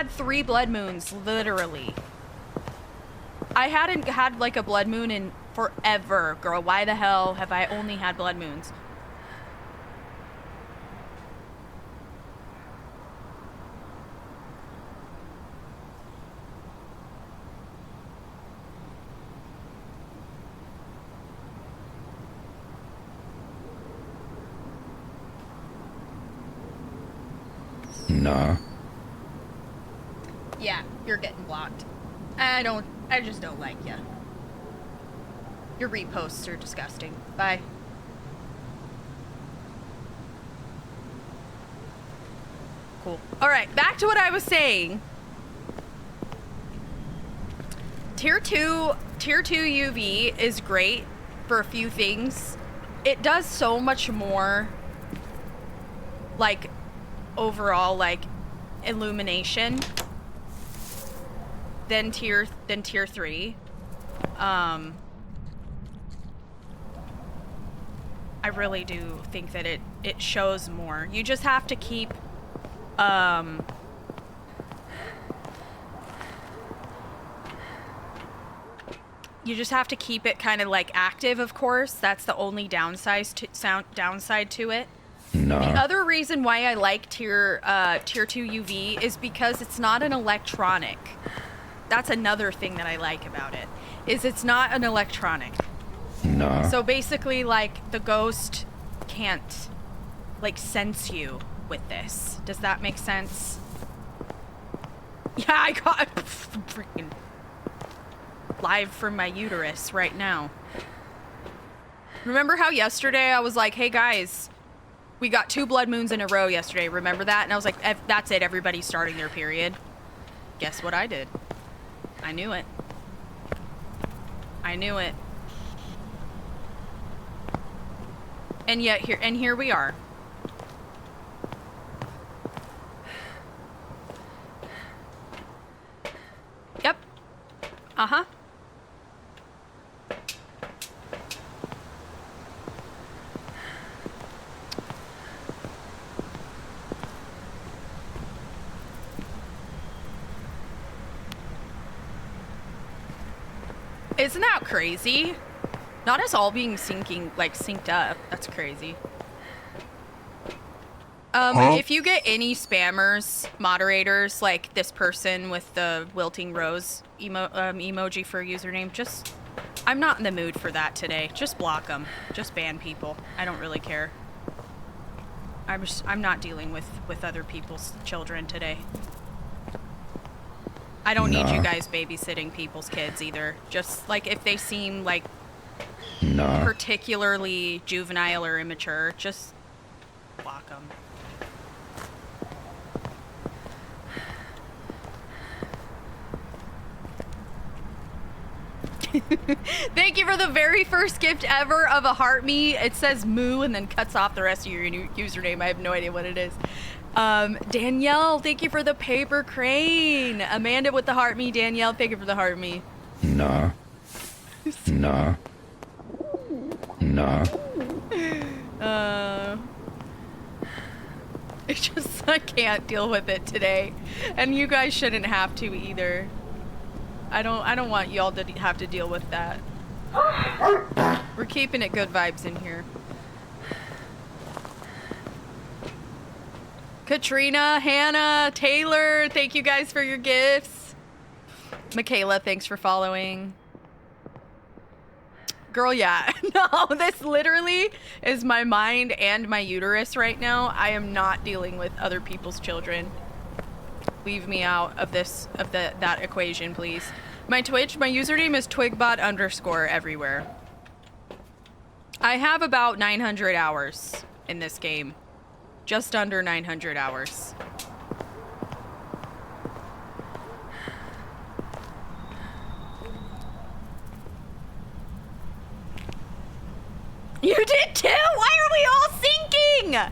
had 3 blood moons, literally. I hadn't had like a blood moon in forever, girl. Why the hell have I only had blood moons? Nah. Yeah, you're getting blocked. I just don't like you. Your reposts are disgusting. Bye. Cool. Alright, back to what I was saying. Tier 2 UV is great for a few things. It does so much more, like, overall, like, illumination than tier 3. I really do think that it shows more. You just have to keep you just have to keep it kind of like active, of course. That's the only downside to it. Nah. The other reason why I like tier 2 UV is because it's not an electronic. That's another thing that I like about it, is it's not an electronic. Nah. So basically, like, the ghost can't, like, sense you with this. Does that make sense? Yeah, I got freaking live from my uterus right now. Remember how yesterday I was like, hey guys, we got 2 blood moons in a row yesterday. Remember that? And I was like, that's it. Everybody's starting their period. Guess what I did? I knew it. I knew it. And yet here we are. Yep. Uh-huh. Isn't that crazy? Not us all being synced up. That's crazy. If you get any spammers, moderators, like this person with the wilting rose emoji for a username, just, I'm not in the mood for that today. Just block them. Just ban people. I don't really care. I'm not dealing with other people's children today. I don't need you guys babysitting people's kids either. Just, like, if they seem, like, particularly juvenile or immature, just block them. Thank you for the very first gift ever of a heart me. It says moo and then cuts off the rest of your username. I have no idea what it is. Danielle, thank you for the paper crane. Amanda with the heart me. Danielle, thank you for the heart me. Nah. Nah. Nah. It's just, I can't deal with it today. And you guys shouldn't have to either. I don't want y'all to have to deal with that. We're keeping it good vibes in here. Katrina, Hannah, Taylor, thank you guys for your gifts. Michaela, thanks for following. Girl, yeah. No, this literally is my mind and my uterus right now. I am not dealing with other people's children. Leave me out of that equation, please. My Twitch, my username is Twigbot _ everywhere. I have about 900 hours in this game. Just under 900 hours. You did too? Why are we all syncing?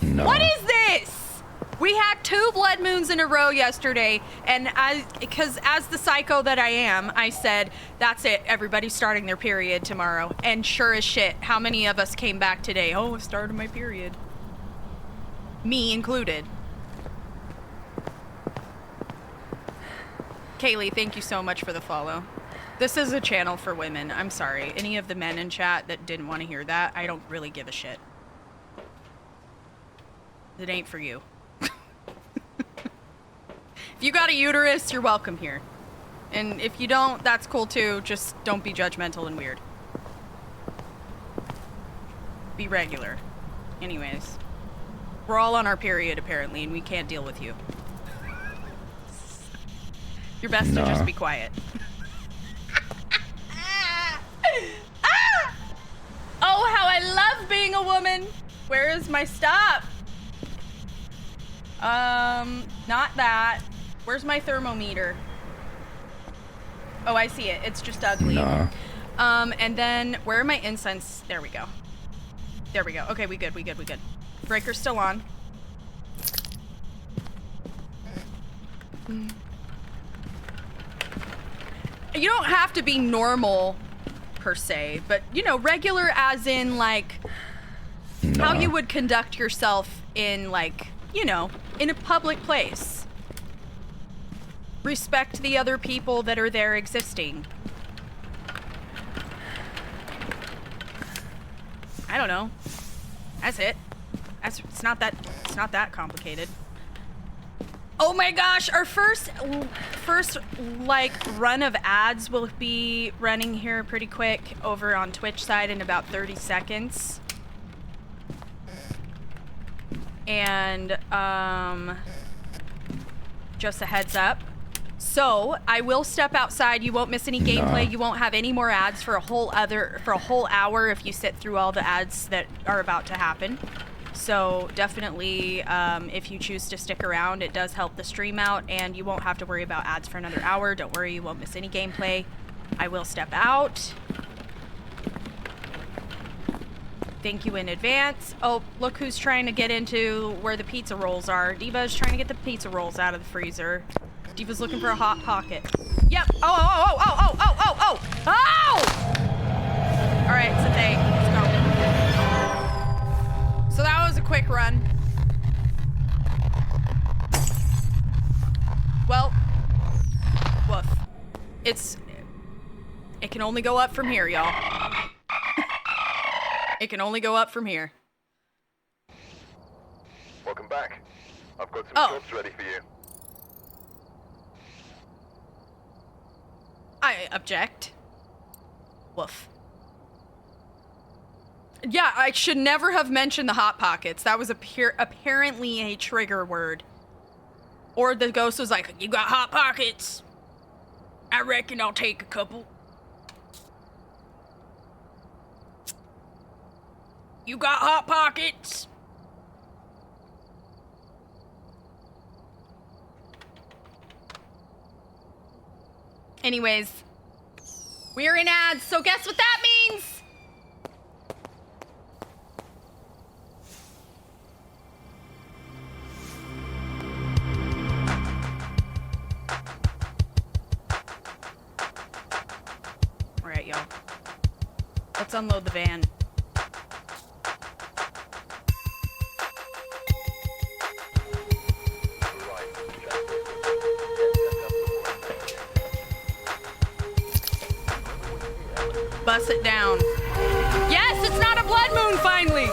No. What is this? We had 2 blood moons in a row yesterday, and because as the psycho that I am, I said, that's it, everybody's starting their period tomorrow. And sure as shit, how many of us came back today? Oh, I started my period. Me included. Kaylee, thank you so much for the follow. This is a channel for women. I'm sorry. Any of the men in chat that didn't want to hear that, I don't really give a shit. It ain't for you. If you got a uterus, you're welcome here. And if you don't, that's cool too. Just don't be judgmental and weird. Be regular. Anyways. We're all on our period, apparently, and we can't deal with you. You're best to just be quiet. Oh, how I love being a woman! Where is my stop? Not that. Where's my thermometer? Oh, I see it. It's just ugly. No. And then, where are my incense? There we go. There we go. Okay, we good. Breaker's still on. You don't have to be normal, per se, but, you know, regular as in, like, how you would conduct yourself in, like, you know, in a public place. Respect the other people that are there existing. I don't know. That's it. It's not that complicated. Oh my gosh, our first like run of ads will be running here pretty quick over on Twitch side in about 30 seconds. And just a heads up. So I will step outside. You won't miss any gameplay. You won't have any more ads for a whole hour if you sit through all the ads that are about to happen. So definitely, if you choose to stick around, it does help the stream out, and you won't have to worry about ads for another hour. Don't worry, you won't miss any gameplay. I will step out. Thank you in advance. Oh, look who's trying to get into where the pizza rolls are. Diva's trying to get the pizza rolls out of the freezer. Diva's looking for a hot pocket. Yep. Oh! All right, Satay, let's go. So that was a quick run. Well, woof. It can only go up from here, y'all. It can only go up from here. Welcome back. I've got some jobs ready for you. I object. Woof. Yeah, I should never have mentioned the Hot Pockets. That was apparently a trigger word. Or the ghost was like, you got Hot Pockets? I reckon I'll take a couple. You got Hot Pockets? Anyways, we're in ads, so guess what that means? All right, y'all. Let's unload the van. Bust it down. Yes, it's not a blood moon, finally.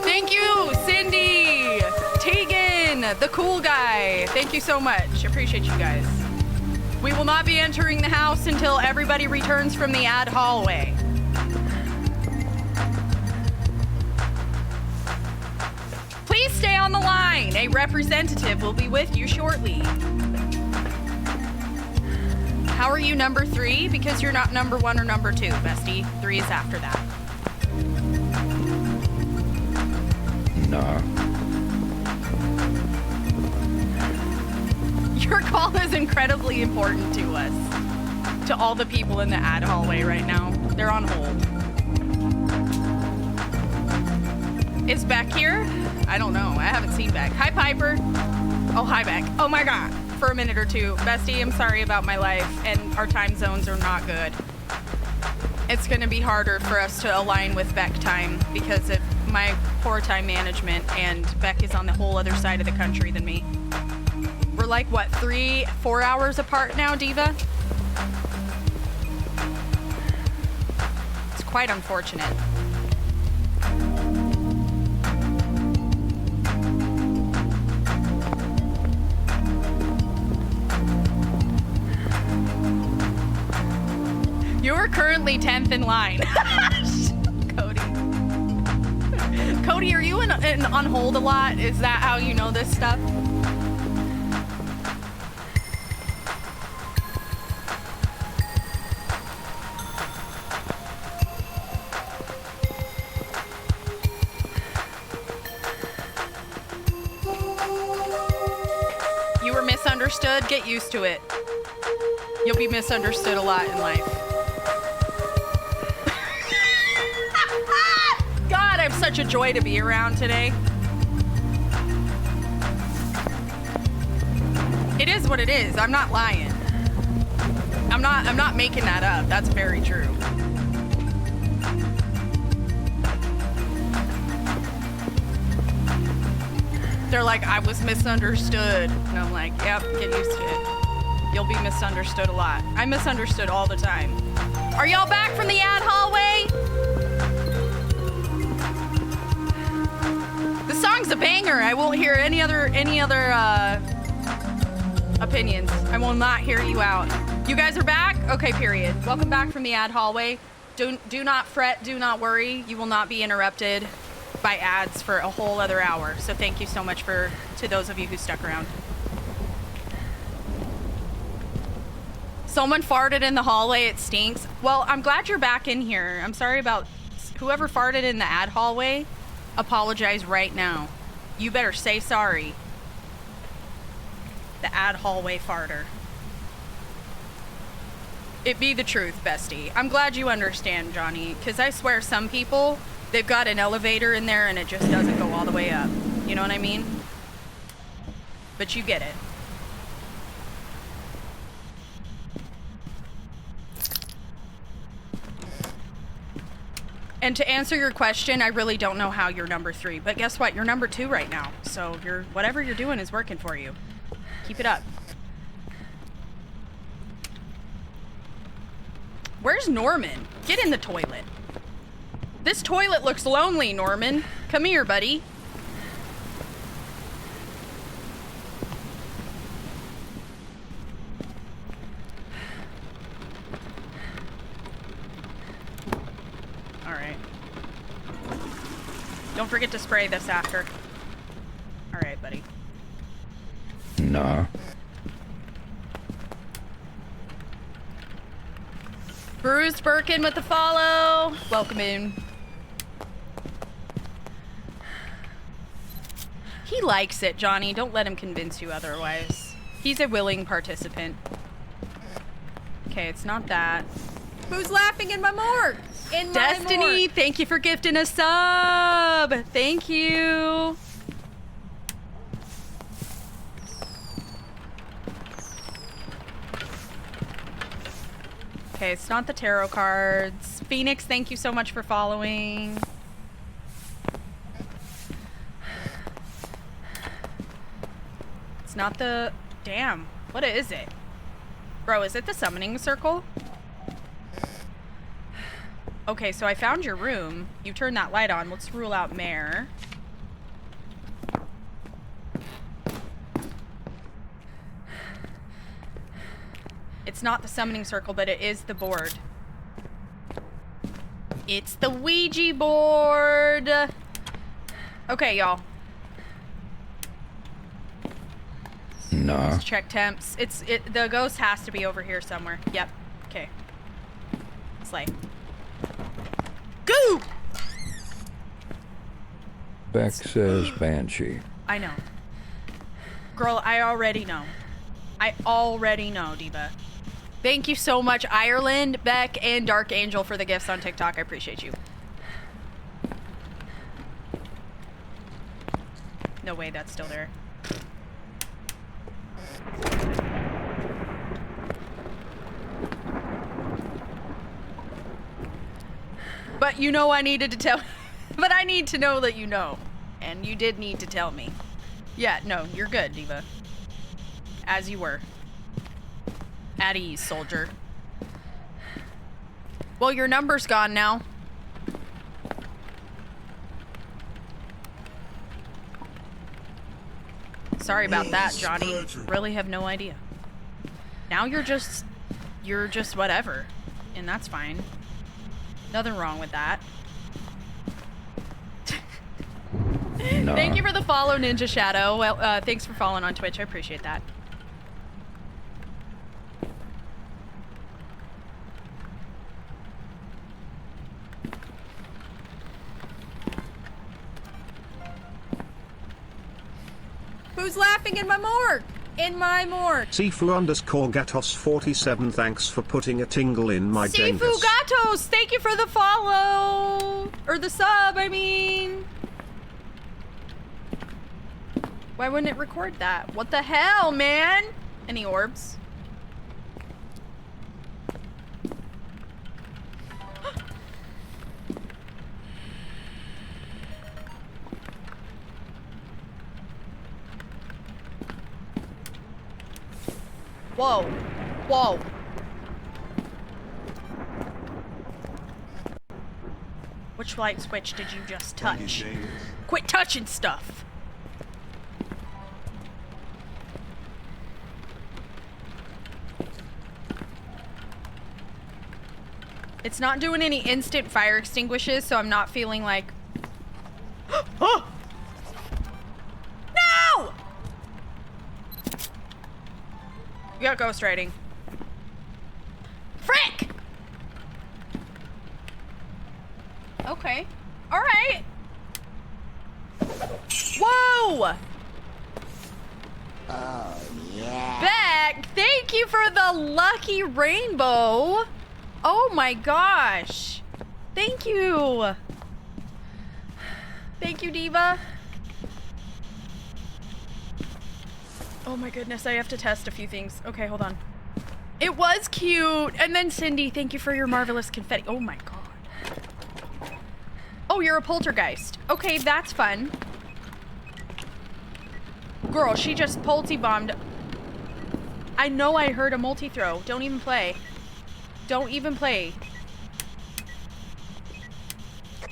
Thank you, Cindy, Tegan, the cool guy. Thank you so much. Appreciate you guys. We will not be entering the house until everybody returns from the ad hallway. Please stay on the line. A representative will be with you shortly. How are you number 3? Because you're not number 1 or number 2, bestie. 3 is after that. No. Your call is incredibly important to us. To all the people in the ad hallway right now. They're on hold. Is Beck here? I don't know. I haven't seen Beck. Hi, Piper. Oh, hi, Beck. Oh my God. For a minute or two. Bestie, I'm sorry about my life, and our time zones are not good. It's gonna be harder for us to align with Beck time because of my poor time management, and Beck is on the whole other side of the country than me. we're like, what, 3-4 hours apart now, Diva? It's quite unfortunate. You are currently 10th in line. Cody. Cody, are you on hold a lot? Is that how you know this stuff? You were misunderstood? Get used to it. You'll be misunderstood a lot in life. God, I'm such a joy to be around today. It is what it is. I'm not lying. I'm not making that up. That's very true. They're like, I was misunderstood. And I'm like, yep, get used to it. You'll be misunderstood a lot. I'm misunderstood all the time. Are y'all back from the ad hallway? The song's a banger. I won't hear any other opinions. I will not hear you out. You guys are back? Okay, period. Welcome back from the ad hallway. Do not fret, do not worry. You will not be interrupted by ads for a whole other hour. So thank you so much to those of you who stuck around. Someone farted in the hallway, it stinks. Well, I'm glad you're back in here. I'm sorry about whoever farted in the ad hallway. Apologize right now. You better say sorry. The ad hallway farter. It be the truth, bestie. I'm glad you understand, Johnny, because I swear some people, they've got an elevator in there and it just doesn't go all the way up. You know what I mean? But you get it. And to answer your question, I really don't know how you're number 3, but guess what? You're number 2 right now. So whatever you're doing is working for you. Keep it up. Where's Norman? Get in the toilet. This toilet looks lonely, Norman. Come here, buddy. All right. Don't forget to spray this after. All right, buddy. Nah. Bruce Birkin with the follow. Welcome in. He likes it, Johnny. Don't let him convince you otherwise. He's a willing participant. Okay, it's not that. Who's laughing in my morgue? In my Destiny, morgue. thank you for gifting a sub. Thank you. Okay, it's not the tarot cards. Phoenix, thank you so much for following. It's not the... Damn, what is it? Bro, is it the summoning circle? Okay, so I found your room. You turned that light on. Let's rule out Mare. It's not the summoning circle, but it is the board. It's the Ouija board. Okay, y'all. Nah. Let's check temps. The ghost has to be over here somewhere. Yep. Okay. Slay. Go! Beck says Banshee. I know. Girl, I already know. I already know, Diva. Thank you so much, Ireland, Beck, and Dark Angel for the gifts on TikTok. I appreciate you. No way that's still there. But you know I needed to tell... But I need to know that you know. And you did need to tell me. Yeah, no, you're good, Diva. As you were. At ease, soldier. Well, your number's gone now. Sorry about that, Johnny. Really have no idea. Now you're just whatever. And that's fine. Nothing wrong with that. Nah. Thank you for the follow, Ninja Shadow. Well, thanks for following on Twitch. I appreciate that. Who's laughing in my morgue? In my morgue. Sifu_Gatos47, thanks for putting a tingle in my Sifu Jengus. Gatos, thank you for the follow. Or the sub, I mean. Why wouldn't it record that? What the hell, man? Any orbs? Whoa. Whoa. Which light switch did you just touch? Quit touching stuff. It's not doing any instant fire extinguishes, so I'm not feeling like... Oh! No! You got ghost writing. Frick! Okay. Alright. Whoa! Oh, yeah. Beck, thank you for the lucky rainbow. Oh my gosh. Thank you. Thank you, Diva. Oh my goodness, I have to test a few things. Okay, hold on. It was cute. And then Cindy, thank you for your marvelous confetti. Oh my god. Oh, you're a poltergeist. Okay, that's fun. Girl, she just bombed. I know I heard a multi-throw. Don't even play. Don't even play.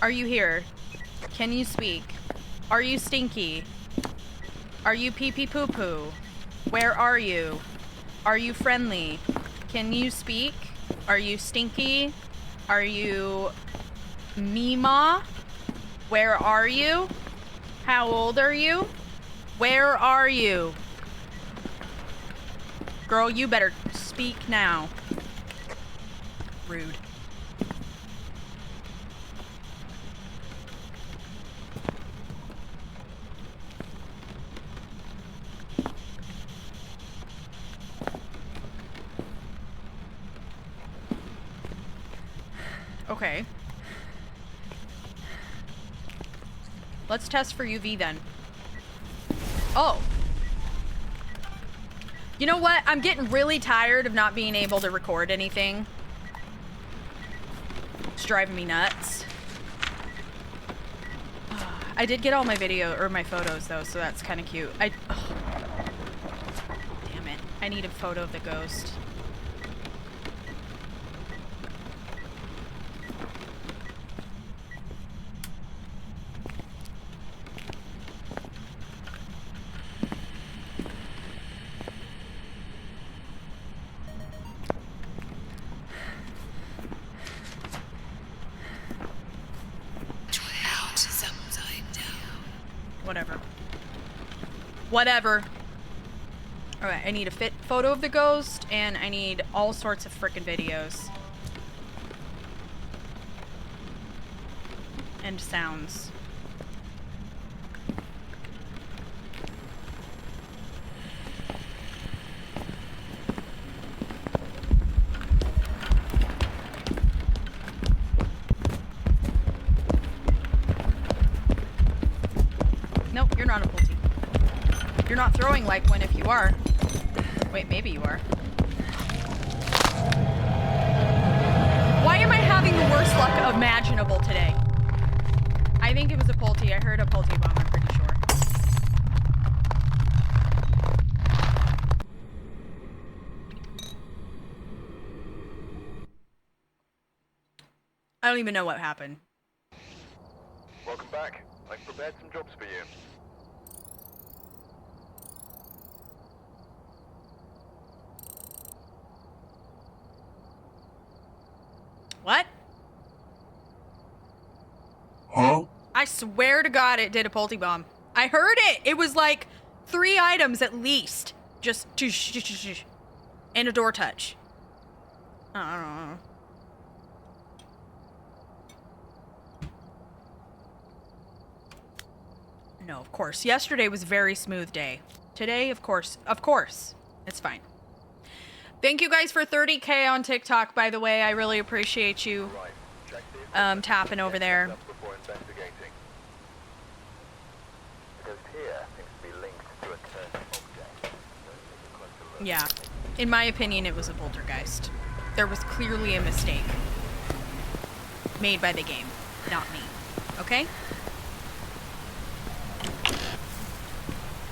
Are you here? Can you speak? Are you stinky? Are you pee-pee poo-poo? Where are you? Are you friendly? Can you speak? Are you stinky? Are you Mima? Where are you? How old are you? Where are you? Girl, you better speak now. Rude. Okay. Let's test for UV then. Oh. You know what? I'm getting really tired of not being able to record anything. It's driving me nuts. I did get all my video or my photos though, so that's kind of cute. Damn it. I need a photo of the ghost. Whatever. Alright, I need a fit photo of the ghost, and I need all sorts of frickin' videos. And sounds. Nope, you're not a pull team. You're not throwing like one if you are. Wait, maybe you are. Why am I having the worst luck imaginable today? I think it was a Pulte. I heard a Pulte bomb, I'm pretty sure. don't even know what happened. Welcome back. I've prepared some jobs for you. What? Huh? I swear to God it did a Polty Bomb. I heard it! It was like 3 items at least. Just and a door touch. I don't know. No, of course. Yesterday was a very smooth day. Today, of course, it's fine. Thank you guys for 30K on TikTok, by the way. I really appreciate you Right. Check the equipment. tapping over there. Up before investigating. The ghost here seems to be linked to a cursed object. Let's take a closer look. Yeah. In my opinion, it was a poltergeist. There was clearly a mistake made by the game, not me. Okay?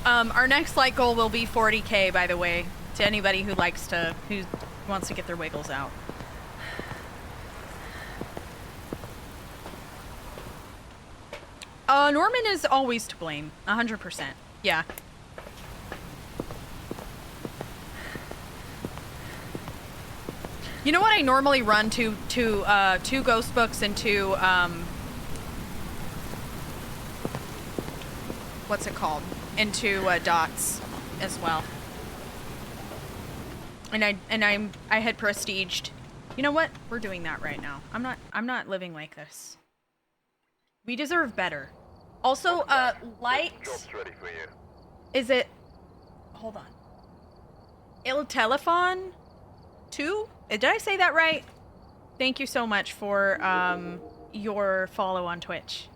Our next like goal will be 40K, by the way, to anybody who wants to get their wiggles out. Norman is always to blame, 100%. Yeah. You know what I normally run two ghost books and two, what's it called? Into dots as well. And I had prestiged. You know what? We're doing that right now. I'm not living like this. We deserve better. Also, light. Jobs ready for you. Is it? Hold on. Il Telefon 2? Did I say that right? Thank you so much for your follow on Twitch.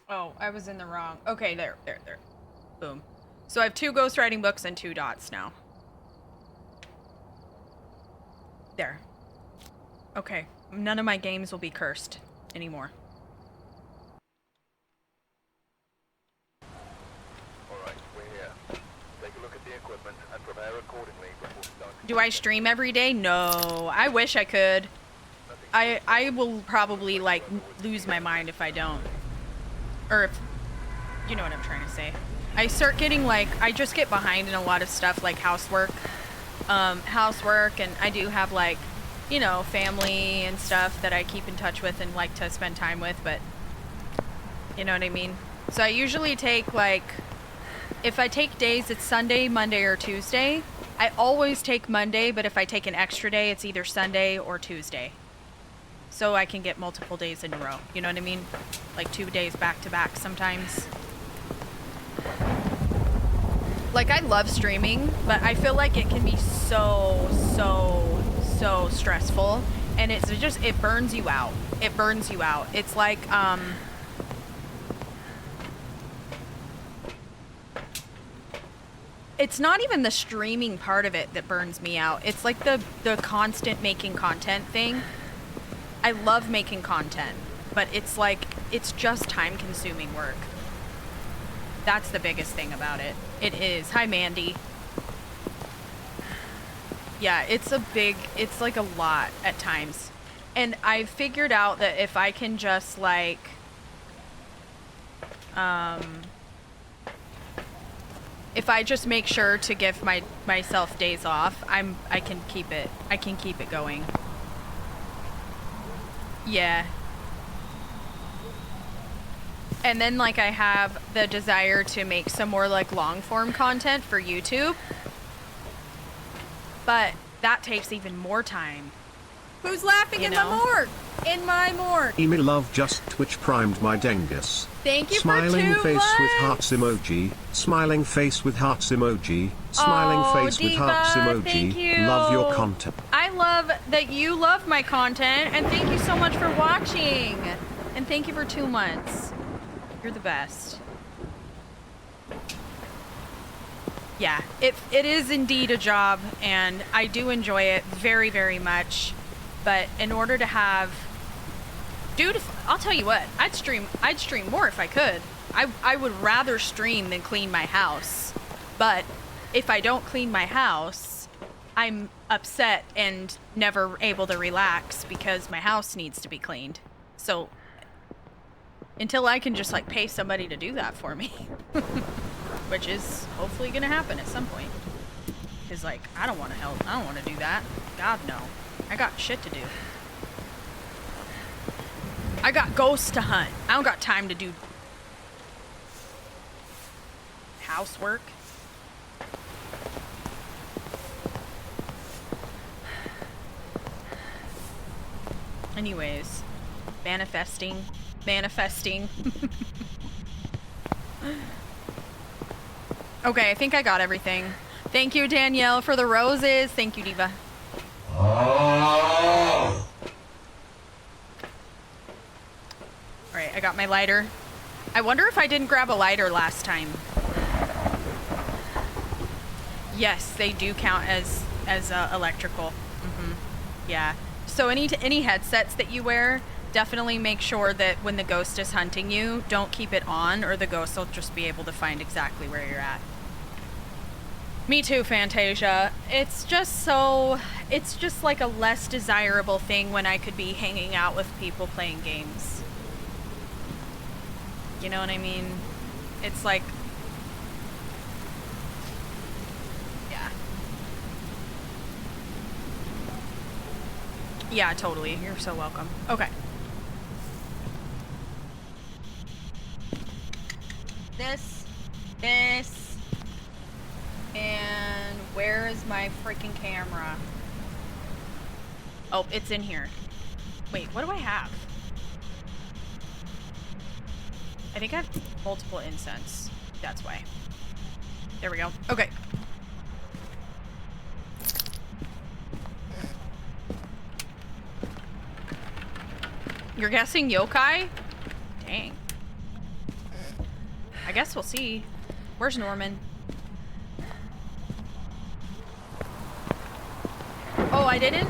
Oh, I was in the wrong. Okay, there. Boom. So I have 2 ghostwriting books and 2 dots now. There. Okay. None of my games will be cursed anymore. Alright, we're here. Take a look at the equipment and prepare accordingly before starting. Do I stream every day? No. I wish I could. I will probably, like, lose my mind if I don't. Or if... You know what I'm trying to say. I start getting, like... I just get behind in a lot of stuff, like housework. And I do have, like, you know, family and stuff that I keep in touch with and like to spend time with, but... You know what I mean? So I usually take, like... If I take days, it's Sunday, Monday, or Tuesday. I always take Monday, but if I take an extra day, it's either Sunday or Tuesday. So I can get multiple days in a row. You know what I mean? Like 2 days back to back sometimes. Like, I love streaming, but I feel like it can be so stressful. And it burns you out. It burns you out. It's like, it's not even the streaming part of it that burns me out. It's like the constant making content thing. I love making content, but it's like, it's just time-consuming work. That's the biggest thing about it. It is. Hi, Mandy. Yeah, it's like a lot at times. And I've figured out that if I can just, like, if I just make sure to give myself days off, I can keep it going. Yeah. And then, like, I have the desire to make some more, like, long-form content for YouTube. But that takes even more time. Who's laughing You in know? my morgue? In my morgue. Emi Love just Twitch primed my Dengus. Thank you Smiling for 2 face months. with hearts emoji. Smiling face with hearts emoji. Smiling Oh, face with Diva, hearts emoji. thank you. Love your content. I love that you love my content, and thank you so much for watching. And thank you for 2 months. You're the best. Yeah, it is indeed a job, and I do enjoy it very, very much. But in order to have, dude, I'll tell you what, I'd stream more if I could. I would rather stream than clean my house. But if I don't clean my house, I'm upset and never able to relax because my house needs to be cleaned. So until I can just like pay somebody to do that for me. Which is hopefully gonna happen at some point. Cause like, I don't wanna help. I don't wanna do that. God no. I got shit to do. I got ghosts to hunt. I don't got time to do housework. Anyways, manifesting. Okay, I think I got everything. Thank you, Danielle, for the roses. Thank you, Diva. Alright, I got my lighter. I wonder if I didn't grab a lighter last time. Yes, they do count as electrical. Yeah. So any headsets that you wear, definitely make sure that when the ghost is hunting you, don't keep it on, or the ghost will just be able to find exactly where you're at. Me too, Fantasia. It's just like a less desirable thing when I could be hanging out with people playing games. You know what I mean? It's like, yeah. Yeah, totally. You're so welcome. Okay. This, and where is my freaking camera? Oh, it's in here. Wait, what do I have? I think I have multiple incense. That's why. There we go. Okay. You're guessing yokai? Dang. I guess we'll see. Where's Norman? Oh, I didn't?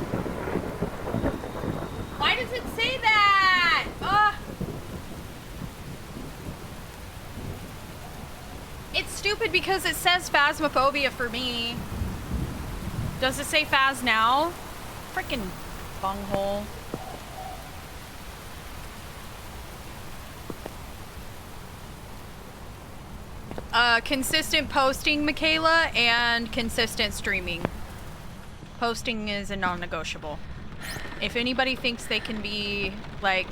Why does it say that? Ugh. It's stupid because it says Phasmophobia for me. Does it say Phas now? Frickin' bunghole. Consistent posting, Michaela, and consistent streaming. Posting is a non-negotiable. If anybody thinks they can be, like,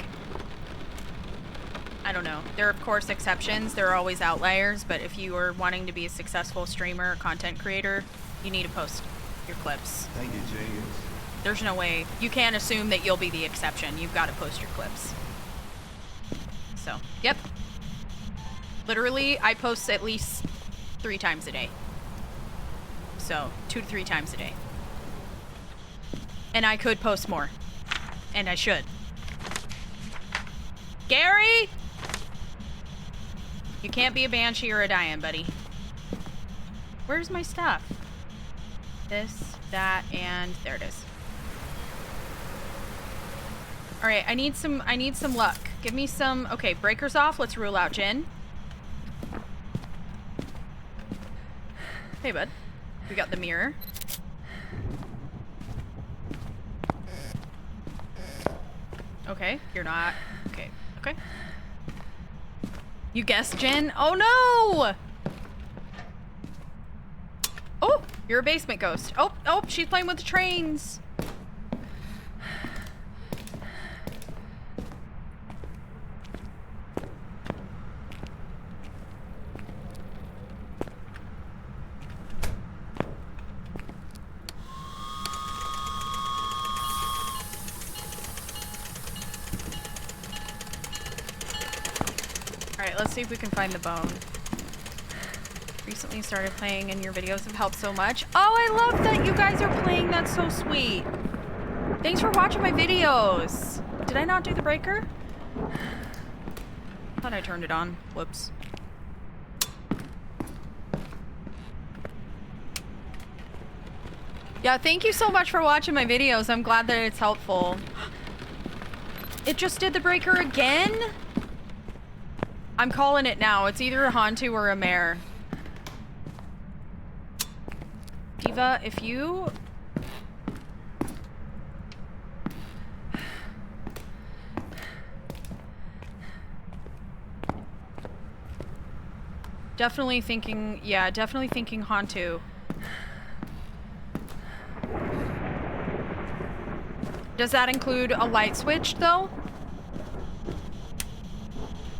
I don't know. There are, of course, exceptions. There are always outliers, but if you are wanting to be a successful streamer or content creator, you need to post your clips. Thank you, James. There's no way. You can't assume that you'll be the exception. You've got to post your clips. So, yep. Literally, I post at least 3 times a day. So, 2 to 3 times a day. And I could post more. And I should. Gary! You can't be a banshee or a Diane, buddy. Where's my stuff? This, that, and there it is. Alright, I need some luck. Give me some... Okay, breakers off. Let's rule out Jin. Hey, bud. We got the mirror. Okay, you're not. Okay, okay. You guessed Jin? Oh no! Oh, you're a basement ghost. Oh, she's playing with the trains. Alright, let's see if we can find the bone. Recently started playing and your videos have helped so much. Oh, I love that you guys are playing. That's so sweet. Thanks for watching my videos. Did I not do the breaker? Thought I turned it on. Whoops. Yeah, thank you so much for watching my videos. I'm glad that it's helpful. It just did the breaker again? I'm calling it now. It's either a Hantu or a mare. Diva, if you... Definitely thinking, yeah, definitely thinking Hantu. Does that include a light switch, though?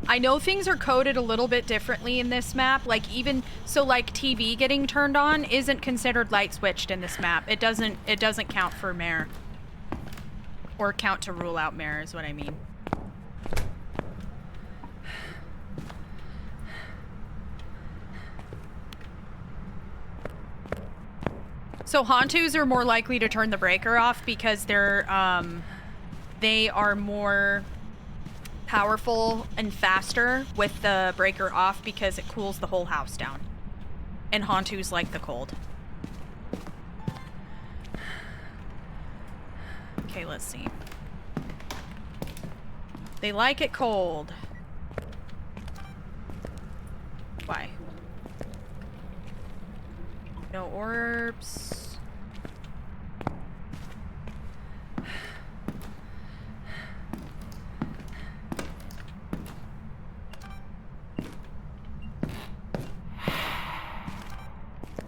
I know things are coded a little bit differently in this map. Like, even so, like TV getting turned on isn't considered light switched in this map. It doesn't count for mare. Or count to rule out mare is what I mean. So Hantus are more likely to turn the breaker off because they are more powerful and faster with the breaker off because it cools the whole house down. And Hantus like the cold. Okay, let's see. They like it cold. Why? No orbs.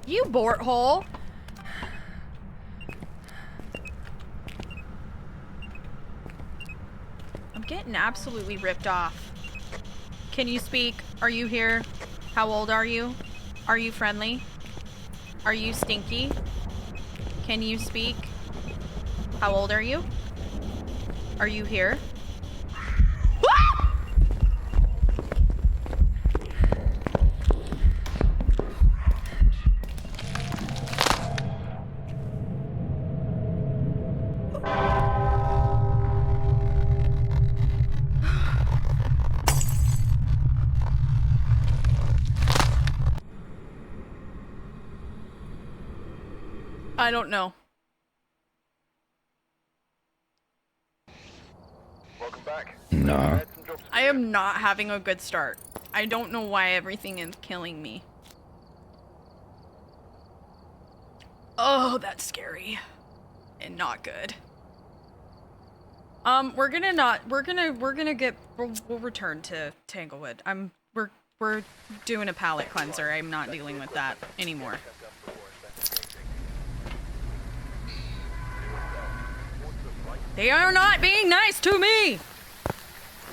You bort hole. I'm getting absolutely ripped off. Can you speak? Are you here? How old are you? Are you friendly? Are you stinky? Can you speak? How old are you? Are you here? I don't know. Welcome back. No. I am not having a good start. I don't know why everything is killing me. Oh, that's scary. And not good. We'll return to Tanglewood. We're doing a palate cleanser. I'm not dealing with that anymore. They are not being nice to me!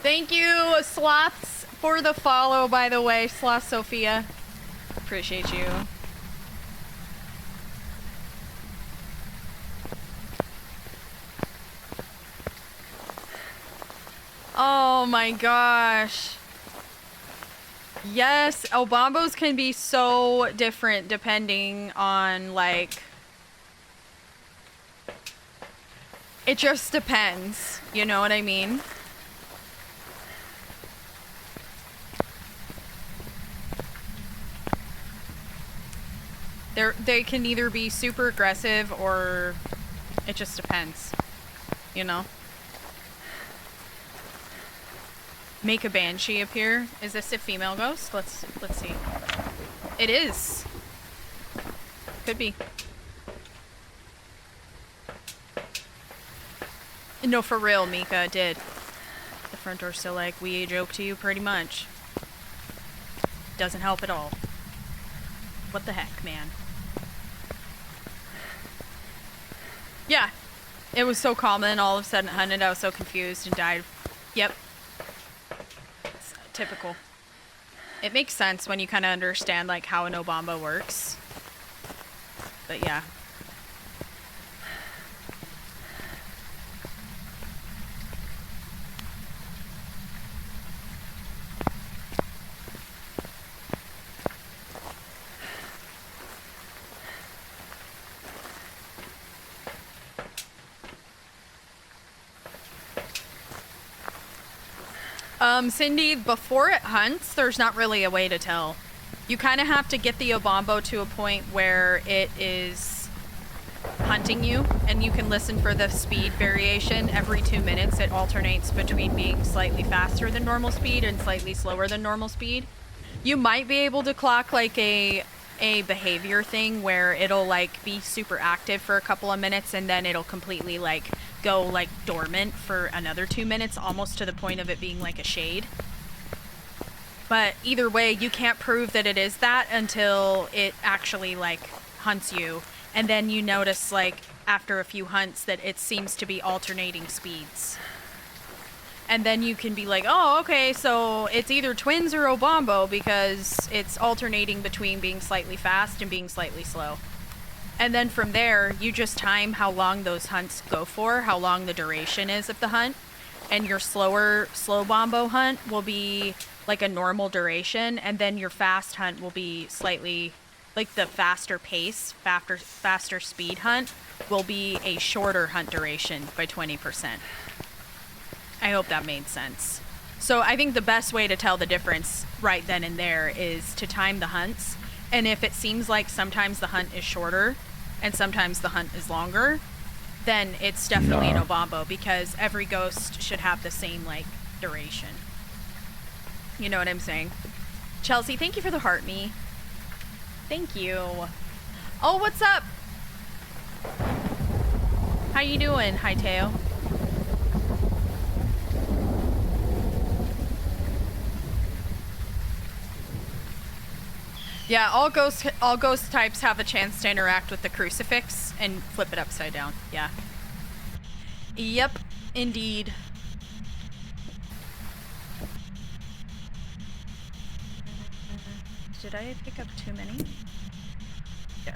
Thank you, Sloths, for the follow, by the way. Sloth Sophia. Appreciate you. Oh my gosh. Yes, Obombos can be so different depending on, like... It just depends, you know what I mean? They can either be super aggressive or it just depends, you know? Make a banshee appear. Is this a female ghost? Let's see. It is. Could be. No, for real, Mika, it did. The front door's still like, we joke to you pretty much. Doesn't help at all. What the heck, man? Yeah. It was so common, all of a sudden it hunted, I was so confused and died. Yep. It's typical. It makes sense when you kind of understand, like, how an Obamba works. But yeah. Cindy, before it hunts, there's not really a way to tell. You kind of have to get the Obombo to a point where it is hunting you, and you can listen for the speed variation. Every 2 minutes it alternates between being slightly faster than normal speed and slightly slower than normal speed. You might be able to clock like a behavior thing where it'll like be super active for a couple of minutes and then it'll completely like go like dormant for another 2 minutes, almost to the point of it being like a shade. But either way, you can't prove that it is that until it actually like hunts you. And then you notice like after a few hunts that it seems to be alternating speeds. And then you can be like, oh, okay, so it's either twins or Obambo because it's alternating between being slightly fast and being slightly slow. And then from there, you just time how long those hunts go for, how long the duration is of the hunt. And your slow Bombo hunt will be like a normal duration, and then your fast hunt will be slightly, like the faster pace, faster speed hunt will be a shorter hunt duration by 20%. I hope that made sense. So I think the best way to tell the difference right then and there is to time the hunts. And if it seems like sometimes the hunt is shorter and sometimes the hunt is longer, then it's definitely an Obambo, because every ghost should have the same like duration. You know what I'm saying? Chelsea, thank you for the heart me. Thank you. Oh, what's up? How you doing, Hightail? Yeah, all ghost types have a chance to interact with the crucifix and flip it upside down. Yeah. Yep, indeed. Did I pick up too many? There.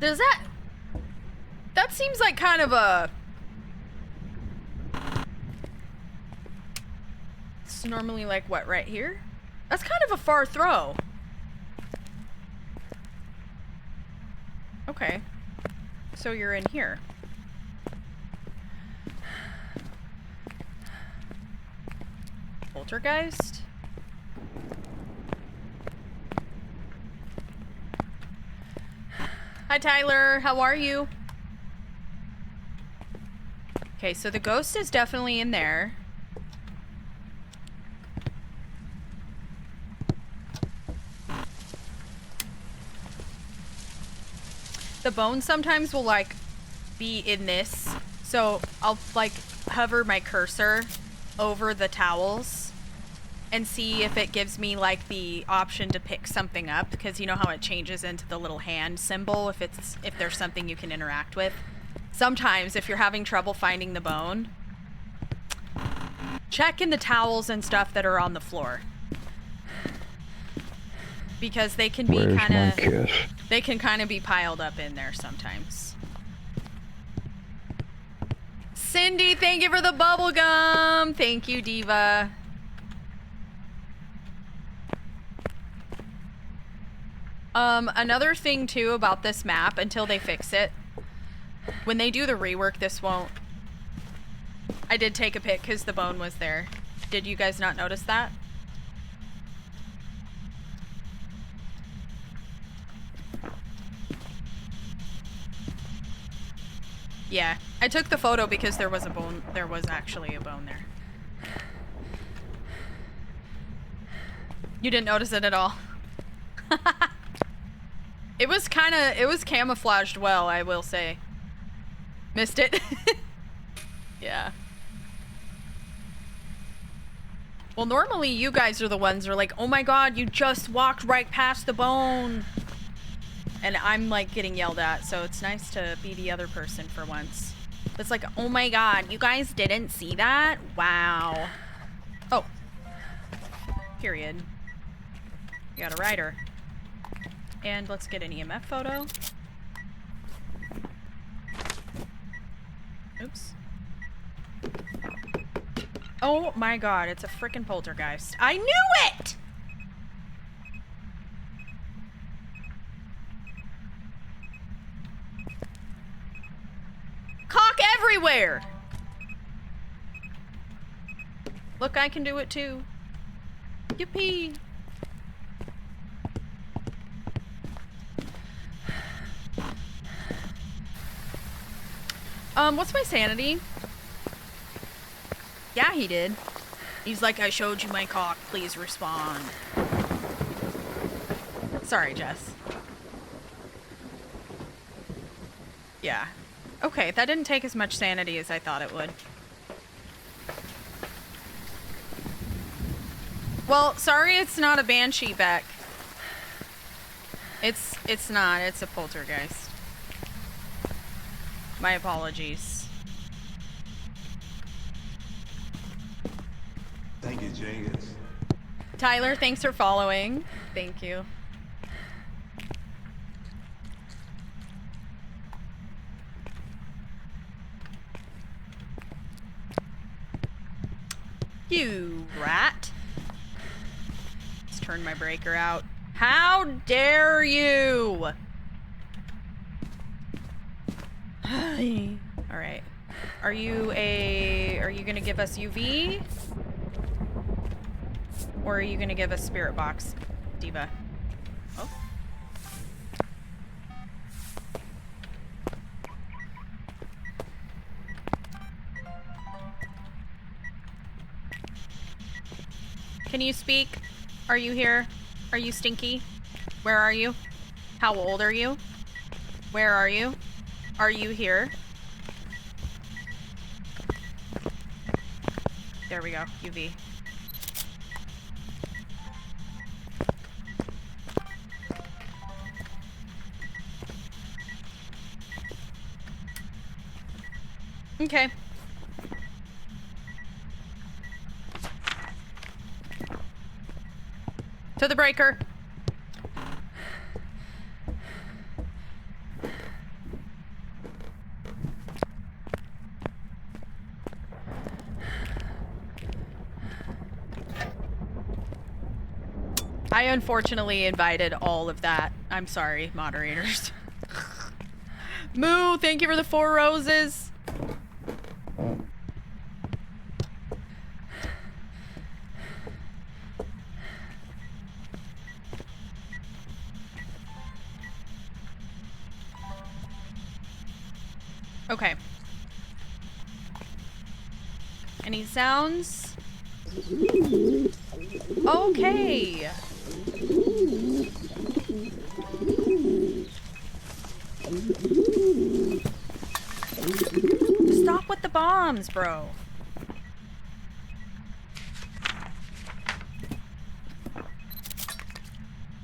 Does that seems like kind of a... It's normally like what, right here? That's kind of a far throw. Okay. So you're in here. Poltergeist? Hi Tyler, how are you? Okay, so the ghost is definitely in there. The bone sometimes will like be in this, so I'll like hover my cursor over the towels and see if it gives me like the option to pick something up, because you know how it changes into the little hand symbol if there's something you can interact with. Sometimes if you're having trouble finding the bone, check in the towels and stuff that are on the floor, because they can be kind of be piled up in there sometimes. Cindy, thank you for the bubble gum. Thank you, Diva. Another thing too about this map, until they fix it, when they do the rework, this won't... I did take a pic because the bone was there. Did you guys not notice that? Yeah, I took the photo because there was a bone. There was actually a bone there. You didn't notice it at all. It was camouflaged well, I will say. Missed it. Yeah. Well, normally you guys are the ones who are like, oh my god, you just walked right past the bone. And I'm like getting yelled at, so it's nice to be the other person for once. It's like, oh my god, you guys didn't see that? Wow. Oh. Period. You got a rider. And let's get an EMF photo. Oops. Oh my god, it's a frickin' poltergeist. I knew it! everywhere. Look, I can do it too. Yippee. What's my sanity? Yeah, he did. He's like, I showed you my cock, please respond. Sorry, Jess. Yeah. Okay, that didn't take as much sanity as I thought it would. Well, sorry it's not a banshee, Beck. It's not, it's a poltergeist. My apologies. Thank you, Jenkins. Tyler, thanks for following. Thank you. You rat. Let's turn my breaker out. How dare you? Alright. Are you gonna give us UV? Or are you gonna give us spirit box, Diva? Oh. Can you speak? Are you here? Are you stinky? Where are you? How old are you? Where are you? Are you here? There we go. UV. Okay. To the breaker. I unfortunately invited all of that. I'm sorry, moderators. Moo, thank you for the 4 roses. Okay. Any sounds? Okay. Stop with the bombs, bro.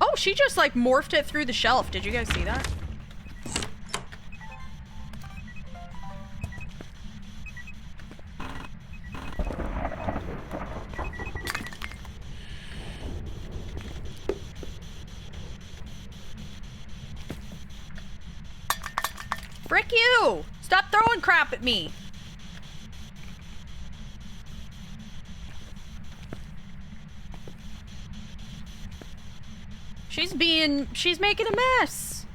Oh, she just like morphed it through the shelf. Did you guys see that? Frick you! Stop throwing crap at me! She's making a mess!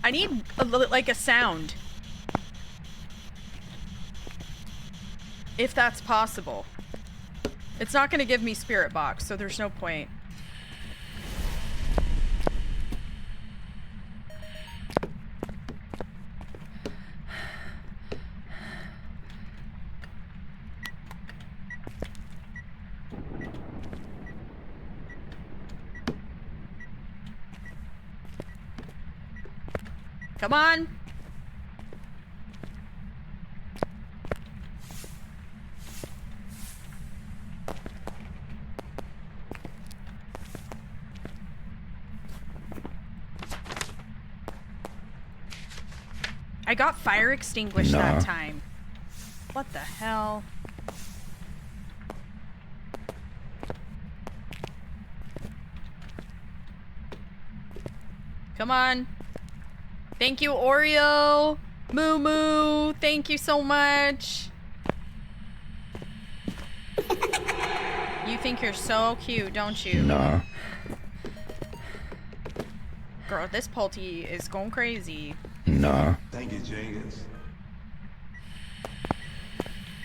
I need like a sound. If that's possible. It's not gonna give me spirit box, so there's no point. Come on. I got fire extinguished that time. What the hell? Come on. Thank you, Oreo. Moo Moo. Thank you so much. You think you're so cute, don't you? No. Girl, this Pulte is going crazy. Nah. Thank you, James.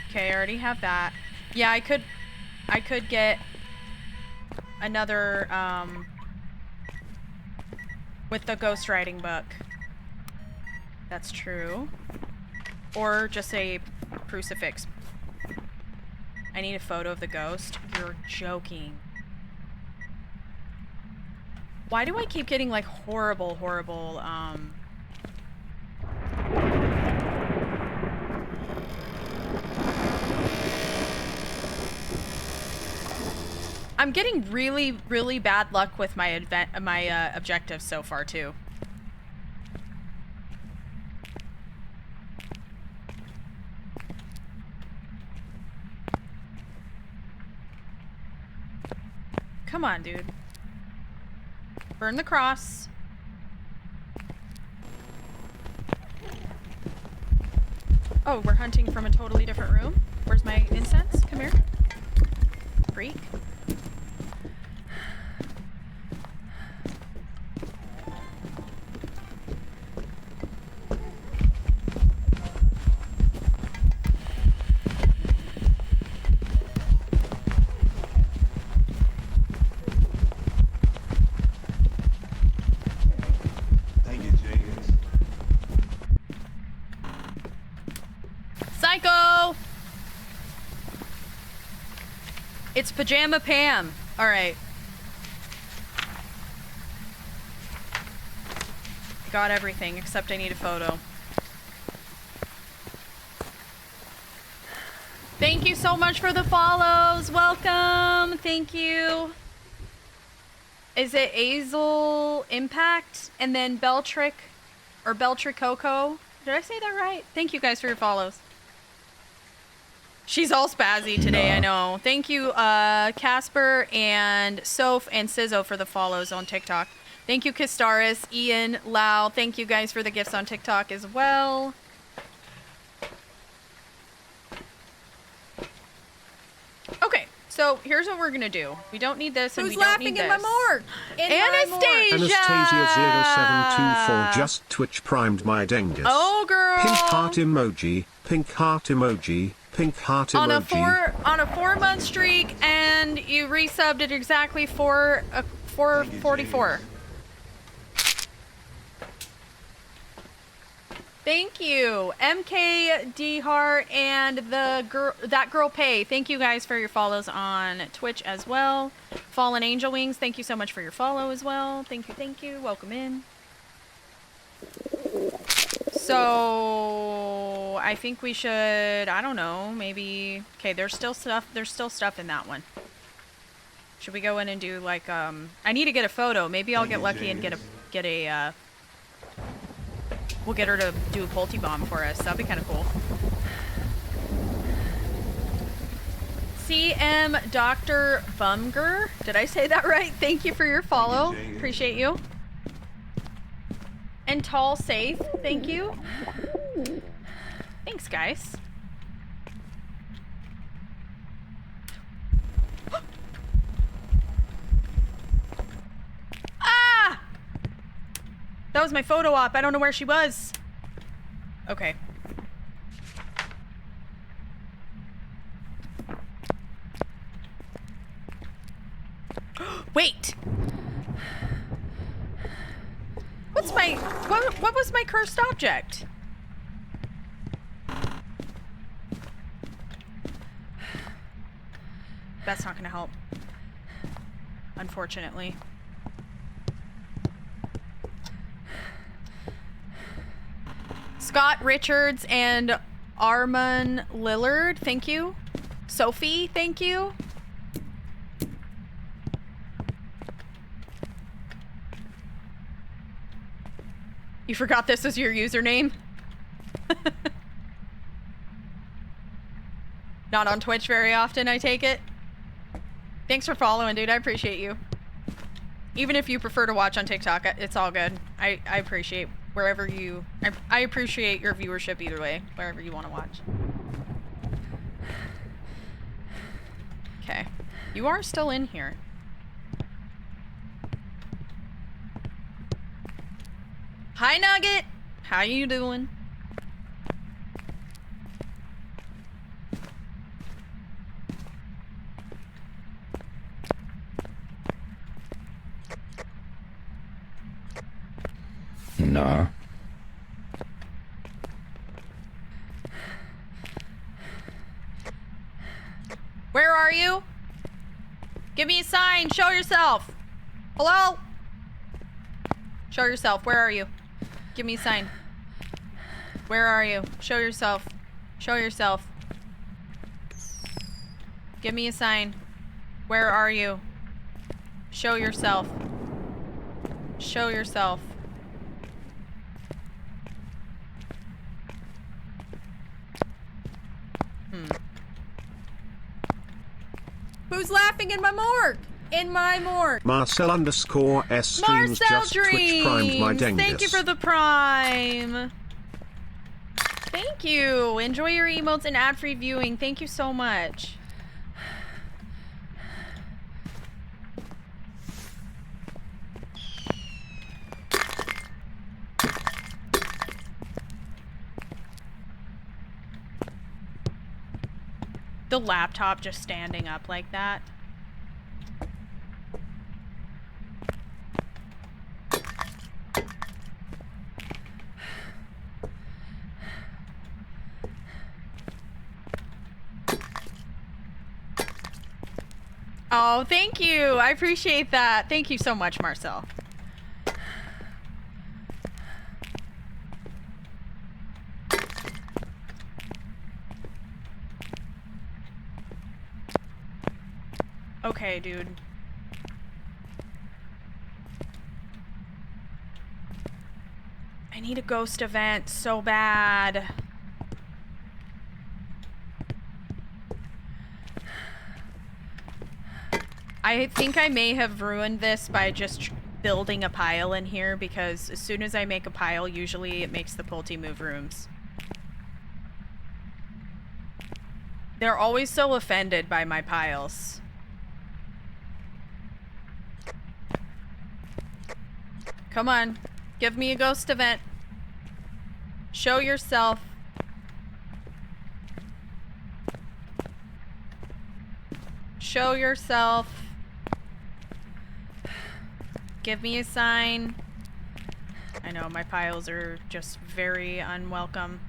Okay, I already have that. Yeah, I could get another, with the ghostwriting book. That's true. Or just a crucifix. I need a photo of the ghost. You're joking. Why do I keep getting, like, horrible, I'm getting really, really bad luck with my objectives so far, too. Come on, dude. Burn the cross. Oh, we're hunting from a totally different room? Where's my incense? Come here. Freak. Thank you, James. Psycho! It's Pajama Pam. Alright. Got everything, except I need a photo. Thank you so much for the follows. Welcome. Thank you. Is it Azel Impact and then Beltrick or Beltricoco? Did I say that right? Thank you guys for your follows. She's all spazzy today, I know. Thank you, Casper and Soph and Sizzo for the follows on TikTok. Thank you, Kistaris, Ian, Lau. Thank you guys for the gifts on TikTok as well. Okay, so here's what we're gonna do. We don't need this, and Who's we don't laughing need in this. my morgue? In my morgue. Anastasia0724 just Twitch primed my dingus. Oh, girl. Pink heart emoji, pink heart emoji, pink heart emoji. On a 4-month streak, and you resubbed at exactly 444. Thank you, MKD Heart and that girl Pay. Thank you guys for your follows on Twitch as well. Fallen Angel Wings, thank you so much for your follow as well. Thank you, thank you. Welcome in. So I think we should, I don't know, maybe. Okay, there's still stuff in that one. Should we go in and do like I need to get a photo. Maybe I'll get lucky and get a we'll get her to do a Pulte bomb for us. That'd be kind of cool. CM Dr. Bumger. Did I say that right? Thank you for your follow. Appreciate you. And Tall Safe. Thank you. Thanks, guys. Ah! That was my photo op. I don't know where she was. Okay. Wait. What was my cursed object? That's not gonna help. Unfortunately. Scott Richards and Armand Lillard, thank you. Sophie, thank you. You forgot this was your username? Not on Twitch very often, I take it. Thanks for following, dude. I appreciate you. Even if you prefer to watch on TikTok, it's all good. I appreciate wherever you... I appreciate your viewership either way, wherever you want to watch. Okay. You are still in here. Hi, Nugget. How you doing? No. Where are you? Give me a sign. Show yourself. Hello? Show yourself. Where are you? Give me a sign. Where are you? Show yourself. Show yourself. Give me a sign. Where are you? Show yourself. Show yourself. Who's laughing in my morgue? In my morgue. Marcel underscore S streams Marcel just Twitch primed my Dreams! dingus. Thank you for the prime. Thank you. Enjoy your emotes and ad-free viewing. Thank you so much. The laptop just standing up like that. Oh, thank you. I appreciate that. Thank you so much, Marcel. Okay, dude. I need a ghost event so bad. I think I may have ruined this by just building a pile in here, because as soon as I make a pile, usually it makes the Pulte move rooms. They're always so offended by my piles. Come on, give me a ghost event. Show yourself. Show yourself. Give me a sign. I know, my piles are just very unwelcome.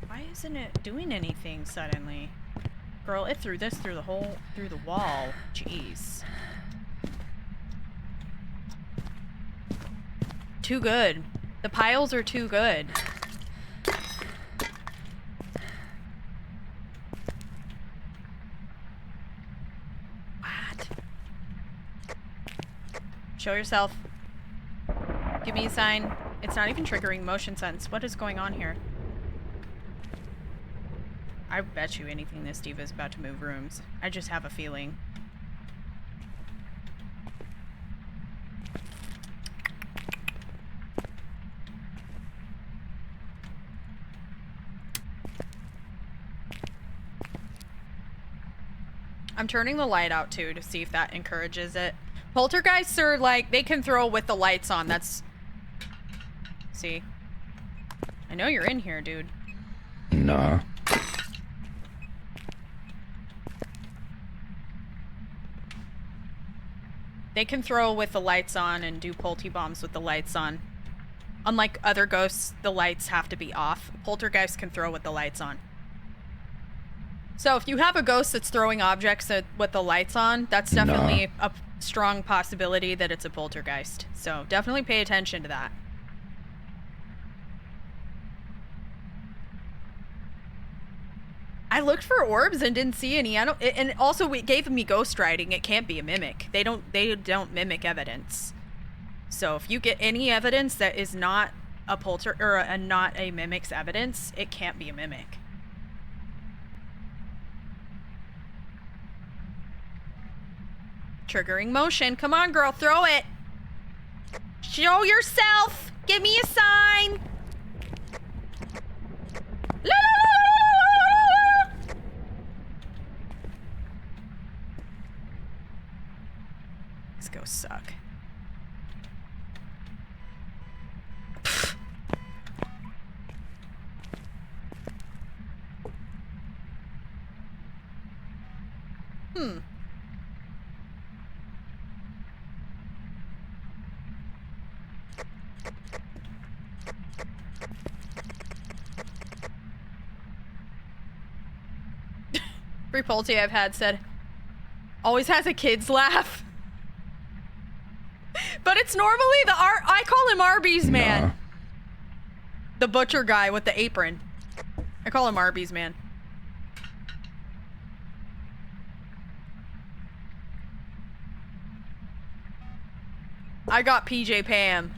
Why isn't it doing anything suddenly? Girl, it threw this through the wall. Jeez. Too good. The piles are too good. What? Show yourself. Give me a sign. It's not even triggering motion sense. What is going on here? I bet you anything this diva is about to move rooms. I just have a feeling. I'm turning the light out too to see if that encourages it. Poltergeists are like, they can throw with the lights on. That's... See? I know you're in here, dude. No. They can throw with the lights on and do Pulte bombs with the lights on. Unlike other ghosts, the lights have to be off. Poltergeists can throw with the lights on. So if you have a ghost that's throwing objects with the lights on, that's definitely a strong possibility that it's a poltergeist. So definitely pay attention to that. I looked for orbs and didn't see any. And also it gave me ghost writing. It can't be a mimic. They don't mimic evidence. So if you get any evidence that is not a not a mimic's evidence, it can't be a mimic. Triggering motion. Come on, girl, throw it. Show yourself. Give me a sign. Every Pulte I've had said, always has a kid's laugh. But it's normally I call him Arby's man. Nah. The butcher guy with the apron. I call him Arby's man. I got PJ Pam.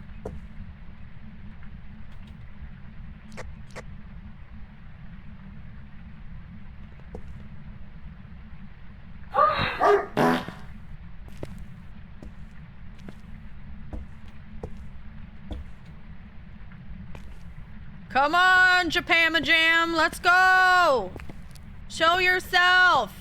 Come on, Japama Jam, let's go! Show yourself!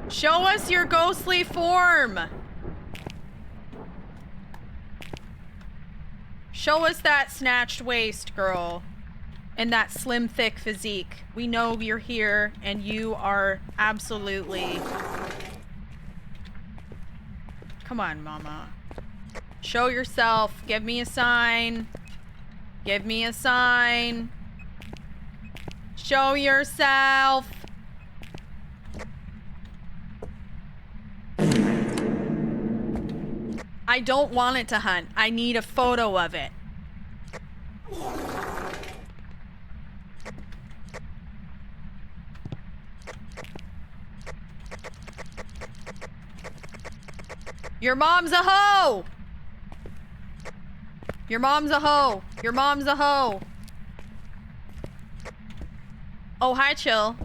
Show us your ghostly form! Show us that snatched waist, girl. And that slim, thick physique. We know you're here, and you are absolutely... Come on, mama. Show yourself. Give me a sign. Give me a sign. Show yourself. I don't want it to hunt. I need a photo of it. Your mom's a hoe! Your mom's a hoe. Your mom's a hoe. Oh, hi, Chill.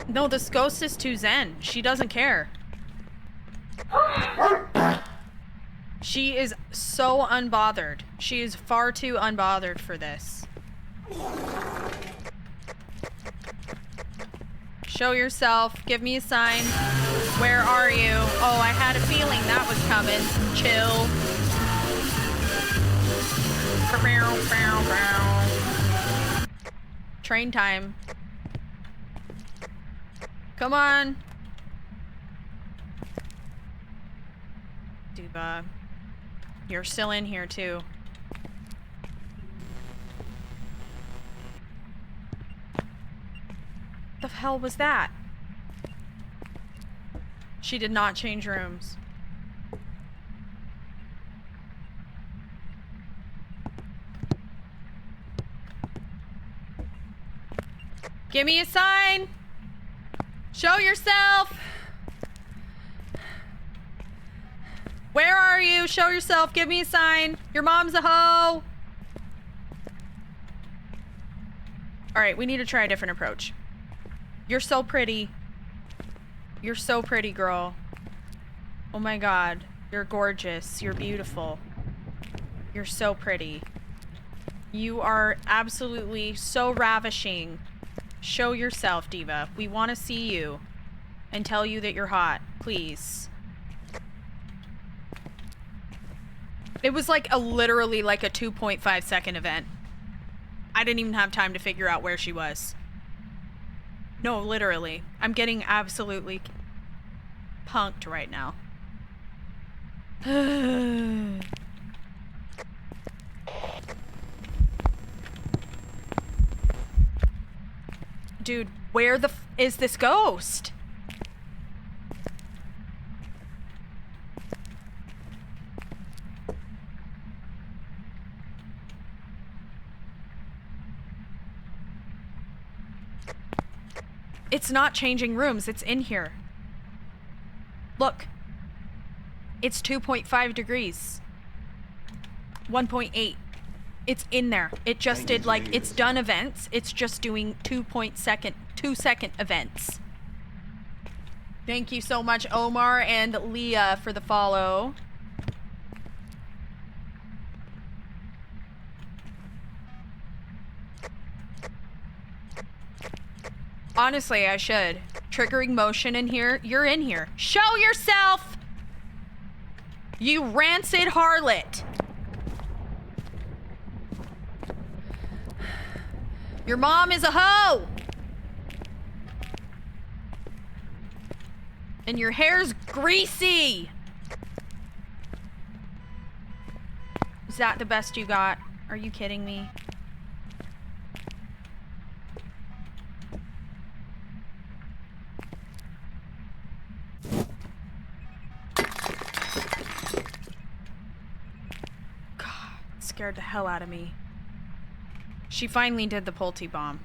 No, this ghost is too zen. She doesn't care. She is so unbothered. She is far too unbothered for this. Show yourself. Give me a sign. Where are you? Oh, I had a feeling that was coming. Chill. Train time. Come on. Duba. You're still in here too. The hell was that? She did not change rooms. Give me a sign. Show yourself. Where are you? Show yourself. Give me a sign. Your mom's a hoe. All right, we need to try a different approach. You're so pretty. You're so pretty, girl. Oh my God. You're gorgeous. You're beautiful. You're so pretty. You are absolutely so ravishing. Show yourself, Diva. We want to see you and tell you that you're hot. Please. It was like literally like a 2.5 second event. I didn't even have time to figure out where she was. No, literally. I'm getting absolutely punked right now. Dude, where the is this ghost? It's not changing rooms. It's in here. Look. It's 2.5 degrees. 1.8. It's in there. It just did like, it's done events. It's just doing 2-second events. Thank you so much, Omar and Leah, for the follow. Honestly, I should. Triggering motion in here. You're in here. Show yourself! You rancid harlot. Your mom is a hoe. And your hair's greasy. Is that the best you got? Are you kidding me? God, it scared the hell out of me. She finally did the Pulte bomb.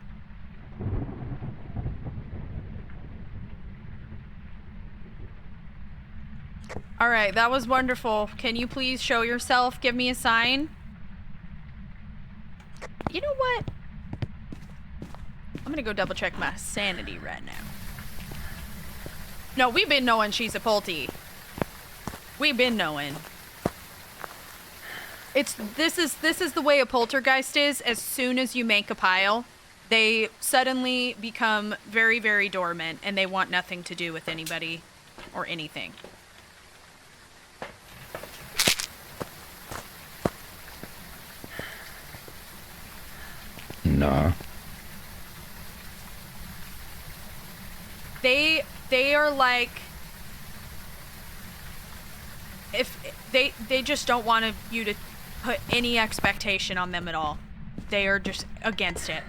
All right, that was wonderful. Can you please show yourself? Give me a sign. You know what? I'm gonna go double check my sanity right now. No, we've been knowing she's a Pulte. We've been knowing. This is the way a poltergeist is. As soon as you make a pile, they suddenly become very, very dormant and they want nothing to do with anybody or anything. Nah. They are like, if they just don't want you to put any expectation on them at all. They are just against it.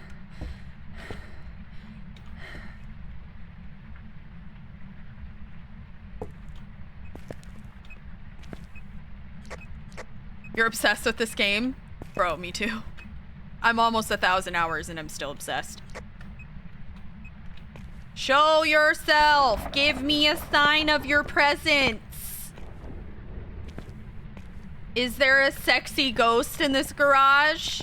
You're obsessed with this game? Bro, me too. I'm almost 1,000 hours and I'm still obsessed. Show yourself! Give me a sign of your presence! Is there a sexy ghost in this garage?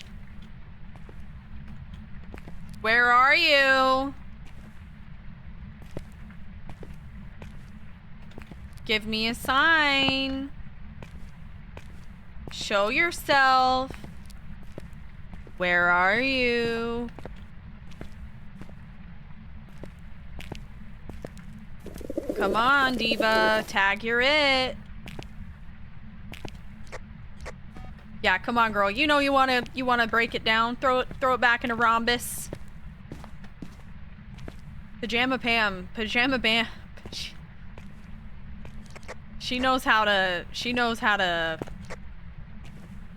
Where are you? Give me a sign. Show yourself. Where are you? Come on, Diva. Tag you're it. Yeah, come on, girl. You know you wanna break it down. Throw it back in a rhombus. Pajama Pam. Pajama Bam. She knows how to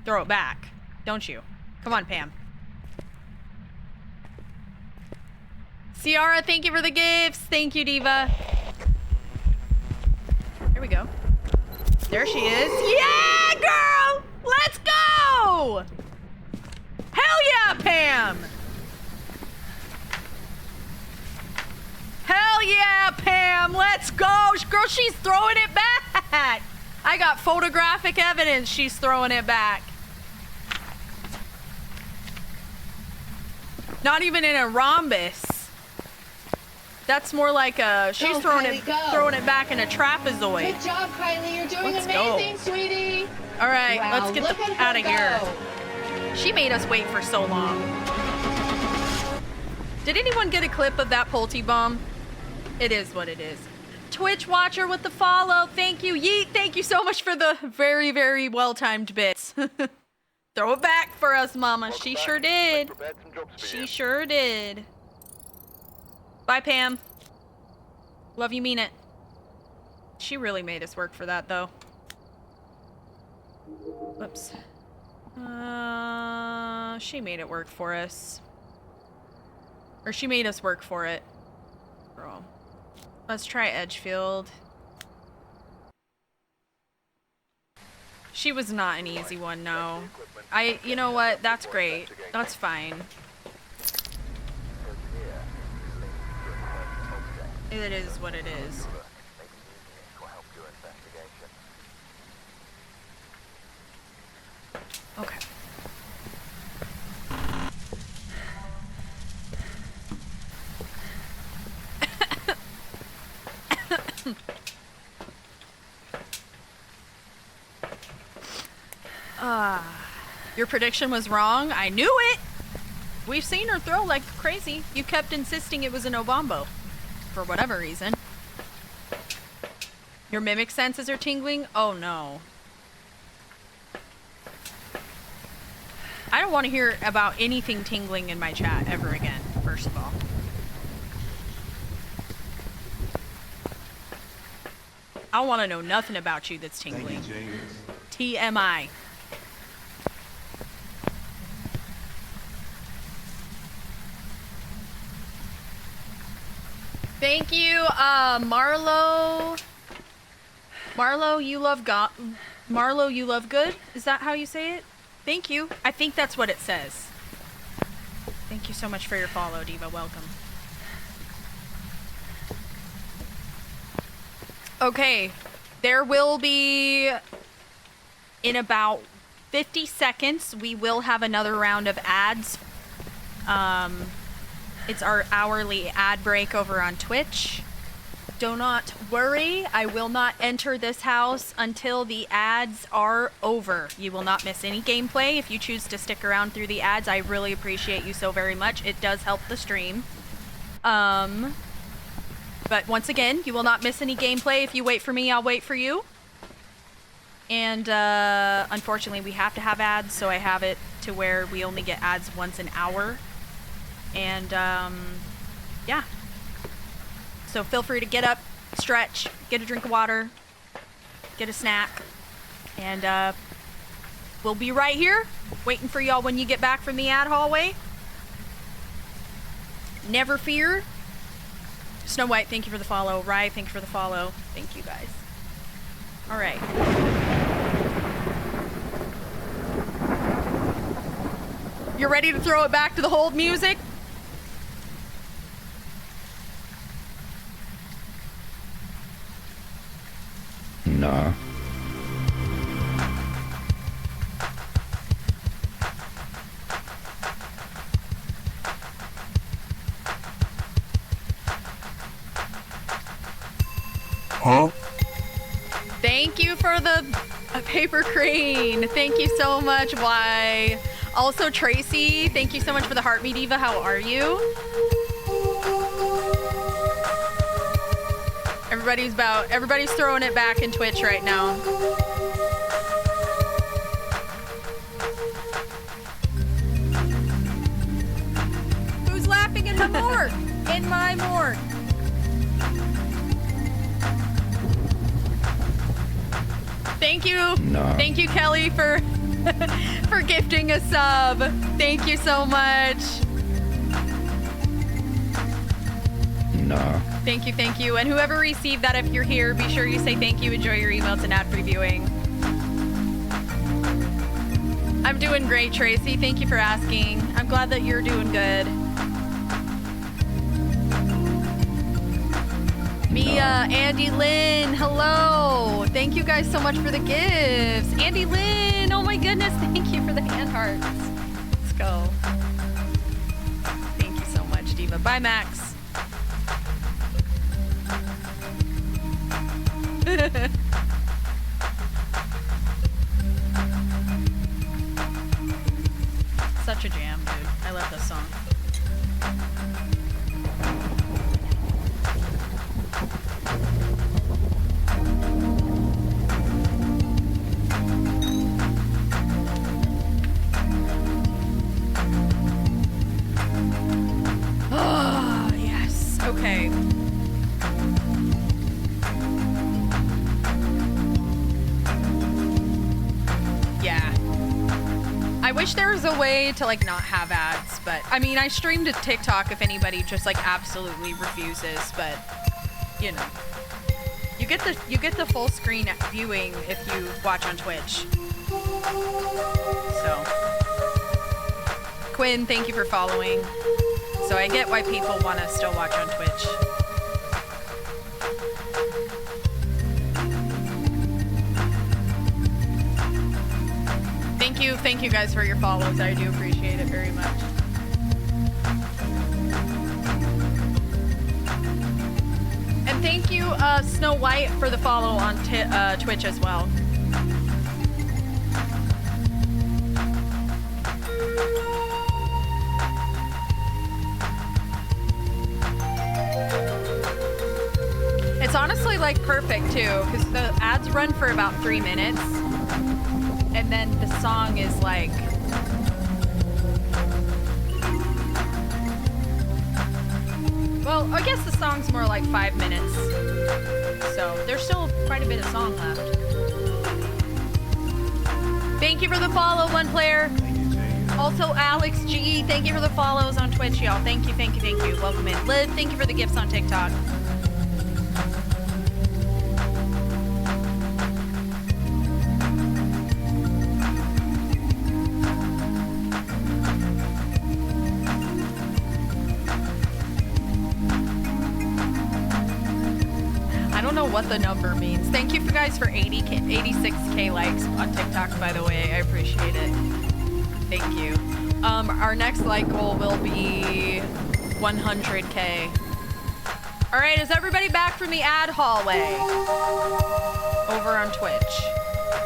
throw it back, don't you? Come on, Pam. Ciara, thank you for the gifts. Thank you, Diva. Here we go. There she is. Yeah, girl! Let's go! Hell yeah, Pam! Hell yeah, Pam! Let's go! Girl, she's throwing it back! I got photographic evidence she's throwing it back. Not even in a rhombus. That's more like a, she's throwing it back in a trapezoid. Good job, Kylie. You're doing Let's amazing, go. sweetie. All right, Wow, let's get look at out of her here. go. She made us wait for so long. Did anyone get a clip of that Pulte bomb? It is what it is. Twitch watcher with the follow. Thank you. Yeet, thank you so much for the very, very well-timed bits. Throw it back for us, Mama. She sure did. She sure did. Bye, Pam. Love you, mean it. She really made us work for that, though. Whoops. She made it work for us. Or she made us work for it. Girl. Let's try Edgefield. She was not an easy one, no. You know what? That's great. That's fine. It is what it is. Okay. Your prediction was wrong. I knew it. We've seen her throw like crazy. You kept insisting it was an Obombo. For whatever reason. Your mimic senses are tingling? Oh no. I don't want to hear about anything tingling in my chat ever again, first of all. I don't want to know nothing about you that's tingling. TMI. Thank you, Marlo. Marlo, you love God. Marlo, you love good? Is that how you say it? Thank you. I think that's what it says. Thank you so much for your follow, Diva. Welcome. Okay. There will be... In about 50 seconds, we will have another round of ads. It's our hourly ad break over on Twitch. Do not worry, I will not enter this house until the ads are over. You will not miss any gameplay if you choose to stick around through the ads. I really appreciate you so very much. It does help the stream. But once again, you will not miss any gameplay. If you wait for me, I'll wait for you. And unfortunately, we have to have ads, so I have it to where we only get ads once an hour. And yeah. So feel free to get up, stretch, get a drink of water, get a snack, and we'll be right here waiting for y'all when you get back from the ad hallway. Never fear. Snow White, thank you for the follow. Rye, thank you for the follow. Thank you guys. All right. You're ready to throw it back to the hold music? Nah. Huh? Thank you for the paper crane. Thank you so much, Y. Also, Tracy, thank you so much for the Heart Me Diva. How are you? Everybody's throwing it back in Twitch right now. Who's laughing in my morgue? In my morgue. Thank you. No. Thank you, Kelly, for for gifting a sub. Thank you so much. Nah. Thank you, thank you. And whoever received that, if you're here, be sure you say thank you, enjoy your emails, and ad previewing. I'm doing great, Tracy. Thank you for asking. I'm glad that you're doing good. Mia, Andy Lynn, hello. Thank you guys so much for the gifts. Andy Lynn, oh my goodness, thank you for the hand hearts. Let's go. Thank you so much, Diva. Bye, Max. Such a jam, dude. I love this song. Oh, yes. Okay. Yeah. I wish there was a way to like not have ads, but I mean, I streamed to TikTok if anybody just like absolutely refuses, but you know. You get the full screen viewing if you watch on Twitch. So Quinn, thank you for following. So I get why people want to still watch on Twitch. Thank you guys for your follows. I do appreciate it very much. And thank you, Snow White, for the follow on Twitch as well. It's honestly like perfect too, because the ads run for about 3 minutes. And then the song is like Well, I guess the song's more like 5 minutes. So there's still quite a bit of song left. Thank you for the follow, one player. Also, Alex G, thank you for the follows on Twitch, y'all. Thank you, thank you, thank you. Welcome in. Liv, thank you for the gifts on TikTok. I don't know what the number means. Thank you guys for 86K likes on TikTok, by the way. I appreciate it. Thank you. Our next like goal will be 100K. All right, is everybody back from the ad hallway? Over on Twitch.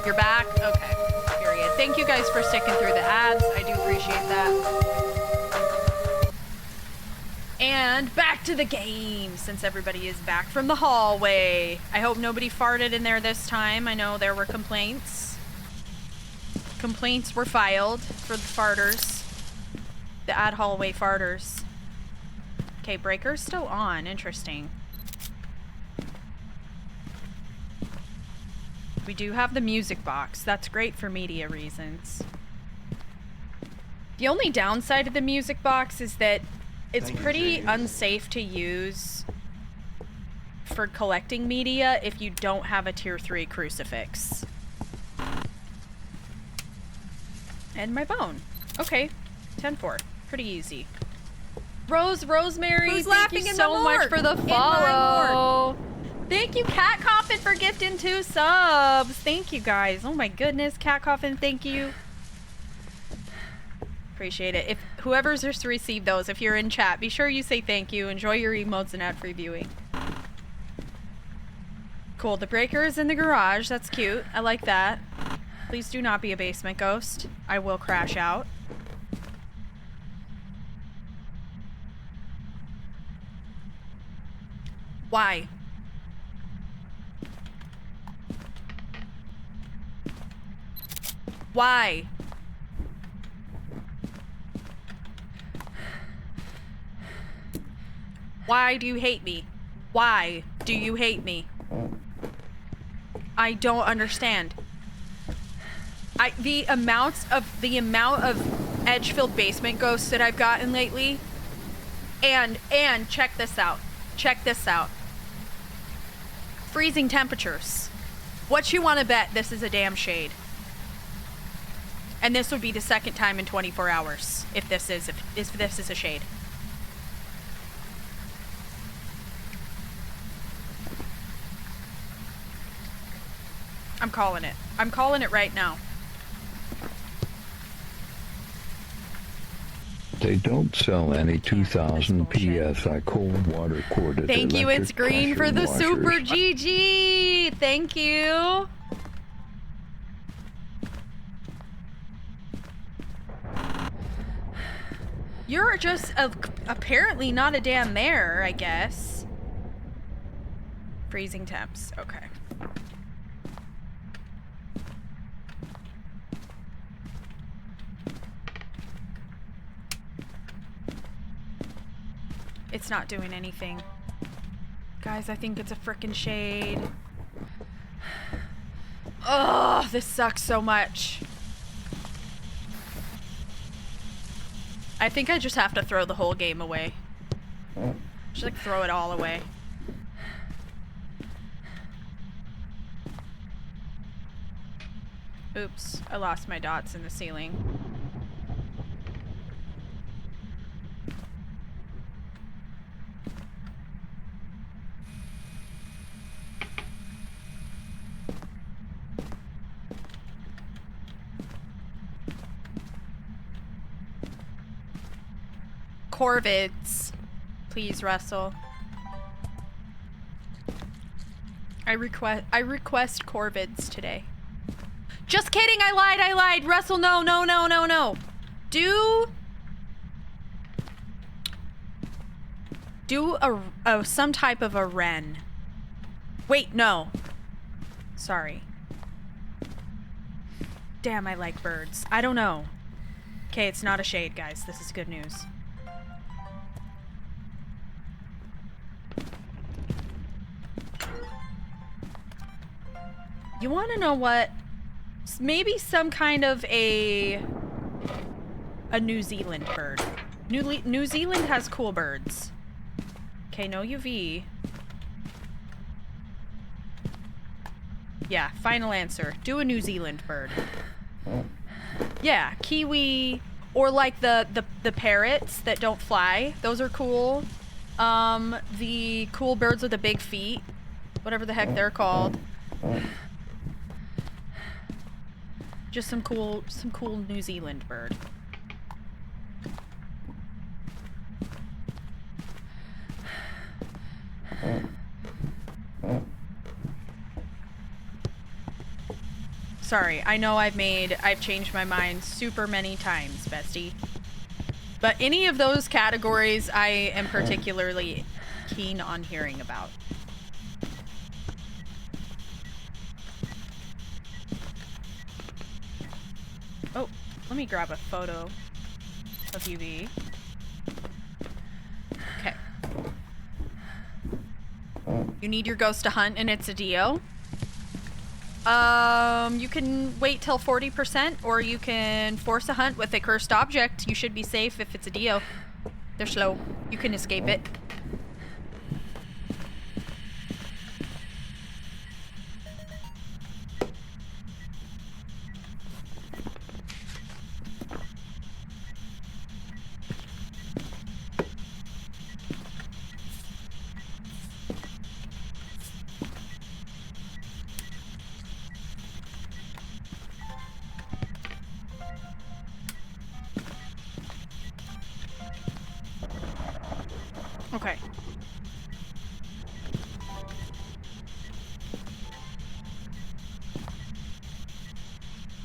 You're back? Okay, period. Thank you guys for sticking through the ads. I do appreciate that. And back to the game, since everybody is back from the hallway. I hope nobody farted in there this time. I know there were complaints. Complaints were filed for the farters. The ad hallway farters. Okay, breaker's still on. Interesting. We do have the music box. That's great for media reasons. The only downside of the music box is that it's pretty unsafe to use for collecting media if you don't have a tier 3 crucifix. And my bone. Okay, 10-4. Pretty easy. Rosemary, Who's thank laughing you in so my much morgue? for the In my follow. Thank you, Cat Coffin, for gifting 2 subs. Thank you, guys. Oh my goodness, Cat Coffin, thank you. Appreciate it. If whoever's just received those, if you're in chat, be sure you say thank you. Enjoy your emotes and ad-free viewing. Cool. The breaker is in the garage. That's cute. I like that. Please do not be a basement ghost. I will crash out. Why? Why? Why do you hate me? Why do you hate me? I don't understand. The amount of edge-filled basement ghosts that I've gotten lately, and check this out. Check this out. Freezing temperatures. What you want to bet this is a damn shade? And this would be the second time in 24 hours if this is a shade. I'm calling it. I'm calling it right now. They don't sell any 2000 PSI cold water corded. Thank you, it's electric green for the pressure super washers. GG. Thank you. You're just apparently not a damn there, I guess. Freezing temps. Okay. It's not doing anything. Guys, I think it's a frickin' shade. Ugh, this sucks so much. I think I just have to throw the whole game away. Just like throw it all away. Oops, I lost my dots in the ceiling. Corvids. Please, Russell. I request Corvids today. Just kidding, I lied. Russell, no. Do a some type of a wren. Wait, no. Sorry. Damn, I like birds. I don't know. Okay, it's not a shade, guys. This is good news. You want to know what? Maybe some kind of a New Zealand bird. New Zealand has cool birds. Okay, no UV. Yeah, final answer. Do a New Zealand bird. Yeah, kiwi, or like the parrots that don't fly. Those are cool. The cool birds with the big feet, whatever the heck they're called. Just some cool New Zealand bird. Sorry, I know I've changed my mind super many times, bestie. But any of those categories I am particularly keen on hearing about. Oh, let me grab a photo of UV. Okay. You need your ghost to hunt and it's a Dio. You can wait till 40%, or you can force a hunt with a cursed object. You should be safe if it's a Dio. They're slow. You can escape it. Okay.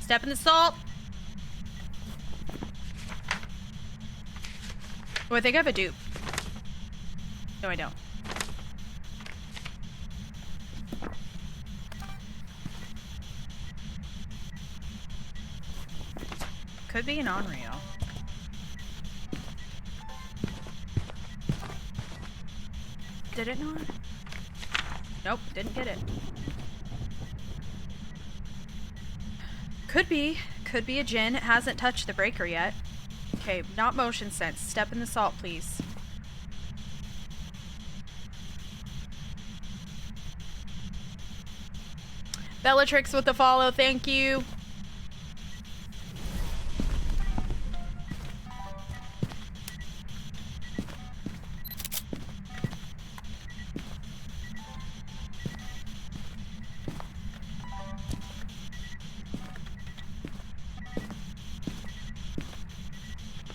Step in the salt. Oh, I think I have a dupe. No, I don't. Could be an Onryo. Did it not? Nope, didn't get it. Could be a Jinn. It hasn't touched the breaker yet. Okay, not motion sense. Step in the salt, please. Bellatrix with the follow, thank you.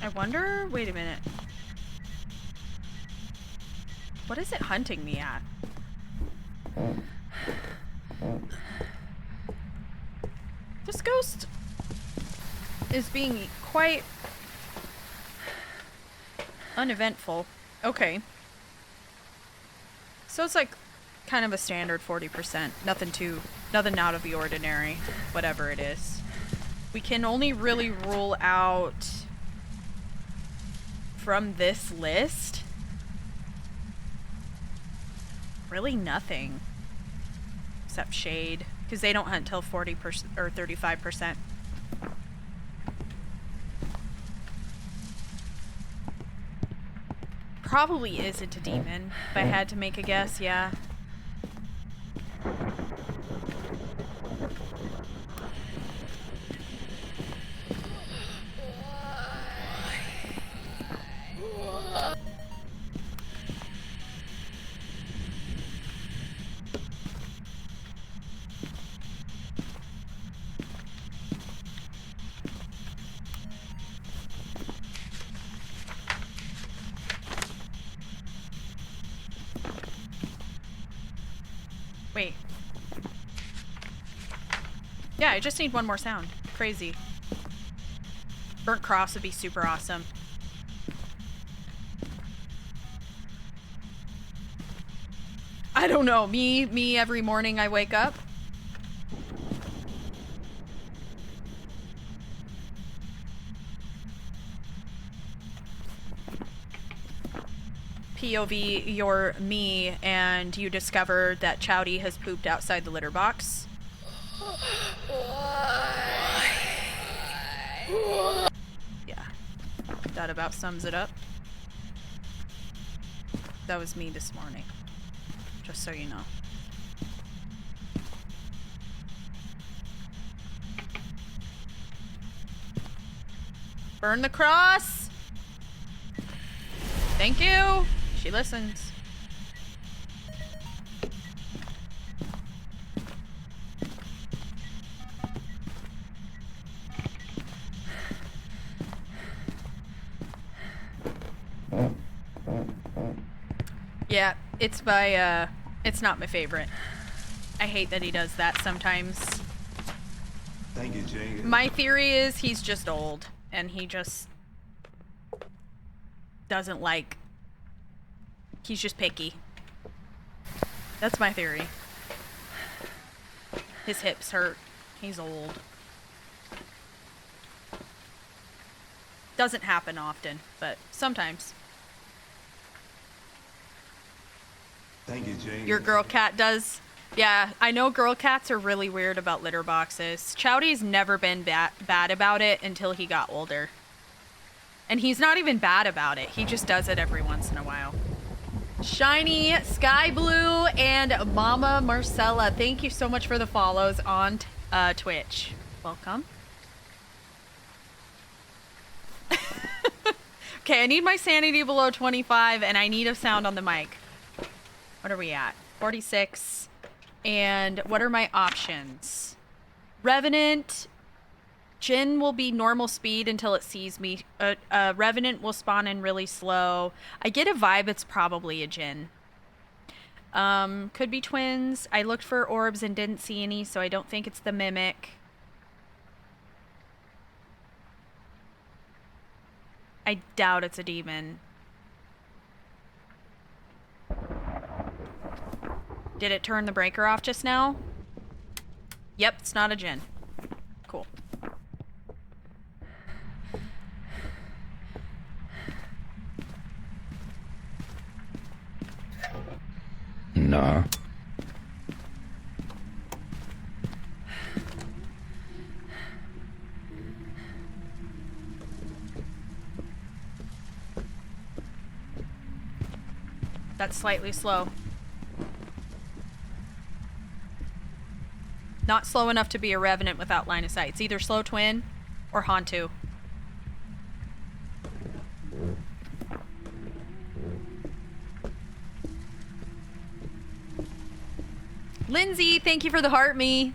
I wonder, wait a minute. What is it hunting me at? This ghost is being quite uneventful. Okay. So it's like kind of a standard 40%. Nothing out of the ordinary, whatever it is. We can only really rule out from this list really nothing except shade, because they don't hunt till 40% or 35%. Probably isn't a demon, if I had to make a guess, yeah. Wait. Yeah, I just need one more sound. Crazy. Burnt cross would be super awesome. I don't know. Me every morning I wake up. POV, you're me, and you discover that Chowdy has pooped outside the litter box. Yeah. That about sums it up. That was me this morning. Just so you know. Burn the cross! Thank you! She listens. Yeah, it's by, it's not my favorite. I hate that he does that sometimes. Thank you, Jay. My theory is he's just old, and he just doesn't like... He's just picky. That's my theory. His hips hurt. He's old. Doesn't happen often, but sometimes. Thank you, Jay. Your girl cat does. Yeah, I know girl cats are really weird about litter boxes. Chowdy's never been bad about it until he got older. And he's not even bad about it. He just does it every once in a while. Shiny, Sky Blue, and Mama Marcella, thank you so much for the follows on Twitch. Welcome. Okay, I need my sanity below 25, and I need a sound on the mic. What are we at? 46. And what are my options? Revenant. Jinn will be normal speed until it sees me. Revenant will spawn in really slow. I get a vibe it's probably a Jinn. Could be twins. I looked for orbs and didn't see any, so I don't think it's the Mimic. I doubt it's a demon. Did it turn the breaker off just now? Yep, it's not a Jinn. Cool. Nah. That's slightly slow. Not slow enough to be a Revenant without line of sight. It's either Slow Twin or Hantu. Lindsay, thank you for the heart me.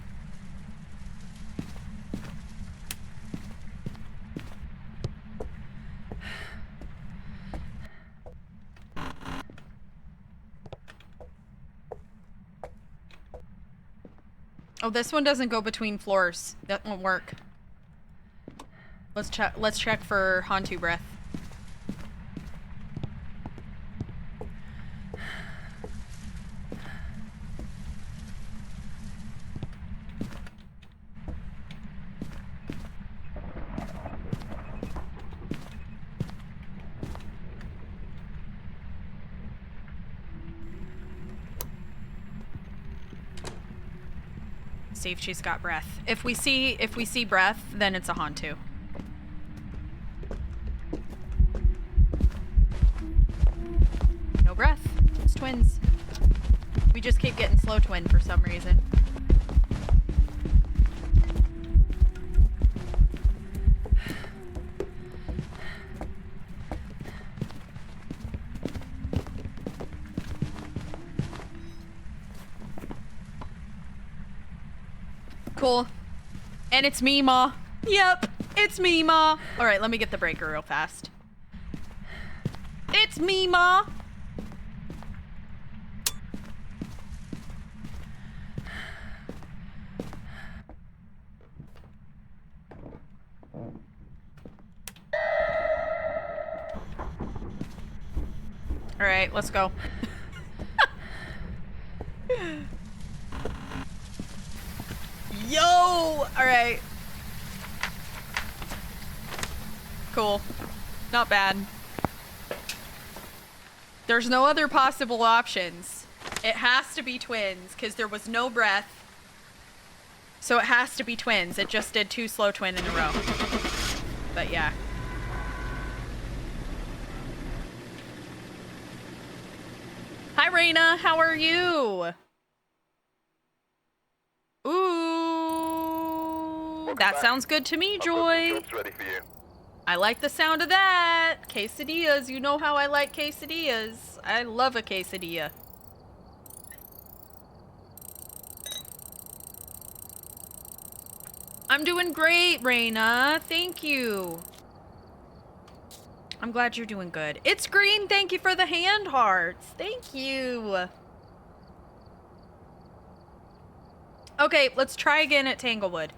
Oh, this one doesn't go between floors. That won't work. Let's check for Hantu breath. See if she's got breath. If we see breath, then it's a Hantu. No breath. It's twins. We just keep getting Slow Twin for some reason. Cool. And it's me, Ma. Yep, it's me, Ma. All right, let me get the breaker real fast. It's me, Ma. All right, let's go. Yo! Alright. Cool. Not bad. There's no other possible options. It has to be twins, because there was no breath. So it has to be twins. It just did 2 slow twin in a row. But yeah. Hi, Raina. How are you? Ooh. That sounds good to me, Joy. Jobs ready for you. I like the sound of that. Quesadillas. You know how I like quesadillas. I love a quesadilla. I'm doing great, Raina. Thank you. I'm glad you're doing good. It's Green. Thank you for the hand hearts. Thank you. Okay, let's try again at Tanglewood.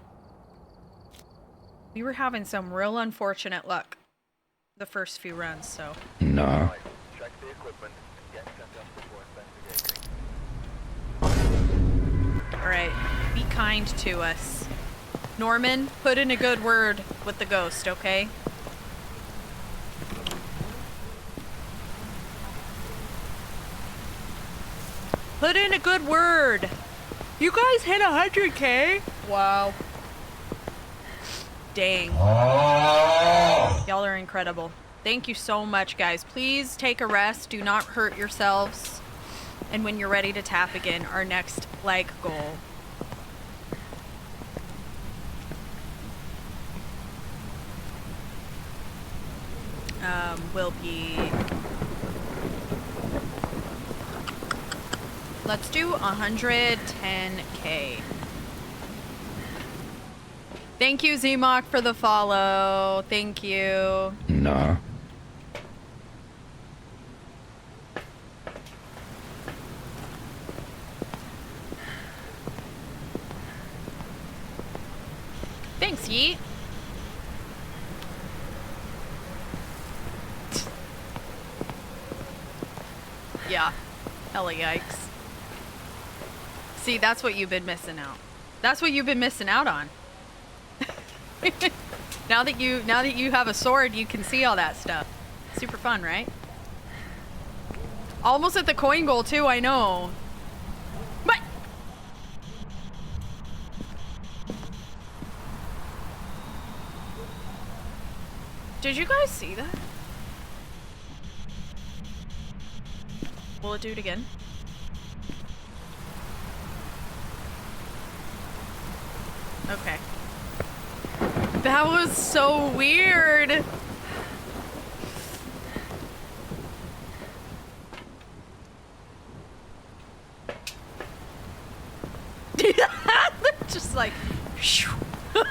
We were having some real unfortunate luck the first few runs, so. No. Right. Check the equipment and get set up before investigating. Alright, be kind to us. Norman, put in a good word with the ghost, okay? Put in a good word. You guys hit 100K? Wow. Dang. Y'all are incredible. Thank you so much, guys. Please take a rest. Do not hurt yourselves. And when you're ready to tap again, our next like goal will be, let's do 110K. Thank you, Zmok, for the follow. Thank you. No. Thanks, Yeet. Yeah. Hella yikes. See, that's what you've been missing out. That's what you've been missing out on. Now that you have a sword, you can see all that stuff. Super fun, right? Almost at the coin goal too, I know. But did you guys see that? Will it do it again? Okay. That was so weird. Just like, that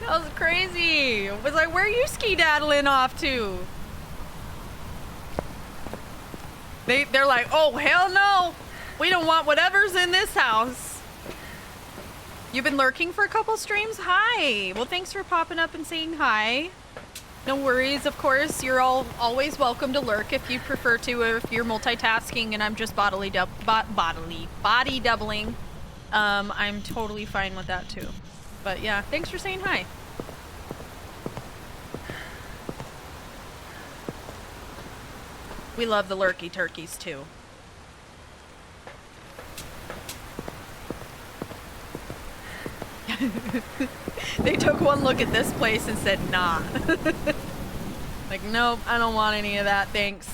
was crazy. It was like, where are you ski-daddling off to? They're like, oh, hell no. We don't want whatever's in this house. You've been lurking for a couple streams? Hi. Well, thanks for popping up and saying hi. No worries, of course. You're all always welcome to lurk if you prefer to, or if you're multitasking and I'm just body doubling. I'm totally fine with that too. But yeah, thanks for saying hi. We love the lurky turkeys too. They took one look at this place and said, nah. Like, nope, I don't want any of that, thanks.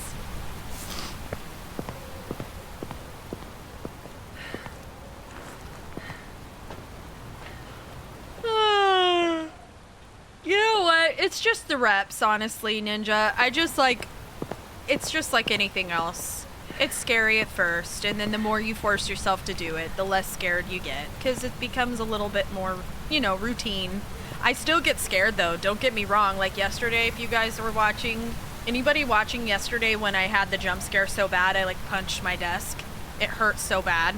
You know what? It's just the reps, honestly, Ninja. It's just like anything else. It's scary at first, and then the more you force yourself to do it, the less scared you get, because it becomes a little bit more, you know, routine. I still get scared, though. Don't get me wrong. Like yesterday, if you guys were watching, anybody watching yesterday when I had the jump scare so bad, I like punched my desk. It hurt so bad.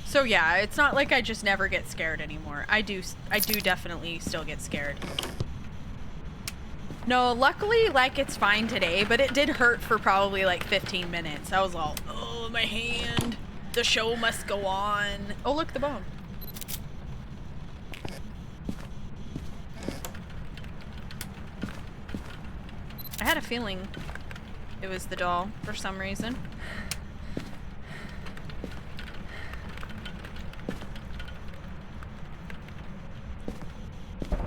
So yeah, it's not like I just never get scared anymore. I do definitely still get scared. No, luckily, like, it's fine today, but it did hurt for probably like 15 minutes. I was all, oh, my hand. The show must go on. Oh, look, the bone. I had a feeling it was the doll for some reason.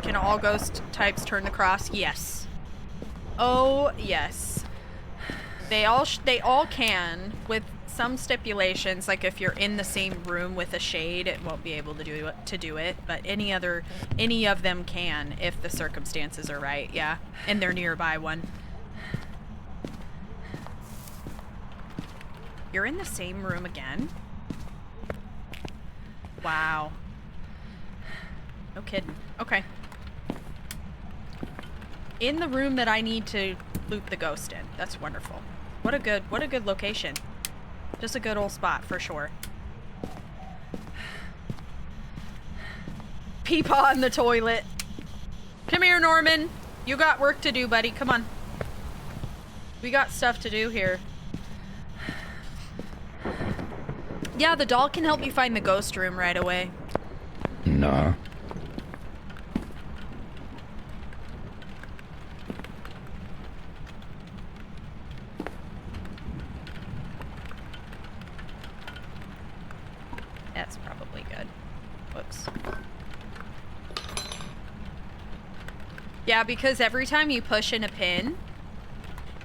Can all ghost types turn the cross? Yes. Oh, yes. They all can, with some stipulations. Like if you're in the same room with a shade, it won't be able to do it. But any of them can if the circumstances are right. Yeah, and they're nearby one. You're in the same room again? Wow. No kidding. Okay. In the room that I need to loop the ghost in. That's wonderful. What a good location. Just a good old spot for sure. Peepaw in the toilet. Come here, Norman. You got work to do, buddy. Come on. We got stuff to do here. Yeah, the doll can help you find the ghost room right away. No. That's probably good. Whoops. Yeah, because every time you push in a pin,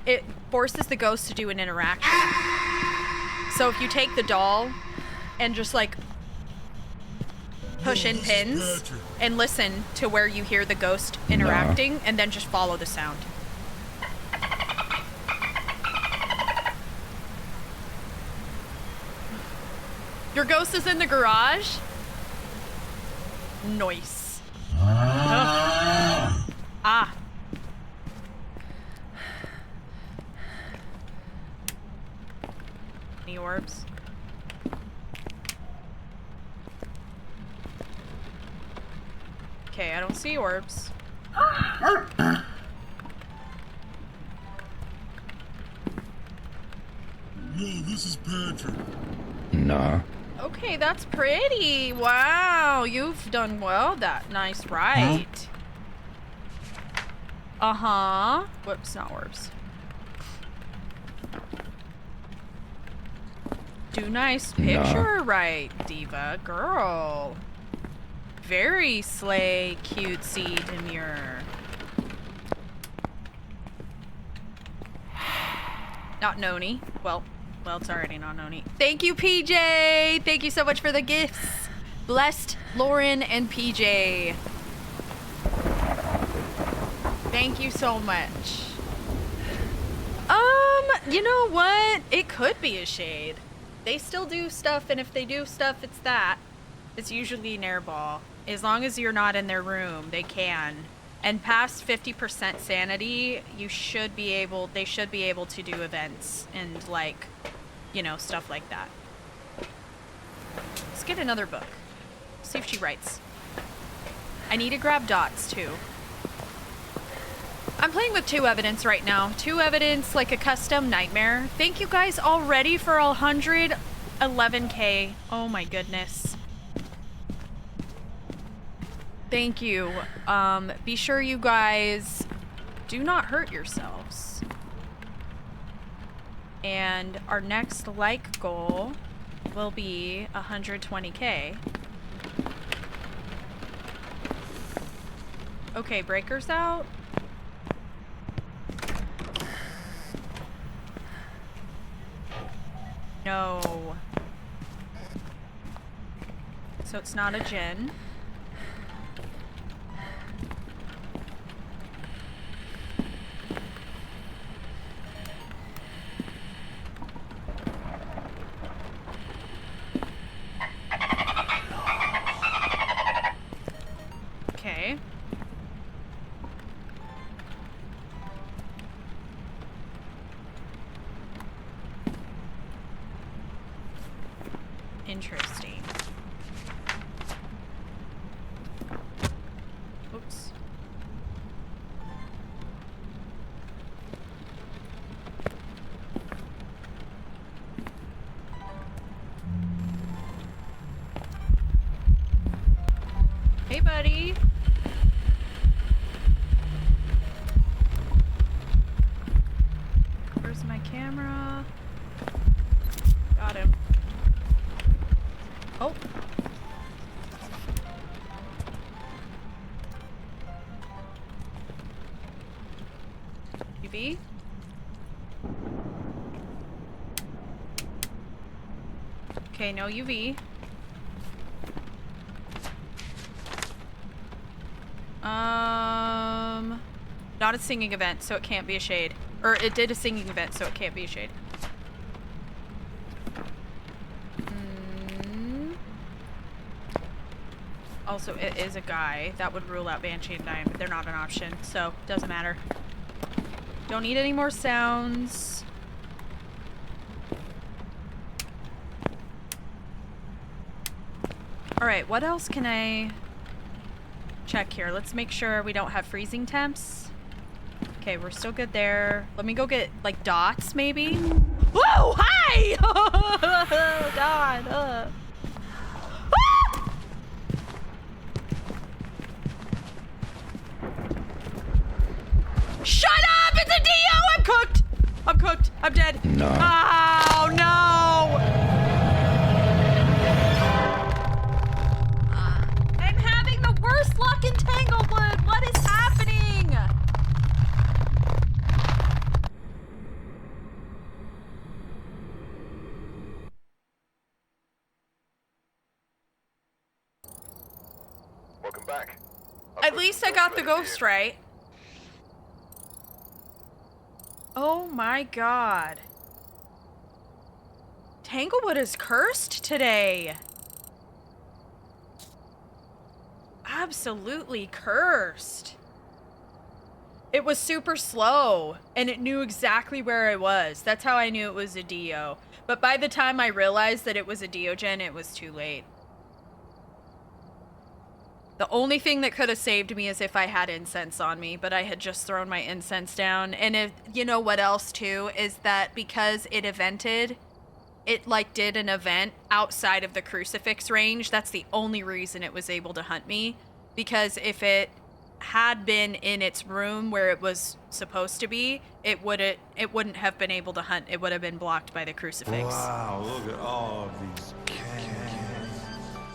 it forces the ghost to do an interaction. So if you take the doll and just like push in pins and listen to where you hear the ghost interacting, and then just follow the sound. Your ghost is in the garage? Nice. Oh. Ah. Any orbs? Okay, I don't see orbs. Whoa, this is Patrick. No. Okay, that's pretty. Wow, you've done well that nice right. Uh-huh. Whoops, not orbs. Do nice picture right, Diva. Girl. Very slay, cutesy, demure. Not Noni. Well, it's already not Noni. Thank you, PJ! Thank you so much for the gifts. Blessed Lauren and PJ. Thank you so much. You know what? It could be a shade. They still do stuff, and if they do stuff, it's that. It's usually an airball. As long as you're not in their room, they can. And past 50% sanity, they should be able to do events and, like, you know, stuff like that. Let's get another book. See if she writes. I need to grab dots, too. I'm playing with 2 evidence right now. 2 evidence, like a custom nightmare. Thank you guys already for 111K. Oh my goodness. Thank you. Be sure you guys do not hurt yourselves. And our next like goal will be 120K. Okay, breaker's out. No. So it's not a Jinn. Okay. Interesting. Oops. buddy. Where's my camera? Got him. Oh. UV? Okay, no UV. Not a singing event, so it can't be a shade. Or it did a singing event, so it can't be a shade. Also, it is a guy. That would rule out Banshee and Dime, but they're not an option, so doesn't matter. Don't need any more sounds. Alright, what else can I check here? Let's make sure we don't have freezing temps. Okay, we're still good there. Let me go get, like, dots, maybe? Whoa! Hi! God, Ah! Shut up! It's a Dio! I'm cooked! I'm cooked. I'm dead. No. Oh, no! I'm having the worst luck in Tanglewood! What is happening? Welcome back. At least I got the ghost right. Oh my god. Tanglewood is cursed today. Absolutely cursed. It was super slow, and it knew exactly where I was. That's how I knew it was a Dio. But by the time I realized that it was a Diogen, it was too late. The only thing that could have saved me is if I had incense on me, but I had just thrown my incense down. And if, you know what else too, is that because it evented, it like did an event outside of the crucifix range. That's the only reason it was able to hunt me. Because if it had been in its room where it was supposed to be, it wouldn't have been able to hunt. It would have been blocked by the crucifix. Wow, look at all of these cans.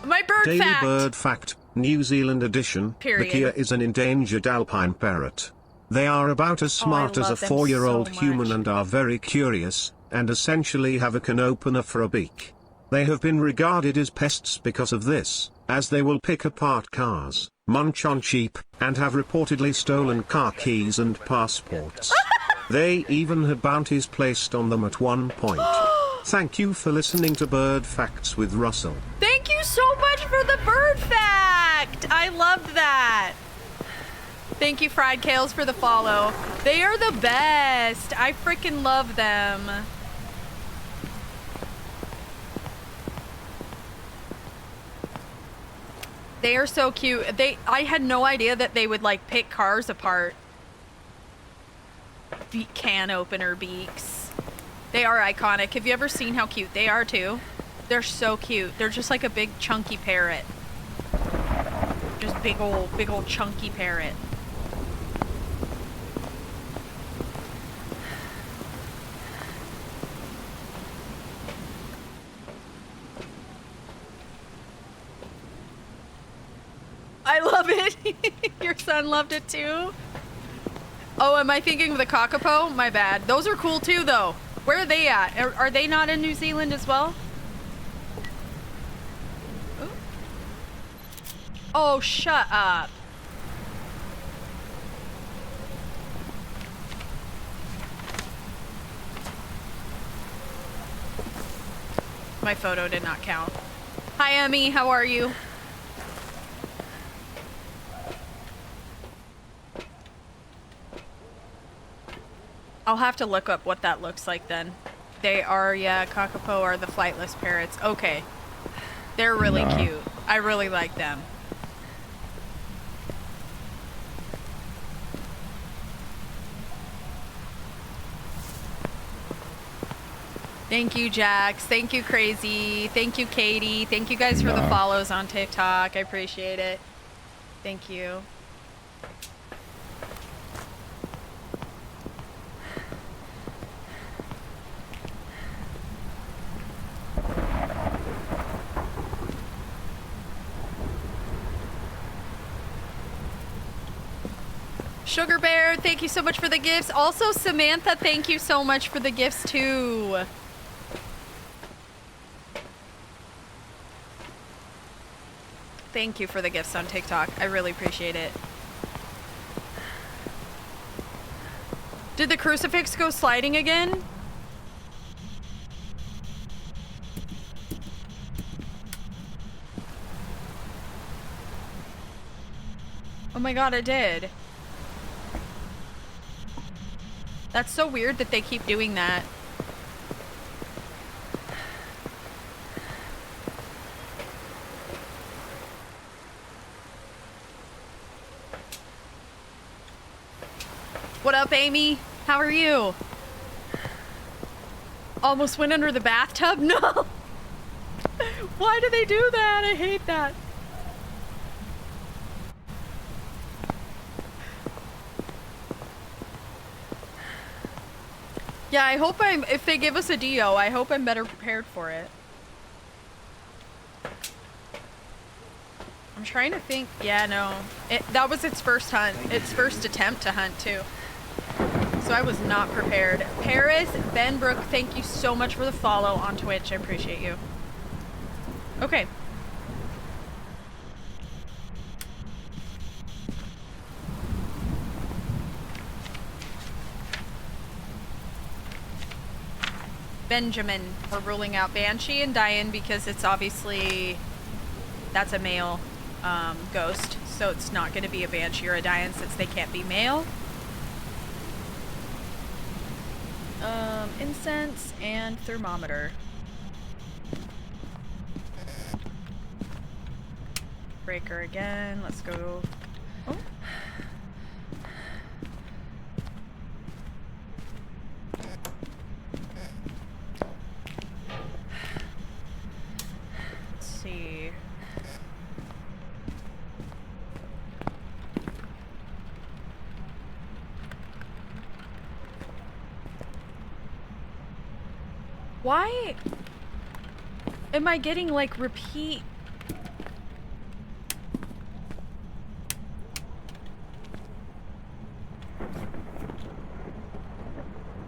My bird Daily fact. Bird Fact, New Zealand edition. Period. The Kia is an endangered alpine parrot. They are about as smart as a love them 4-year-old so human much. and are very curious, and essentially have a can opener for a beak. They have been regarded as pests because of this, as they will pick apart cars, munch on sheep, and have reportedly stolen car keys and passports. They even had bounties placed on them at one point. Thank you for listening to Bird Facts with Russell. Thank you so much for the bird fact. I loved that. Thank you, Fried Kales, for the follow. They are the best. I freaking love them. They are so cute. I had no idea that they would like pick cars apart. Can opener beaks. They are iconic. Have you ever seen how cute they are too? They're so cute. They're just like a big chunky parrot. Just big old chunky parrot. I love it. Your son loved it too. Oh, am I thinking of the kakapo? My bad. Those are cool too, though. Where are they at? Are they not in New Zealand as well? Ooh. Oh, shut up. My photo did not count. Hi, Emmy. How are you? I'll have to look up what that looks like then. They are, yeah, kakapo are the flightless parrots. Okay. They're really cute. I really like them. Thank you, Jax. Thank you, Crazy. Thank you, Katie. Thank you guys for the follows on TikTok. I appreciate it. Thank you. Sugar Bear, thank you so much for the gifts. Also, Samantha, thank you so much for the gifts too. Thank you for the gifts on TikTok. I really appreciate it. Did the crucifix go sliding again? Oh my god, it did. That's so weird that they keep doing that. What up, Amy? How are you? Almost went under the bathtub? No! Why do they do that? I hate that. Yeah, I hope if they give us a DO, I hope I'm better prepared for it. I'm trying to think. Yeah, no. That was its first hunt. Its first attempt to hunt, too. So I was not prepared. Paris, Benbrook, thank you so much for the follow on Twitch. I appreciate you. Okay. Benjamin. We're ruling out Banshee and Diane because it's obviously... That's a male ghost. So it's not going to be a Banshee or a Diane since they can't be male. Incense and thermometer. Breaker again. Let's go. Oh. Let's see. Why am I getting like repeat?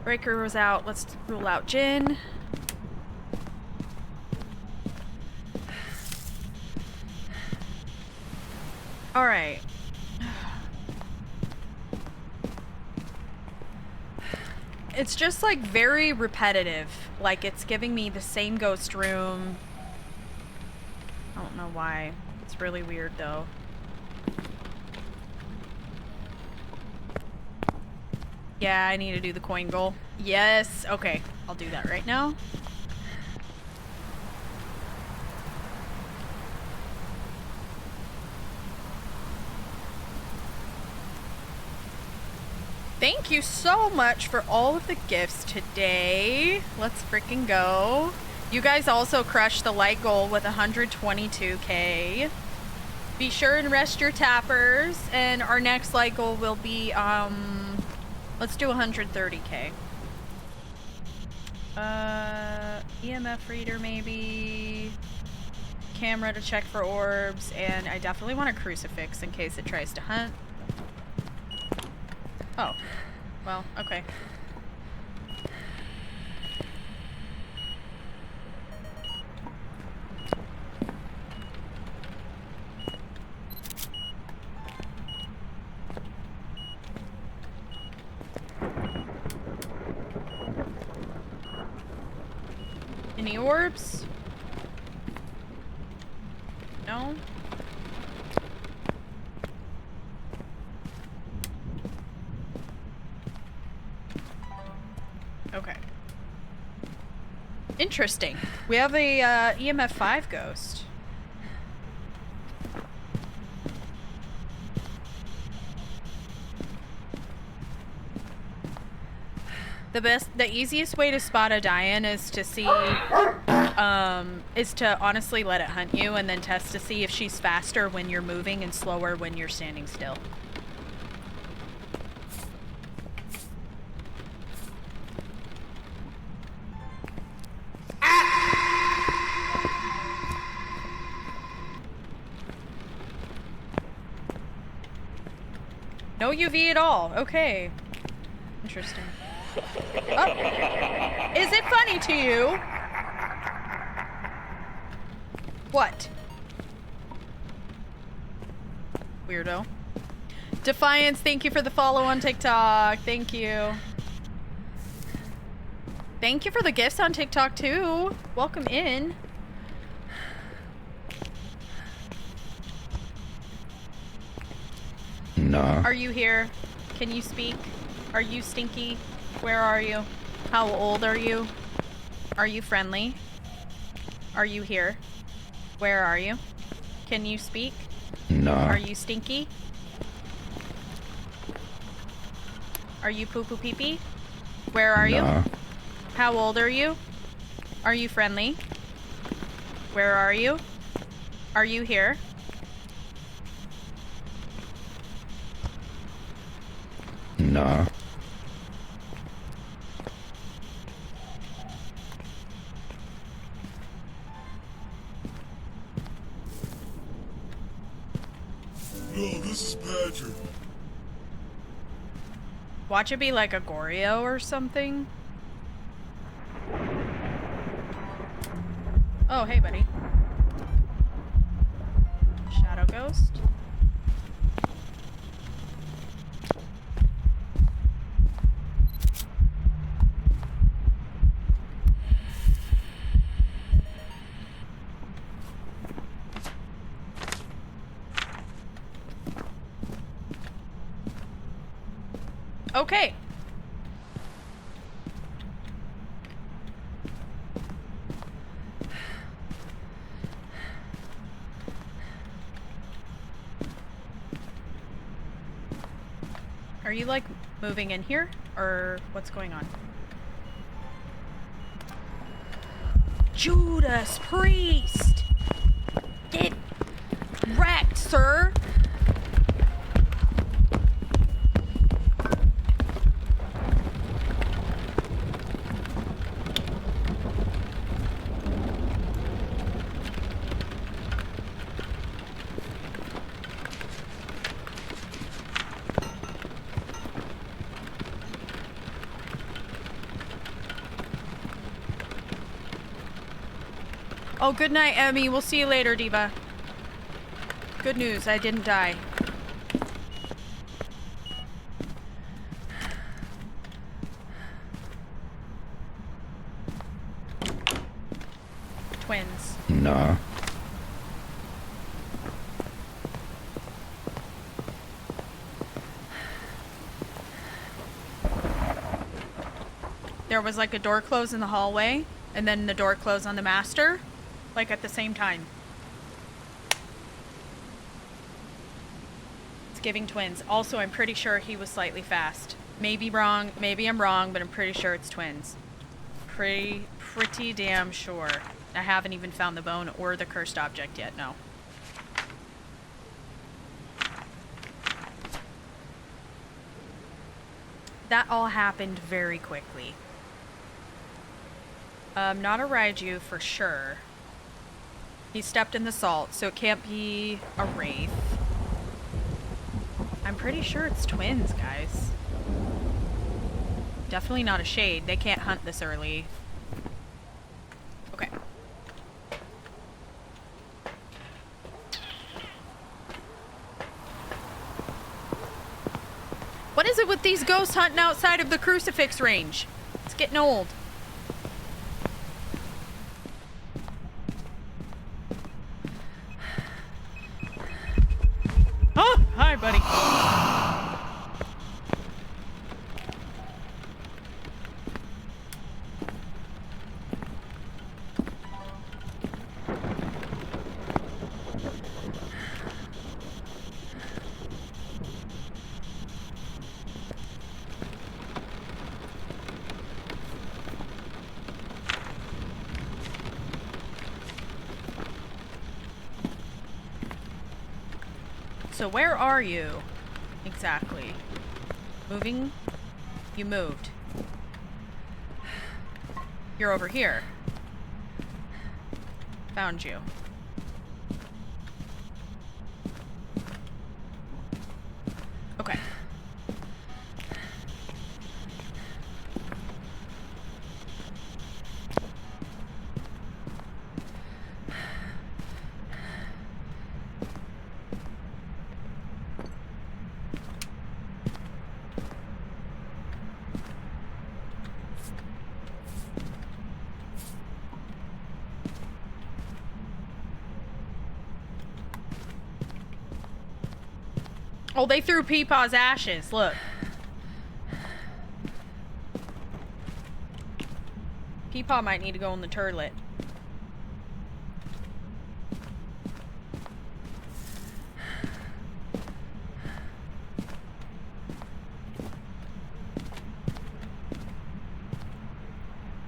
Breaker was out. Let's rule out Jin. All right. It's just like very repetitive. Like it's giving me the same ghost room. I don't know why. It's really weird though. Yeah, I need to do the coin goal. Yes. Okay. I'll do that right now. Thank you so much for all of the gifts today. Let's freaking go. You guys also crushed the like goal with 122k. Be sure and rest your tappers. And our next like goal will be, let's do 130k. EMF reader maybe. Camera to check for orbs. And I definitely want a crucifix in case it tries to hunt. Oh, well, okay. Any orbs? No? Okay. Interesting. We have a EMF 5 ghost. The easiest way to spot a Diane is to see is to honestly let it hunt you and then test to see if she's faster when you're moving and slower when you're standing still. No UV at all. Okay. Interesting. Oh. Is it funny to you? What? Weirdo. Defiance, thank you for the follow on TikTok. Thank you. Thank you for the gifts on TikTok too. Welcome in. No. Are you here? Can you speak? Are you stinky? Where are you? How old are you? Are you friendly? Are you here? Where are you? Can you speak? No. Are you stinky? Are you poo poo pee pee? Where are you? No. How old are you? Are you friendly? Where are you? Are you here? No. No, this is Patrick. Watch it be like a Goryo or something. Oh, hey, buddy. Shadow Ghost. Okay. Are you like moving in here or what's going on? Judas Priest! Get wrecked, sir! Oh, good night, Emmy. We'll see you later, Diva. Good news, I didn't die. Twins. No. There was like a door close in the hallway, and then the door closed on the master, like at the same time. It's giving twins. Also, I'm pretty sure he was slightly fast. Maybe wrong, maybe I'm wrong, but I'm pretty sure it's twins. Pretty damn sure. I haven't even found the bone or the cursed object yet, no. That all happened very quickly. Not a Raiju for sure. He stepped in the salt, so it can't be a Wraith. I'm pretty sure it's twins, guys. Definitely not a Shade. They can't hunt this early. Okay. What is it with these ghosts hunting outside of the crucifix range? It's getting old. Oh, hi, buddy. So where are you? Exactly. Moving? You moved. You're over here. Found you. Okay. Oh, they threw Peepaw's ashes. Look. Peepaw might need to go in the turlet.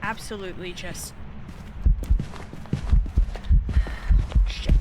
Absolutely just... Shit.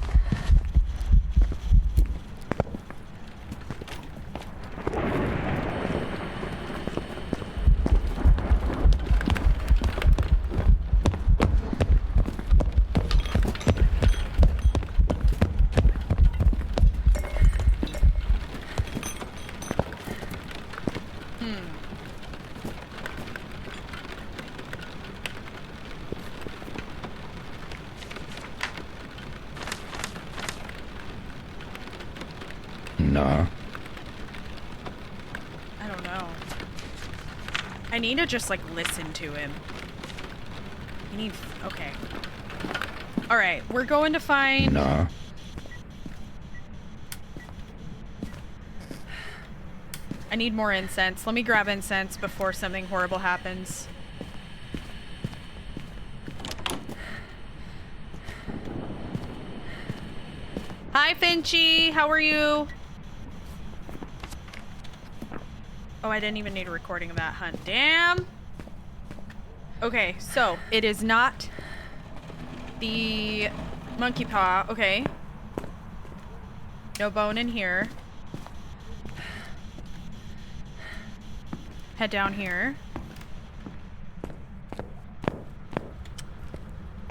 No. I don't know. I need to just, like, listen to him. You need... Okay. Alright, we're going to find... No. I need more incense. Let me grab incense before something horrible happens. Hi, Finchy! How are you? Oh, I didn't even need a recording of that hunt. Damn! Okay, so, it is not the monkey paw. Okay. No bone in here. Head down here.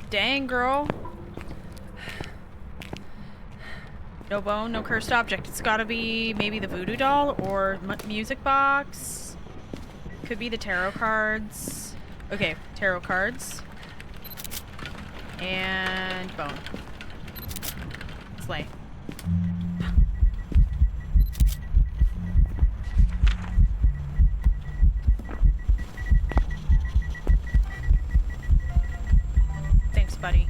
Dang, girl. No bone, no cursed object. It's gotta be maybe the voodoo doll or music box. Could be the tarot cards. Okay, tarot cards. And bone. Slay. Thanks, buddy.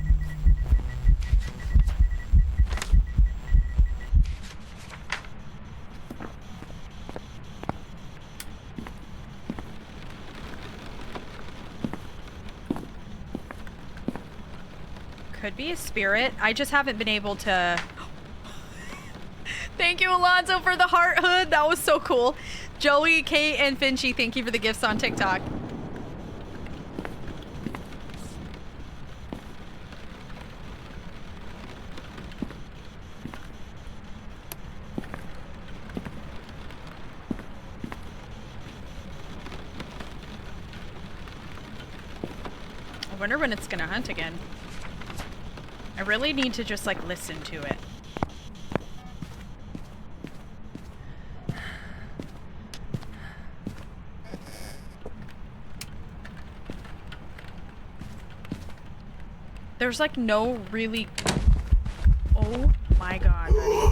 Could be a spirit. I just haven't been able to... Thank you, Alonzo, for the heart hood. That was so cool. Joey, Kate, and Finchy, thank you for the gifts on TikTok. I wonder when it's gonna hunt again. I really need to just, like, listen to it. There's, like, no really... Oh my god, buddy.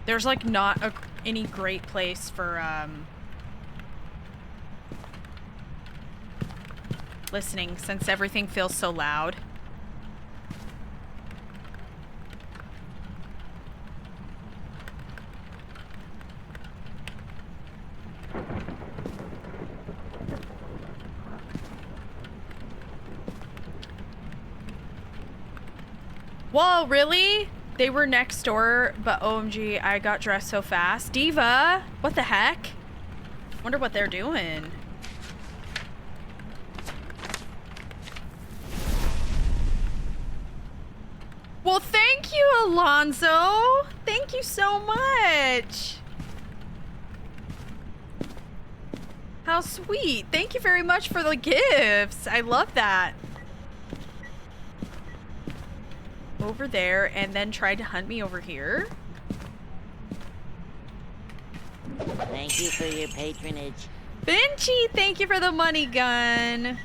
There's, like, not any great place for, listening since everything feels so loud. Whoa, really? They were next door, but OMG, I got dressed so fast. Diva, what the heck? Wonder what they're doing. Alonzo! Thank you so much! How sweet! Thank you very much for the gifts! I love that. Over there, and then tried to hunt me over here? Thank you for your patronage. Vinci, thank you for the money gun!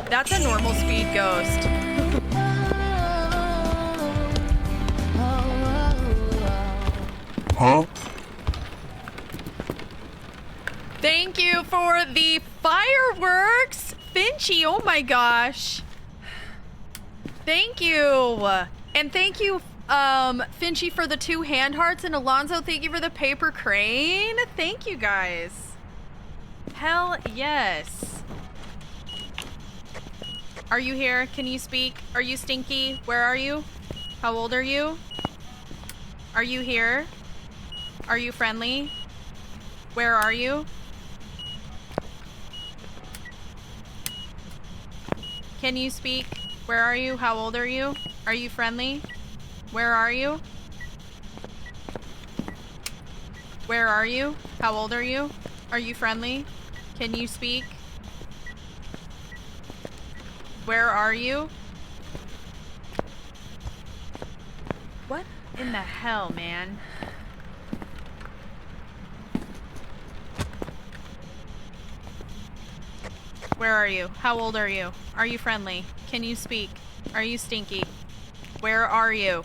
That's a normal speed ghost. Huh? Thank you for the fireworks! Finchie, oh my gosh. Thank you. And thank you, Finchie, for the 2 hand hearts, and Alonzo, thank you for the paper crane. Thank you, guys. Hell yes. Are you here? Can you speak? Are you Stinky? Where are you? How old are you? Are you here? Are you friendly? Where are you? Can you speak? Where are you? How old are you? Are you friendly? Where are you? Where are you? How old are you? Are you friendly? Can you speak? Where are you? What in the hell, man? Where are you? How old are you? Are you friendly? Can you speak? Are you stinky? Where are you?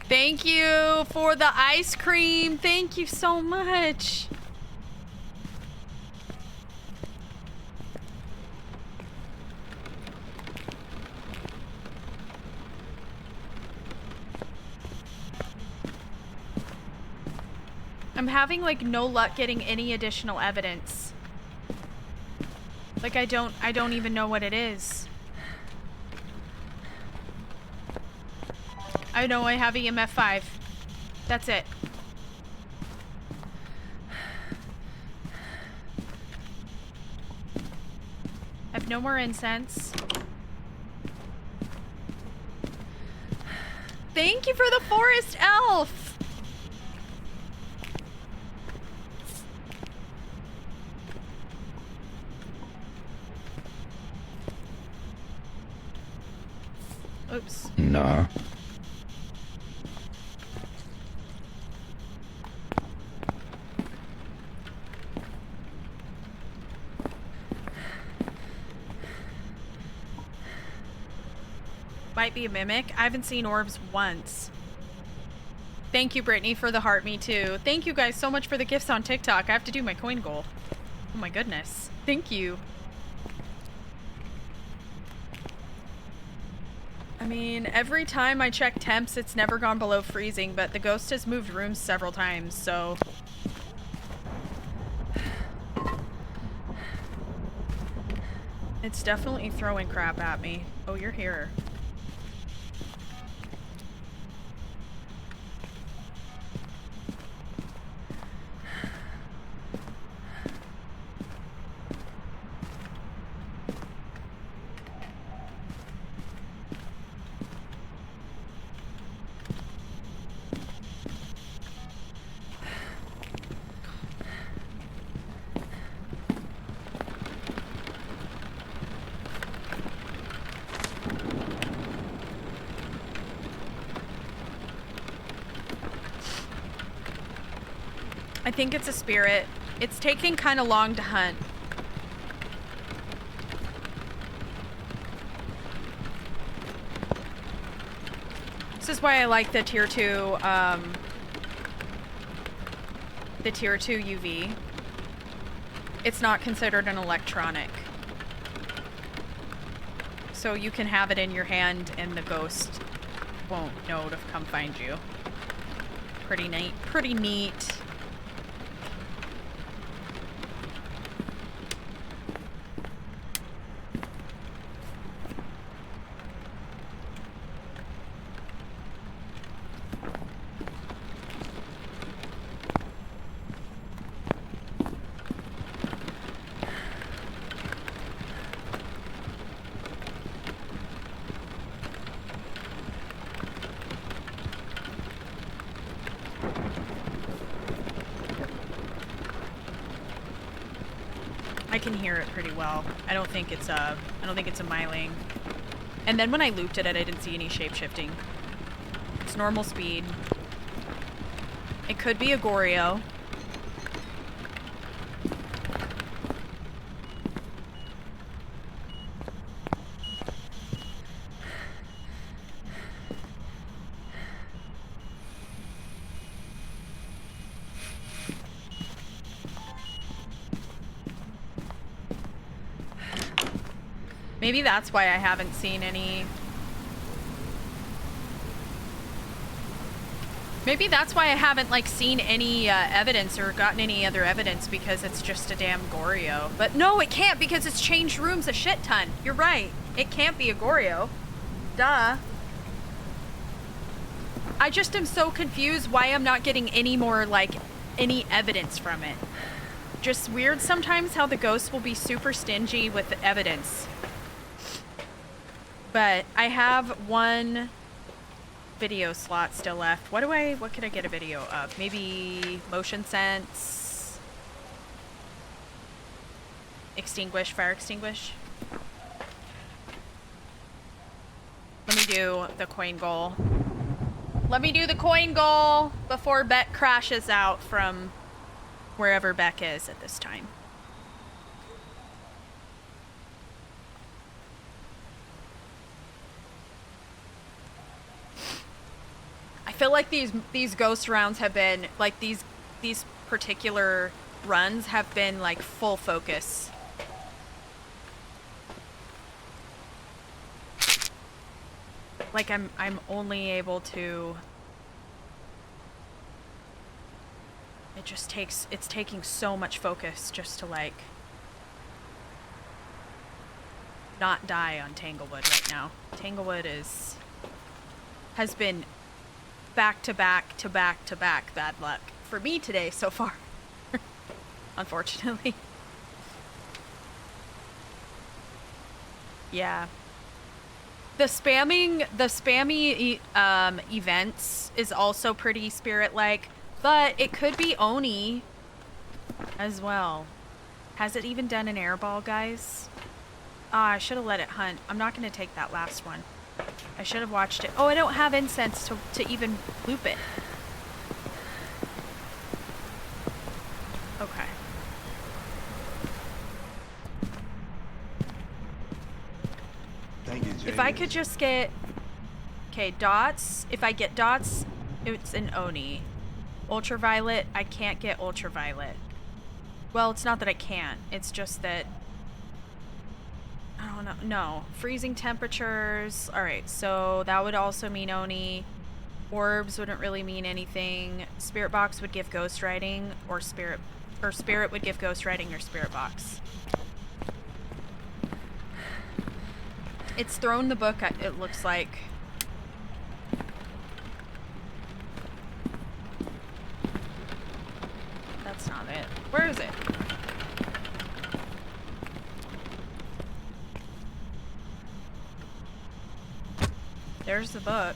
Thank you for the ice cream. Thank you so much. I'm having like no luck getting any additional evidence. Like I don't even know what it is. I know I have EMF 5. That's it. I have no more incense. Thank you for the forest elf! Oops. No. Might be a mimic. I haven't seen orbs once. Thank you, Brittany, for the heart me too. Thank you guys so much for the gifts on TikTok. I have to do my coin goal. Oh my goodness. Thank you. I mean, every time I check temps, it's never gone below freezing, but the ghost has moved rooms several times, so... It's definitely throwing crap at me. Oh, you're here. I think it's a spirit. It's taking kind of long to hunt. This is why I like the tier 2, UV. It's not considered an electronic. So you can have it in your hand and the ghost won't know to come find you. Pretty neat. Pretty neat. I can hear it pretty well. I don't think it's a myling. And then when I looped it, I didn't see any shape-shifting. It's normal speed. It could be a Goryo. Maybe that's why I haven't seen any... Maybe that's why I haven't, like, seen any evidence or gotten any other evidence, because it's just a damn Goryo. But no, it can't, because it's changed rooms a shit ton. You're right. It can't be a Goryo. Duh. I just am so confused why I'm not getting any more, like, any evidence from it. Just weird sometimes how the ghosts will be super stingy with the evidence. But I have one video slot still left. What could I get a video of? Maybe motion sense, extinguish, fire extinguish. Let me do the coin goal. Let me do the coin goal before Beck crashes out from wherever Beck is at this time. I feel like these ghost rounds have been, like, these particular runs have been, like, full focus. Like, I'm only able to... it's taking so much focus just to, like, not die on Tanglewood right now. Tanglewood has been back to back to back to back bad luck for me today so far. Unfortunately. Yeah. The spammy events is also pretty spirit-like, but it could be Oni as well. Has it even done an airball, guys? Ah, I should have let it hunt. I'm not going to take that last one. I should have watched it. Oh, I don't have incense to even loop it. Okay. Thank you, James. If I could just get... Okay, dots. If I get dots, it's an Oni. Ultraviolet, I can't get ultraviolet. Well, it's not that I can't. It's just that... I don't know. No. Freezing temperatures. Alright, so that would also mean Oni. Orbs wouldn't really mean anything. Spirit box would give ghost writing, or spirit would give ghost writing or spirit box. It's thrown the book, it looks like. That's not it. Where is it? There's the book.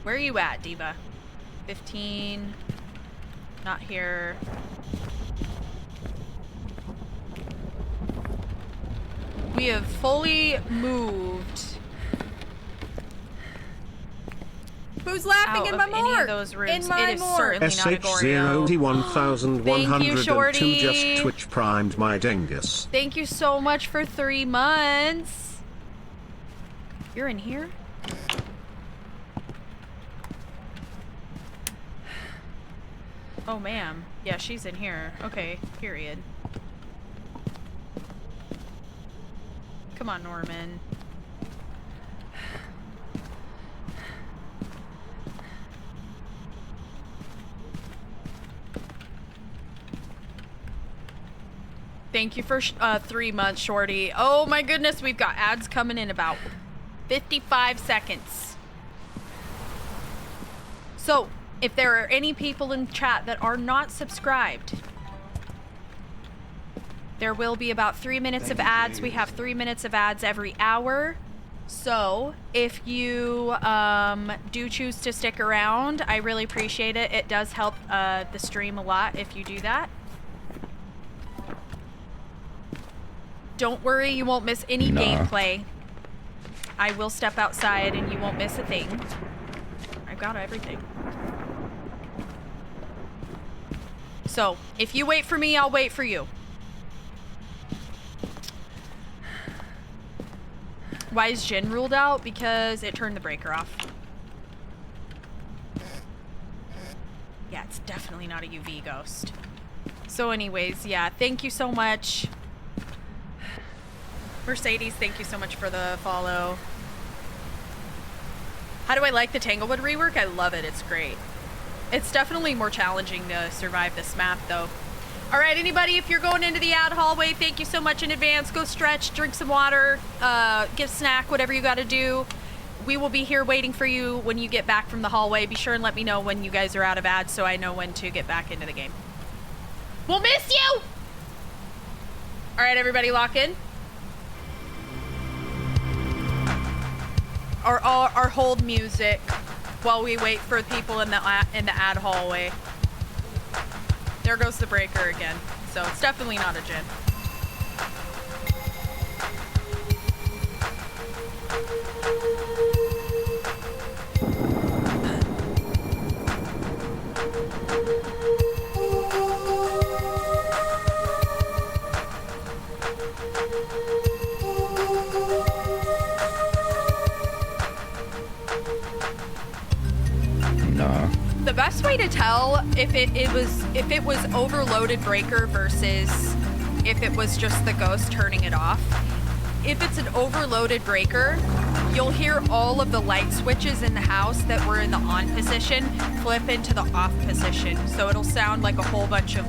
Where are you at, Diva? 15. Not here. We have fully moved. Who's laughing in my any of morgue? those rooms. In my It is morgue. certainly not a Goryo. SH0T1102 just Shorty. Twitch primed my dingus. Thank you so much for 3 months. You're in here? Oh, ma'am. Yeah, she's in here. Okay, period. Come on, Norman. Thank you for 3 months, Shorty. Oh my goodness, we've got ads coming in about 55 seconds. So, if there are any people in chat that are not subscribed, There will be about 3 minutes of ads. We have 3 minutes of ads every hour. So if you do choose to stick around, I really appreciate it. It does help the stream a lot if you do that. Don't worry, you won't miss any gameplay. I will step outside and you won't miss a thing. I've got everything. So, if you wait for me, I'll wait for you. Why is Jin ruled out? Because it turned the breaker off. Yeah, it's definitely not a UV ghost. So anyways, yeah, thank you so much. Mercedes, thank you so much for the follow. How do I like the Tanglewood rework? I love it. It's great. It's definitely more challenging to survive this map, though. All right, anybody, if you're going into the ad hallway, thank you so much in advance. Go stretch, drink some water, get a snack, whatever you got to do. We will be here waiting for you when you get back from the hallway. Be sure and let me know when you guys are out of ads so I know when to get back into the game. We'll miss you! All right, everybody, lock in. Our hold music while we wait for people in the ad hallway. There goes the breaker again. So it's definitely not a Jin. The best way to tell if it was overloaded breaker versus if it was just the ghost turning it off. If it's an overloaded breaker, you'll hear all of the light switches in the house that were in the on position flip into the off position. So it'll sound like a whole bunch of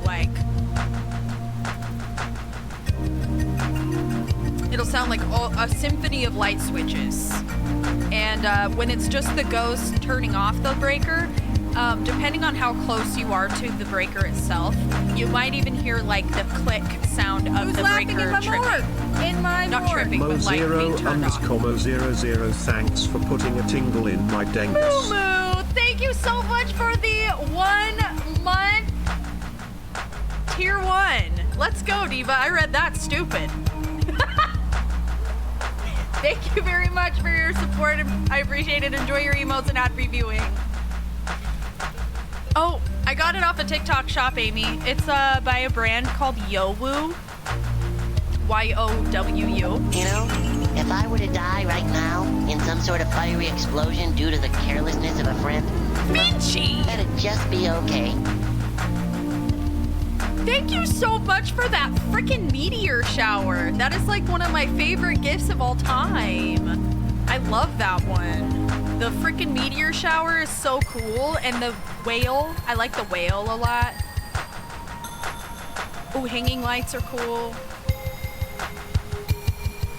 it'll sound like a symphony of light switches. And when it's just the ghost turning off the breaker, depending on how close you are to the breaker itself, you might even hear like the click sound of the breaker tripping. Not tripping, but like being turned off. Mo00, thanks for putting a tingle in my dengus. Moo, thank you so much for the 1 month tier 1. Let's go, Diva. I read that stupid. Thank you very much for your support. I appreciate it. Enjoy your emotes and ad reviewing. Oh, I got it off a TikTok shop, Amy. It's by a brand called Yowu. Y-O-W-U. You know, if I were to die right now in some sort of fiery explosion due to the carelessness of a friend, Minchie! that'd just be okay. Thank you so much for that freaking meteor shower. That is like one of my favorite gifts of all time. I love that one. The freaking meteor shower is so cool, and the whale, I like the whale a lot. Oh, hanging lights are cool.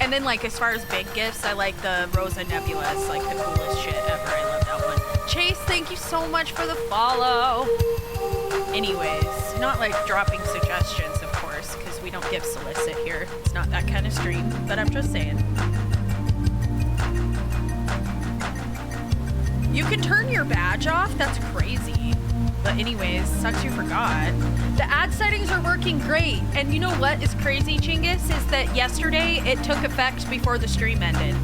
And then like as far as big gifts, I like the Rosa Nebula. It's like the coolest shit ever. I love that one. Chase, thank you so much for the follow. Anyways, not like dropping suggestions, of course, because we don't give solicit here. It's not that kind of stream, but I'm just saying. You can turn your badge off? That's crazy. But anyways, sucks you forgot. The ad settings are working great. And you know what is crazy, Chinggis? Is that yesterday it took effect before the stream ended.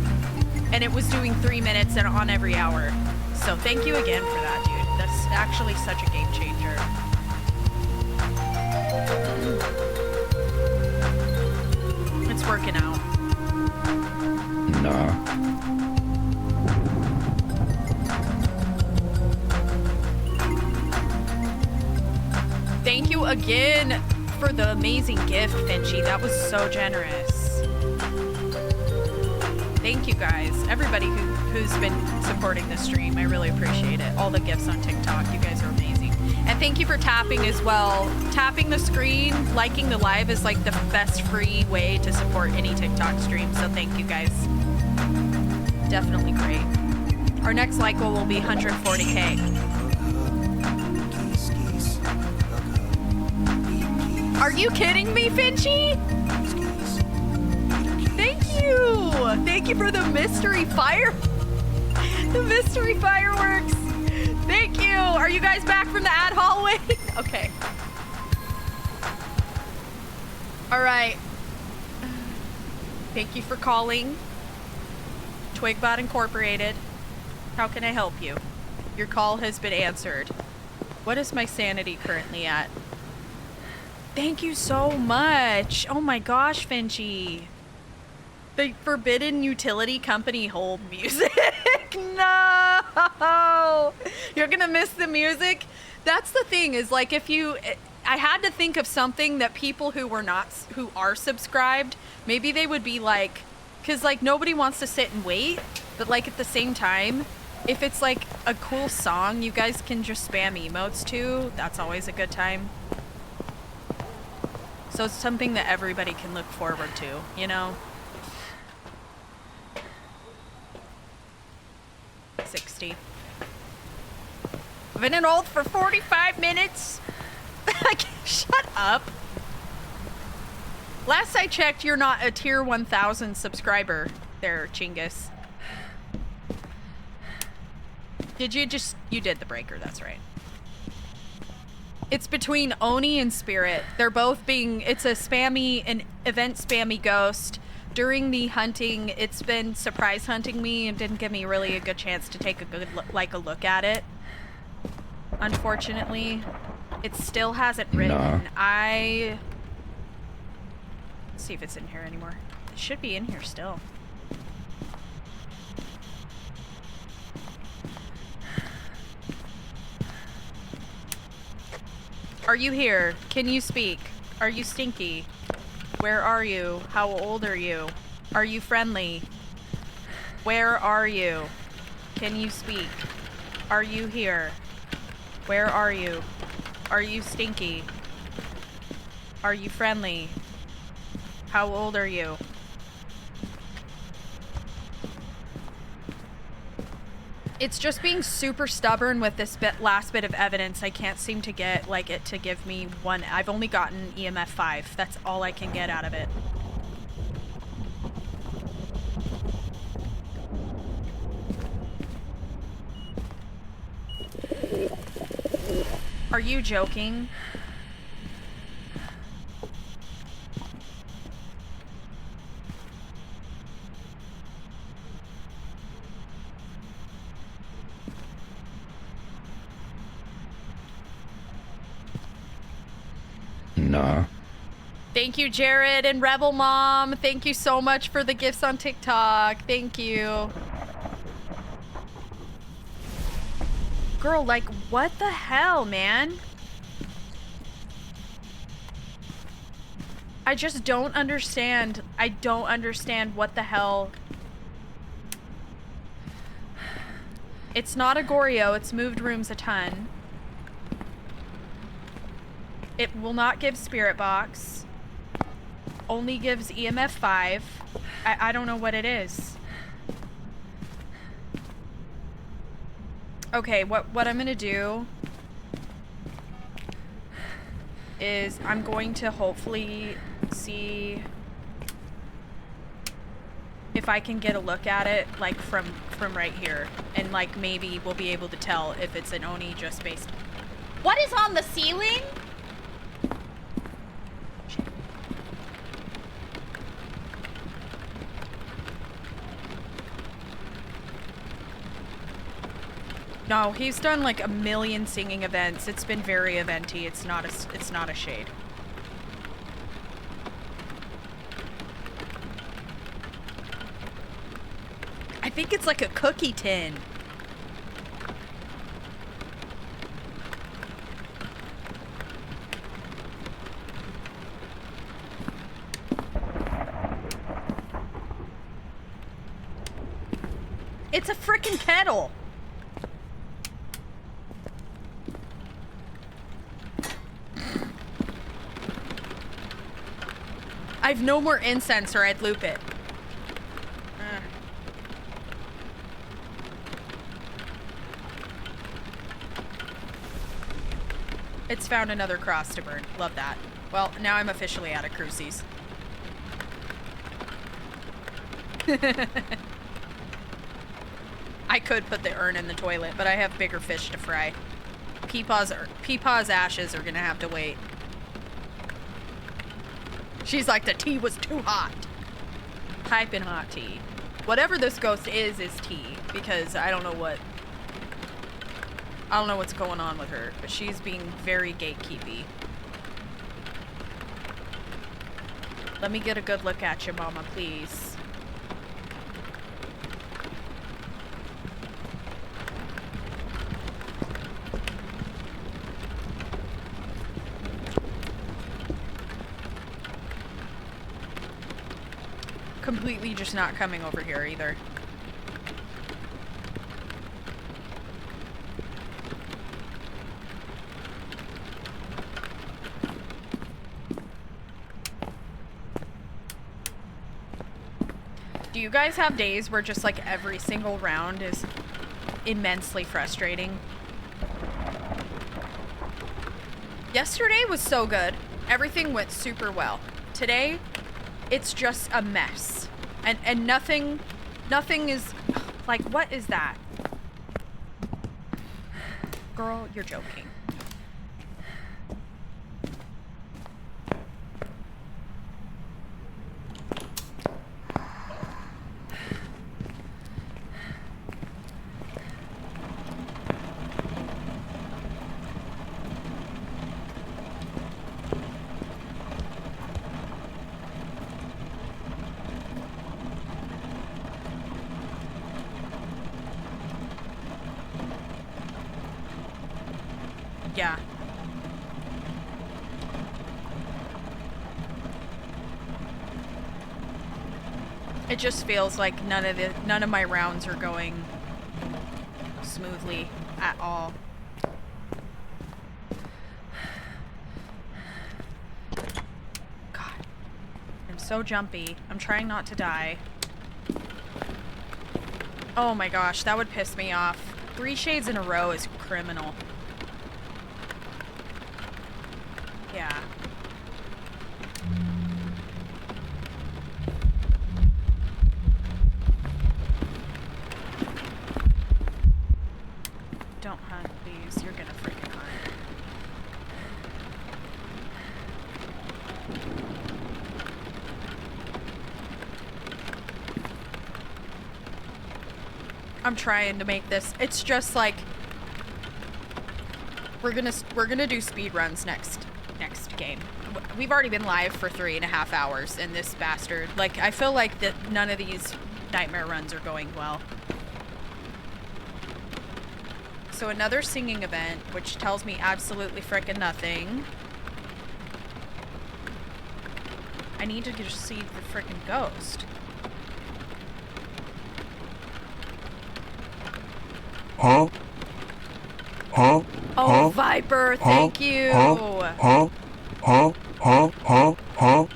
And it was doing 3 minutes and on every hour. So thank you again for that, dude. That's actually such a game changer. It's working out. Thank you again for the amazing gift, Finchy. That was so generous. Thank you guys. Everybody who's been supporting the stream. I really appreciate it. All the gifts on TikTok. You guys are amazing. And thank you for tapping as well. Tapping the screen, liking the live is like the best free way to support any TikTok stream. So thank you guys. Definitely great. Our next like goal will be 140K. Are you kidding me, Finchy? you. Thank you for the mystery fire. The mystery fireworks. Thank you. Are you guys back from the ad hallway? Okay. All right. Thank you for calling Twigbot Incorporated. How can I help you? Your call has been answered. What is my sanity currently at? Thank you so much. Oh my gosh, Finchy. The Forbidden Utility Company hold music. No! You're gonna miss the music? That's the thing, is like if you... I had to think of something that people who are subscribed, maybe they would be like... Because like nobody wants to sit and wait, but like at the same time, if it's like a cool song you guys can just spam emotes to, that's always a good time. So it's something that everybody can look forward to, you know? 60. I've been enrolled for 45 minutes. Shut up. Last I checked, you're not a tier 1000 subscriber there, Chingus. You did the breaker, that's right. It's between Oni and Spirit. They're both it's an event spammy ghost. During the hunting, it's been surprise hunting me and didn't give me really a good chance to take a good look at it. Unfortunately, it still hasn't written. Let's see if it's in here anymore. It should be in here still. Are you here? Can you speak? Are you stinky? Where are you? How old are you? Are you friendly? Where are you? Can you speak? Are you here? Where are you? Are you stinky? Are you friendly? How old are you? It's just being super stubborn with this last bit of evidence. I can't seem to get it to give me one. I've only gotten EMF 5. That's all I can get out of it. Are you joking? Nah. Thank you, Jared and Rebel Mom. Thank you so much for the gifts on TikTok. Thank you. Girl, like, what the hell, man? I just don't understand. I don't understand what the hell. It's not a Goryo. It's moved rooms a ton. It will not give Spirit Box. Only gives EMF 5. I don't know what it is. Okay, what I'm gonna do is I'm going to hopefully see if I can get a look at it, like, from right here. And, like, maybe we'll be able to tell if it's an Oni just based... What is on the ceiling? No, he's done like a million singing events. It's been very eventy. It's not a shade. I think it's like a cookie tin. It's a frickin' kettle. I've no more incense or I'd loop it. It's found another cross to burn. Love that. Well, now I'm officially out of crucies. I could put the urn in the toilet, but I have bigger fish to fry. Peepaw's ashes are gonna have to wait. She's like, the tea was too hot. Piping hot tea. Whatever this ghost is tea, because I don't know what's going on with her, but she's being very gatekeepy. Let me get a good look at you, Mama, please. Completely just not coming over here either. Do you guys have days where just like every single round is immensely frustrating? Yesterday was so good. Everything went super well. Today, it's just a mess. And nothing is, like, what is that? Girl, you're joking. Yeah. It just feels like none of my rounds are going smoothly at all. God. I'm so jumpy. I'm trying not to die. Oh my gosh, that would piss me off. 3 shades in a row is criminal. Yeah. Don't hunt, please. You're gonna freaking hunt. I'm trying to make this. It's just like we're gonna do speed runs next game. We've already been live for 3.5 hours, and this bastard, like, I feel like that none of these nightmare runs are going well. So another singing event, which tells me absolutely frickin' nothing. I need to just see the frickin' ghost. Huh? Huh? Oh, Huh? Viper, Huh? thank you. Huh? Huh? Huh? Huh? Huh? Huh?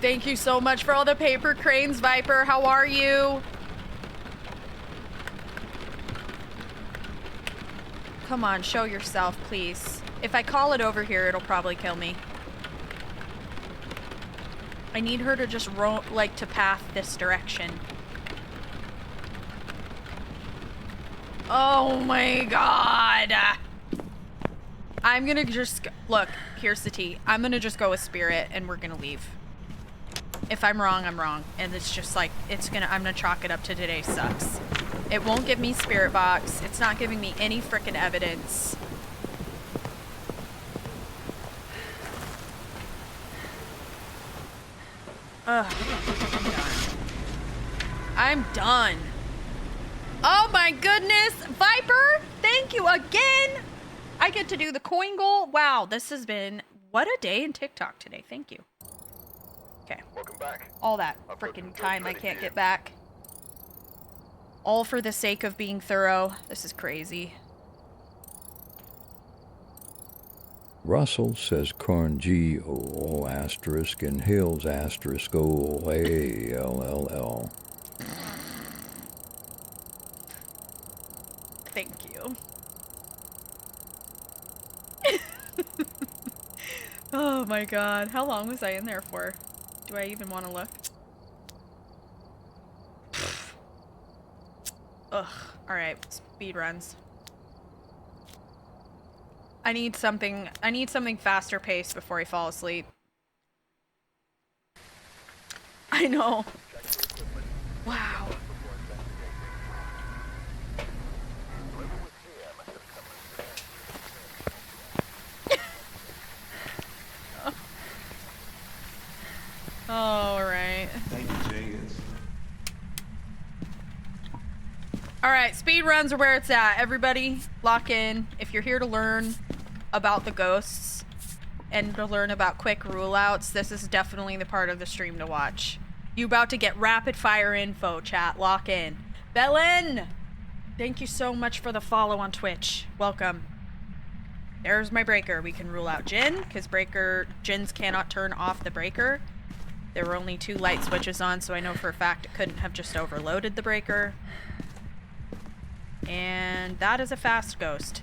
Thank you so much for all the paper cranes, Viper. How are you? Come on, show yourself, please. If I call it over here, it'll probably kill me. I need her to just to path this direction. Oh my god. I'm gonna just, look, here's the tea. I'm gonna just go with Spirit and we're gonna leave. If I'm wrong, I'm wrong. And it's just like, I'm gonna chalk it up to today sucks. It won't give me Spirit Box. It's not giving me any frickin' evidence. Ugh, I'm done. I'm done. Oh my goodness, Viper, thank you again. I get to do the coin goal. Wow, this has been, what a day in TikTok today. Thank you. Okay. Welcome back. All that freaking time I can't get back. All for the sake of being thorough. This is crazy. Russell says corn G O asterisk and Hills asterisk O A L L L. Thank you. Oh my god. How long was I in there for? Do I even want to look? Ugh. All right, speed runs. I need something faster paced before I fall asleep. I know. Wow. All right. Thank you, Jay. All right, speed runs are where it's at. Everybody, lock in. If you're here to learn about the ghosts and to learn about quick rule outs, this is definitely the part of the stream to watch. You about to get rapid fire info, chat. Lock in. Belen! Thank you so much for the follow on Twitch. Welcome. There's my breaker. We can rule out Jinn, because Jinns cannot turn off the breaker. There were only 2 light switches on, so I know for a fact it couldn't have just overloaded the breaker. And that is a fast ghost.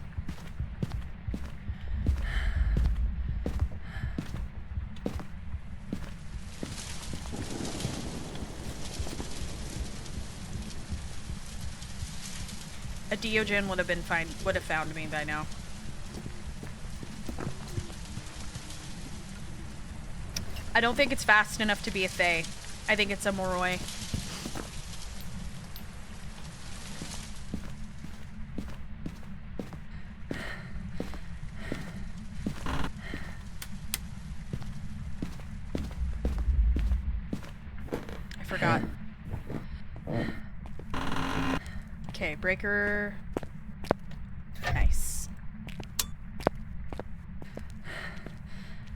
A Diogen would have found me by now. I don't think it's fast enough to be a Fae. I think it's a Moroi. I forgot. Okay, breaker. Nice.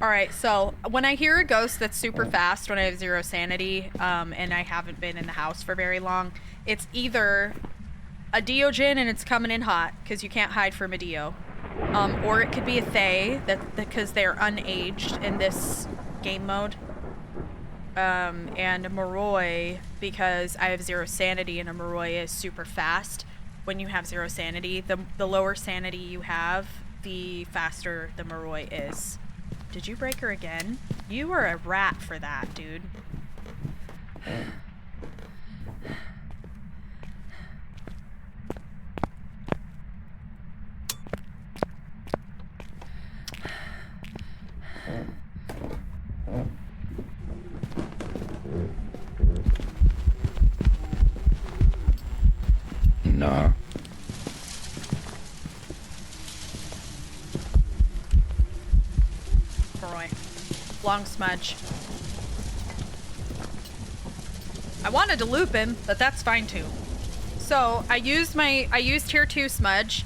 Alright, so when I hear a ghost that's super fast when I have 0 sanity, and I haven't been in the house for very long, it's either a Diogen and it's coming in hot, because you can't hide from a Dio. Or it could be a Fae, because they're unaged in this game mode. And a Moroi, because I have 0 sanity and a Moroi is super fast. When you have 0 sanity, the lower sanity you have, the faster the Moroi is. Did you break her again? You are a rat for that, dude. Nah. Roy. Long smudge. I wanted to loop him, but that's fine too. So I used tier 2 smudge.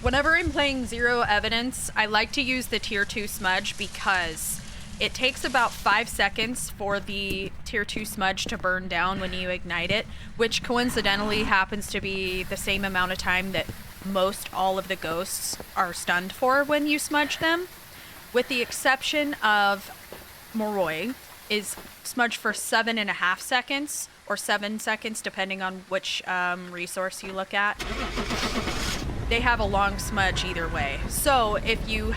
Whenever I'm playing 0 evidence, I like to use the tier 2 smudge because it takes about 5 seconds for the tier 2 smudge to burn down when you ignite it, which coincidentally happens to be the same amount of time that most all of the ghosts are stunned for when you smudge them. With the exception of Moroi, is smudged for 7.5 seconds, or 7 seconds, depending on which resource you look at. They have a long smudge either way. So if you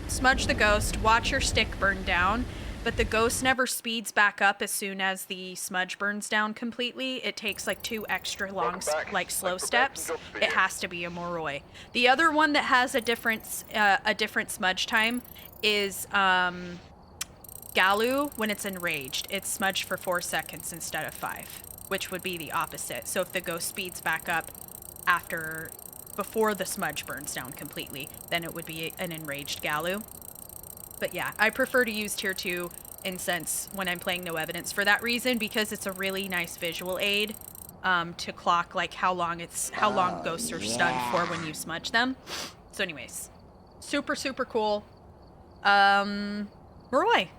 smudge the ghost, watch your stick burn down, but the ghost never speeds back up as soon as the smudge burns down completely. It takes like 2 extra long, like slow steps. It has to be a Moroi. The other one that has a different smudge time is Galu when it's enraged. It's smudged for 4 seconds instead of 5, which would be the opposite. So if the ghost speeds back up before the smudge burns down completely, then it would be an enraged Galu. But yeah, I prefer to use tier 2 incense when I'm playing no evidence for that reason, because it's a really nice visual aid to clock like how long ghosts are stunned for when you smudge them. So anyways, super cool. Moroi.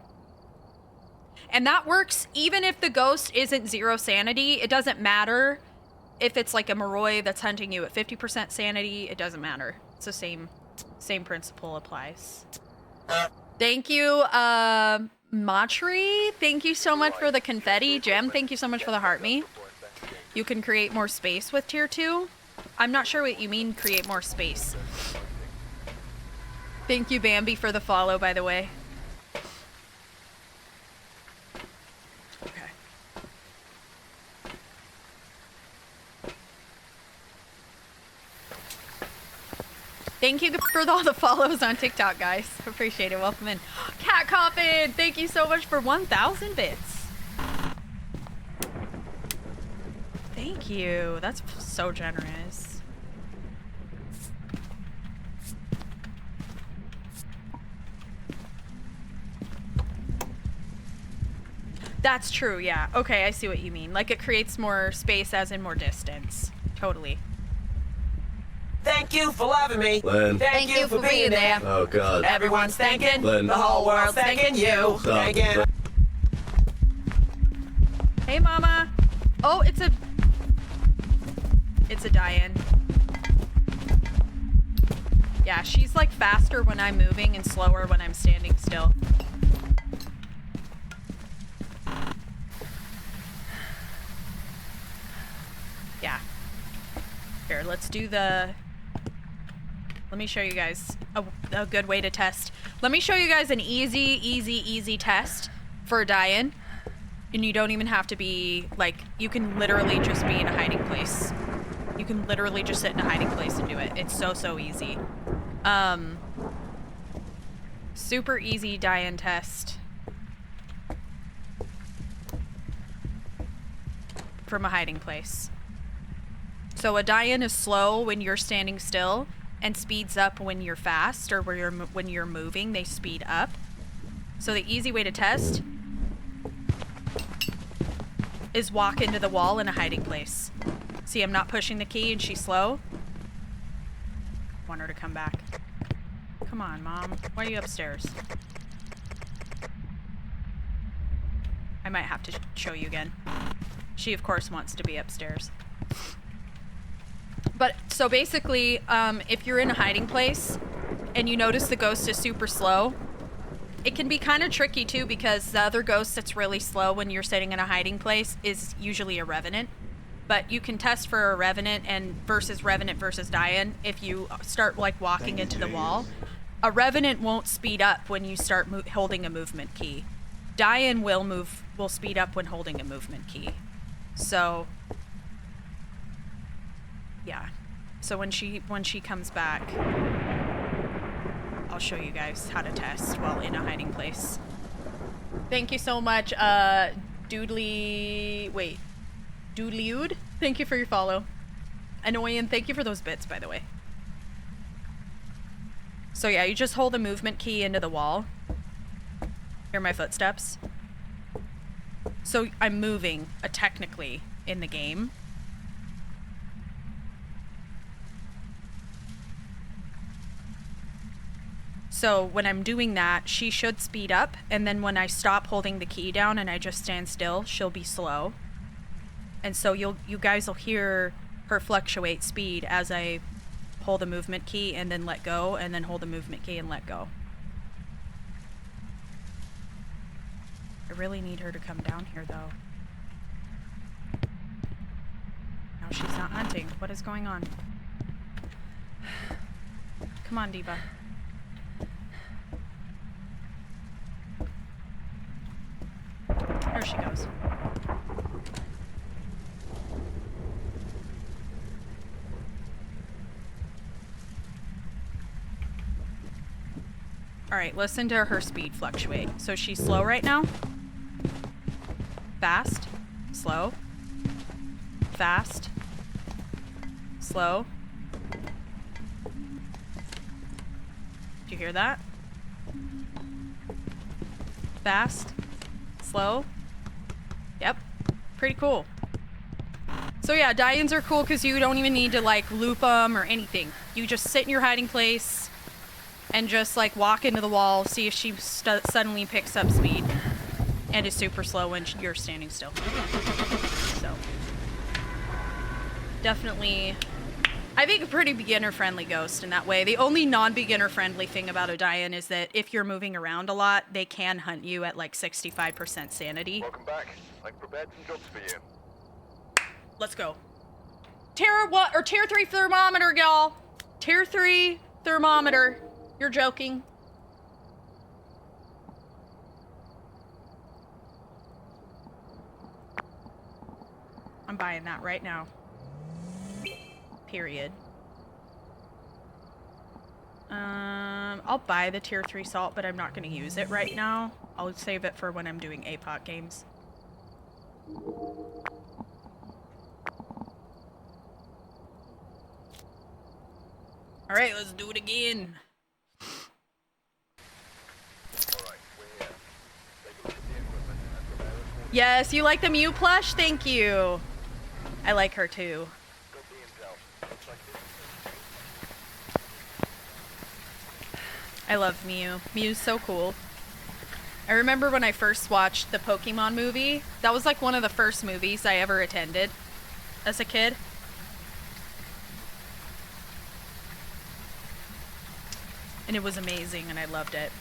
And that works even if the ghost isn't 0 sanity. It doesn't matter if it's like a Moroi that's hunting you at 50% sanity. It doesn't matter. It's the same principle applies. Thank you, Matri. Thank you so much for the confetti. Gem, thank you so much for the heart me. You can create more space with tier 2. I'm not sure what you mean, create more space. Thank you, Bambi, for the follow, by the way. Okay. Thank you for all the follows on TikTok, guys. Appreciate it. Welcome in. Cat Coffin, thank you so much for 1,000 bits. Thank you. That's so generous. That's true, yeah. Okay, I see what you mean. Like it creates more space as in more distance. Totally. Thank you for loving me. Lynn. Thank you for being there. Oh, God. Everyone's thanking. Lynn. The whole world's thanking you. Stop. Thanking. Hey, Mama. Oh, it's a Diane. Yeah, she's like faster when I'm moving and slower when I'm standing still. Yeah. Here, let's do the... Let me show you guys a good way to test. Let me show you guys an easy test for Diane. And you don't even have to be, like, you can literally just be in a hiding place. You can literally just sit in a hiding place and do it. It's so easy. Super easy Diane test. From a hiding place. So a Diane is slow when you're standing still and speeds up when you're fast, or when you're moving, they speed up. So the easy way to test is walk into the wall in a hiding place. See, I'm not pushing the key and she's slow. I want her to come back. Come on, Mom. Why are you upstairs? I might have to show you again. She, of course, wants to be upstairs. But, so basically, if you're in a hiding place and you notice the ghost is super slow, it can be kind of tricky, too, because the other ghost that's really slow when you're sitting in a hiding place is usually a revenant. But you can test for a revenant versus Diane if you start, like, walking into the wall. A revenant won't speed up when you start holding a movement key. Diane will speed up when holding a movement key. So... yeah. So when she comes back, I'll show you guys how to test while in a hiding place. Thank you so much, Doodleyude. Thank you for your follow. Annoying, thank you for those bits, by the way. So yeah, you just hold the movement key into the wall. Hear my footsteps? So I'm moving, technically, in the game. So when I'm doing that, she should speed up, and then when I stop holding the key down and I just stand still, she'll be slow. And so you guys will hear her fluctuate speed as I hold the movement key and then let go, and then hold the movement key and let go. I really need her to come down here, though. No, she's not hunting. What is going on? Come on, Diva. There she goes. Alright, listen to her speed fluctuate. So she's slow right now. Fast. Slow. Fast. Slow. Do you hear that? Fast. Slow. Yep. Pretty cool. So yeah, Dianes are cool because you don't even need to like loop them or anything. You just sit in your hiding place and just like walk into the wall, see if she suddenly picks up speed and is super slow when you're standing still. So definitely, I think a pretty beginner-friendly ghost in that way. The only non-beginner-friendly thing about a Diane is that if you're moving around a lot, they can hunt you at like 65% sanity. Welcome back. I've prepared some jobs for you. Let's go. Tier 3 thermometer, y'all. Tier 3 thermometer. You're joking. I'm buying that right now. Period. I'll buy the tier 3 salt, but I'm not going to use it right now. I'll save it for when I'm doing APOC games. Alright, let's do it again. Yes, you like the Mew plush? Thank you. I like her too. I love Mew. Mew's so cool. I remember when I first watched the Pokemon movie. That was like one of the first movies I ever attended as a kid. And it was amazing and I loved it.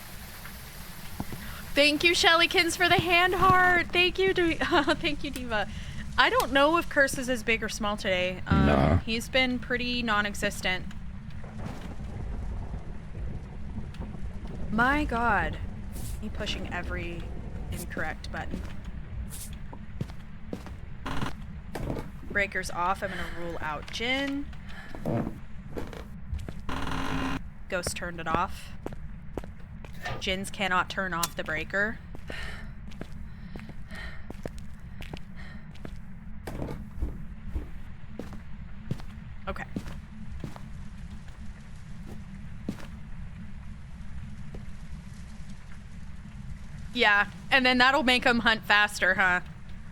Thank you, Shellykins, for the hand heart. Thank you, thank you, Diva. I don't know if Curse is as big or small today. Nah. He's been pretty non-existent. My god. Me pushing every incorrect button. Breaker's off. I'm gonna rule out Jin. Ghost turned it off. Jins cannot turn off the breaker. Okay. Yeah, and then that'll make them hunt faster, huh?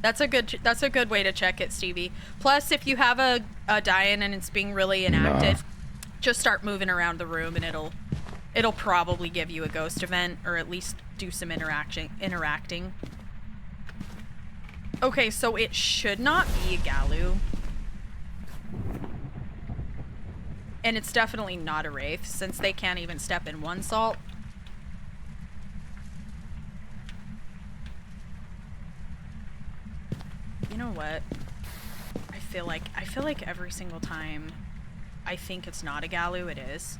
That's a good way to check it, Stevie. Plus, if you have a die-in and it's being really inactive, just start moving around the room and it'll probably give you a ghost event, or at least do some interacting. Okay, so it should not be a Galu. And it's definitely not a Wraith, since they can't even step in one salt. You know what? I feel like every single time I think it's not a Galu, it is.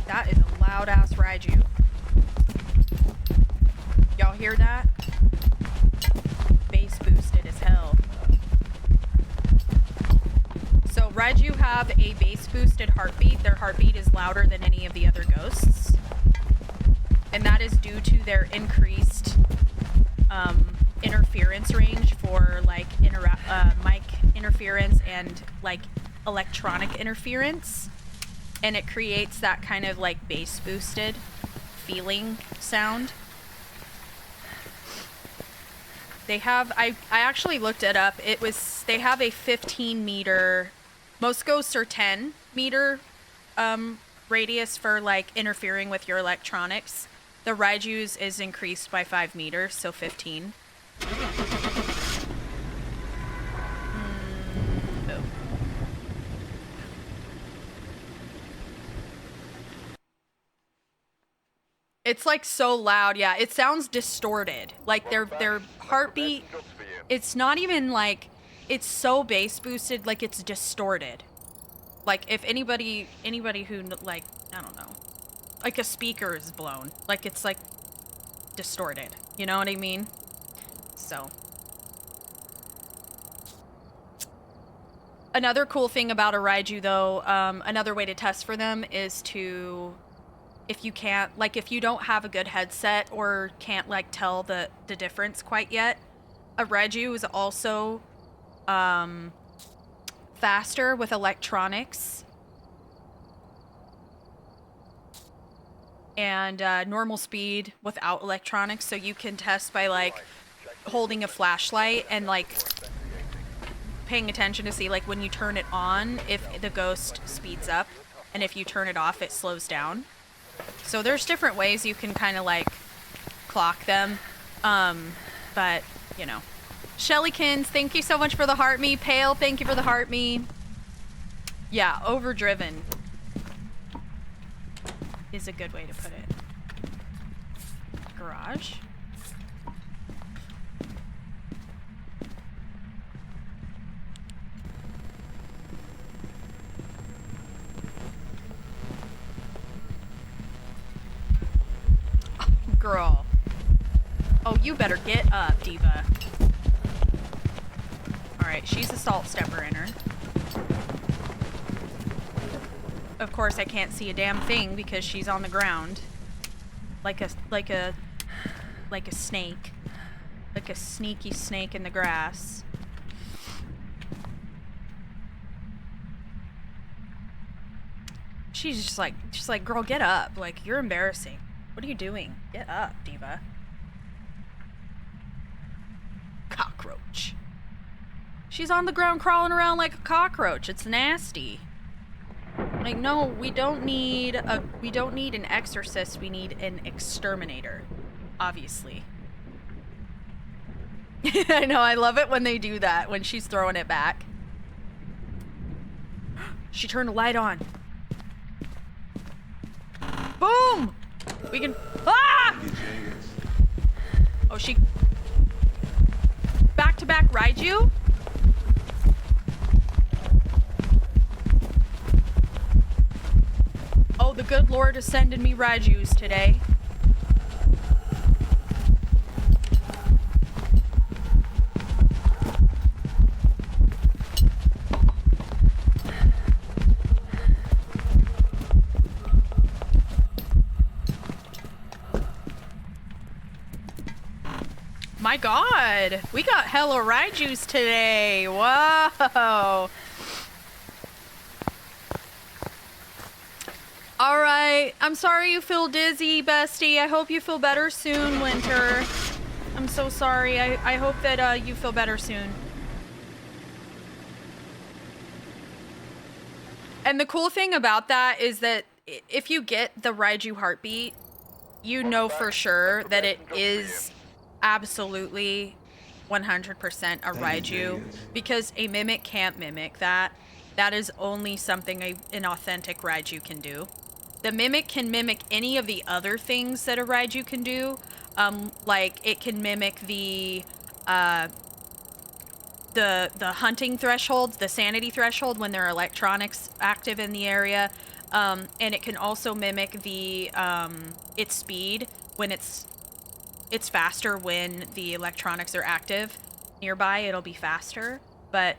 That is a loud ass Raiju. Y'all hear that? Bass boosted as hell. So Raiju have a bass boosted heartbeat. Their heartbeat is louder than any of the other ghosts. And that is due to their increased interference range for like mic interference and like electronic interference. And it creates that kind of like bass boosted feeling sound. They have, I actually looked it up. They have a 15 meter, most ghosts are 10 meter radius for like interfering with your electronics. The Raiju's is increased by 5 meters, so 15. Boom. It's like so loud, yeah. It sounds distorted. Like their heartbeat, it's not even like, it's so bass boosted, like it's distorted. Like if anybody who like, I don't know, like a speaker is blown, like it's like distorted. You know what I mean? So. Another cool thing about a Raiju though, another way to test for them is to, if you can't, like if you don't have a good headset or can't like tell the difference quite yet, a Raiju is also faster with electronics and normal speed without electronics, so you can test by like holding a flashlight and like paying attention to see like when you turn it on if the ghost speeds up, and if you turn it off it slows down. So there's different ways you can kind of like clock them, but you know. Shellykins, thank you so much for the heart me. Pale, thank you for the heart me. Yeah, overdriven is a good way to put it. Garage. girl. Oh, you better get up, diva. Alright, she's a salt stepper in her. Of course, I can't see a damn thing because she's on the ground. Like a snake. Like a sneaky snake in the grass. She's just like, girl, get up. Like, you're embarrassing. What are you doing? Get up, diva. Cockroach. She's on the ground crawling around like a cockroach. It's nasty. Like, no, we don't need an exorcist. We need an exterminator. Obviously. I know, I love it when they do that, when she's throwing it back. She turned the light on. Boom! We can... Ah! Oh, she... Back-to-back Raiju? Oh, the good Lord is sending me Raijus today. My God, we got hella Raijus today. Whoa. All right, I'm sorry you feel dizzy, bestie. I hope you feel better soon, Winter. I'm so sorry. I hope that you feel better soon. And the cool thing about that is that if you get the Raiju heartbeat, you know for sure that it is absolutely 100% a Raiju, because a mimic can't mimic that. That is only something an authentic Raiju can do. The mimic can mimic any of the other things that a Raiju can do. Like it can mimic the hunting thresholds, the sanity threshold when there are electronics active in the area, and it can also mimic the its speed when it's faster when the electronics are active nearby. It'll be faster, but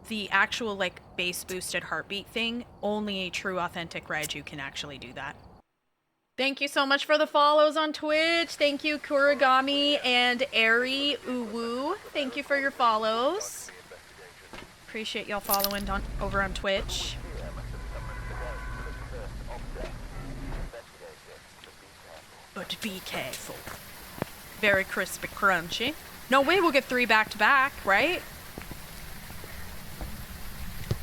the actual like base boosted heartbeat thing, only a true authentic Raiju can actually do that. Thank you so much for the follows on Twitch. Thank you, Kurigami and Ari Uwu. Thank you for your follows. Appreciate y'all following over on Twitch. But be careful. Very crispy, crunchy. No way we'll get 3 back to back, right?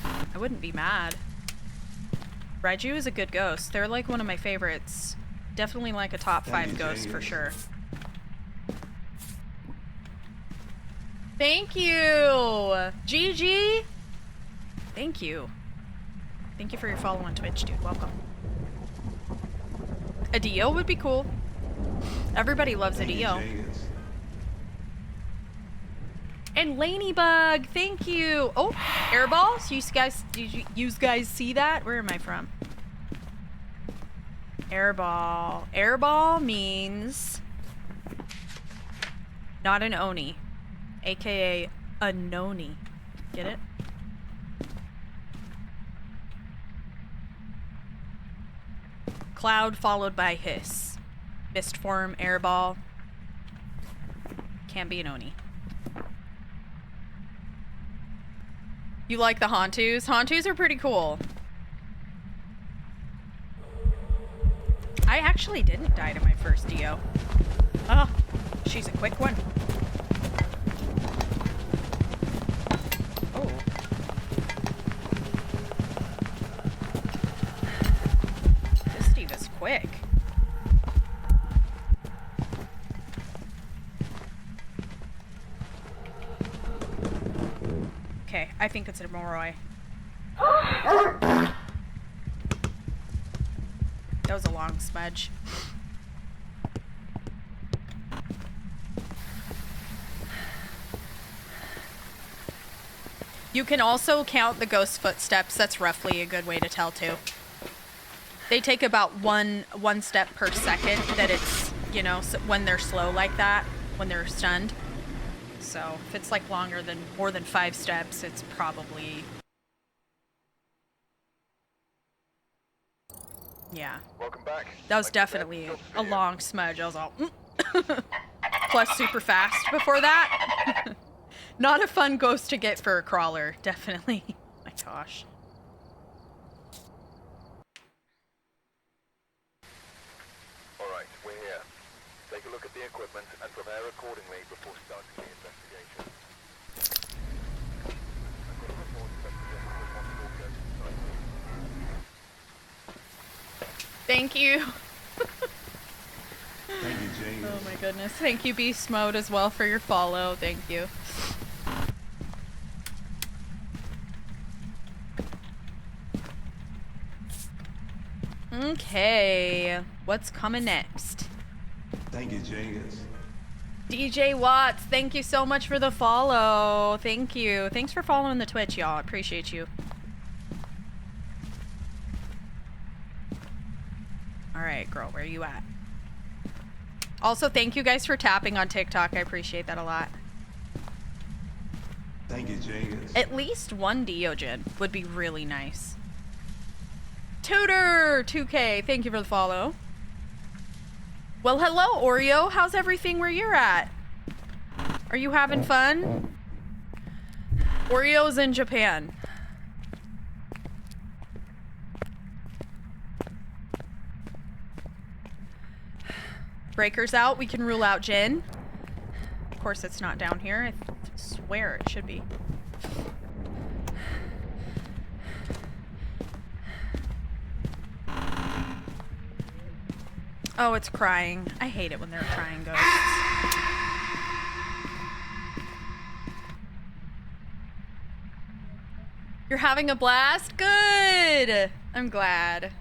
I wouldn't be mad. Raiju is a good ghost. They're like one of my favorites. Definitely like a top 5 ghost for sure. Thank you! GG! Thank you. Thank you for your follow on Twitch, dude. Welcome. A Dio would be cool. Everybody loves a Dio. And Lanybug, thank you. Oh, airballs. Did you guys see that? Where am I from? Airball. Airball means not an Oni, aka a Noni. Get it? Cloud followed by hiss. Mist form, airball. Can't be an Oni. You like the Hantus? Hantus are pretty cool. I actually didn't die to my first Dio. Oh, she's a quick one. Oh. This Steve is quick. Okay, I think it's a Moroi. That was a long smudge. You can also count the ghost footsteps. That's roughly a good way to tell too. They take about one step per second that it's you know, when they're slow like that, when they're stunned. So if it's like more than 5 steps, it's probably, yeah. Welcome back. That was definitely a long smudge. I was all, plus super fast before that. Not a fun ghost to get for a crawler, definitely. My gosh. All right, we're here. Take a look at the equipment and prepare accordingly before starting the investigation. I've got a report that suggests a possible ghost site. Thank you. Thank you, James. Oh my goodness. Thank you, Beast Mode, as well, for your follow. Thank you. Okay. What's coming next? Thank you, James. DJ Watts, thank you so much for the follow. Thank you. Thanks for following the Twitch, y'all. I appreciate you. Alright, girl, where are you at? Also, thank you guys for tapping on TikTok. I appreciate that a lot. Thank you, James. At least one Diogen would be really nice. Tutor 2K, thank you for the follow. Well, hello, Oreo. How's everything where you're at? Are you having fun? Oreo's in Japan. Breaker's out. We can rule out Jin. Of course, it's not down here. I swear it should be. Oh, it's crying. I hate it when they're crying ghosts. You're having a blast? Good! I'm glad.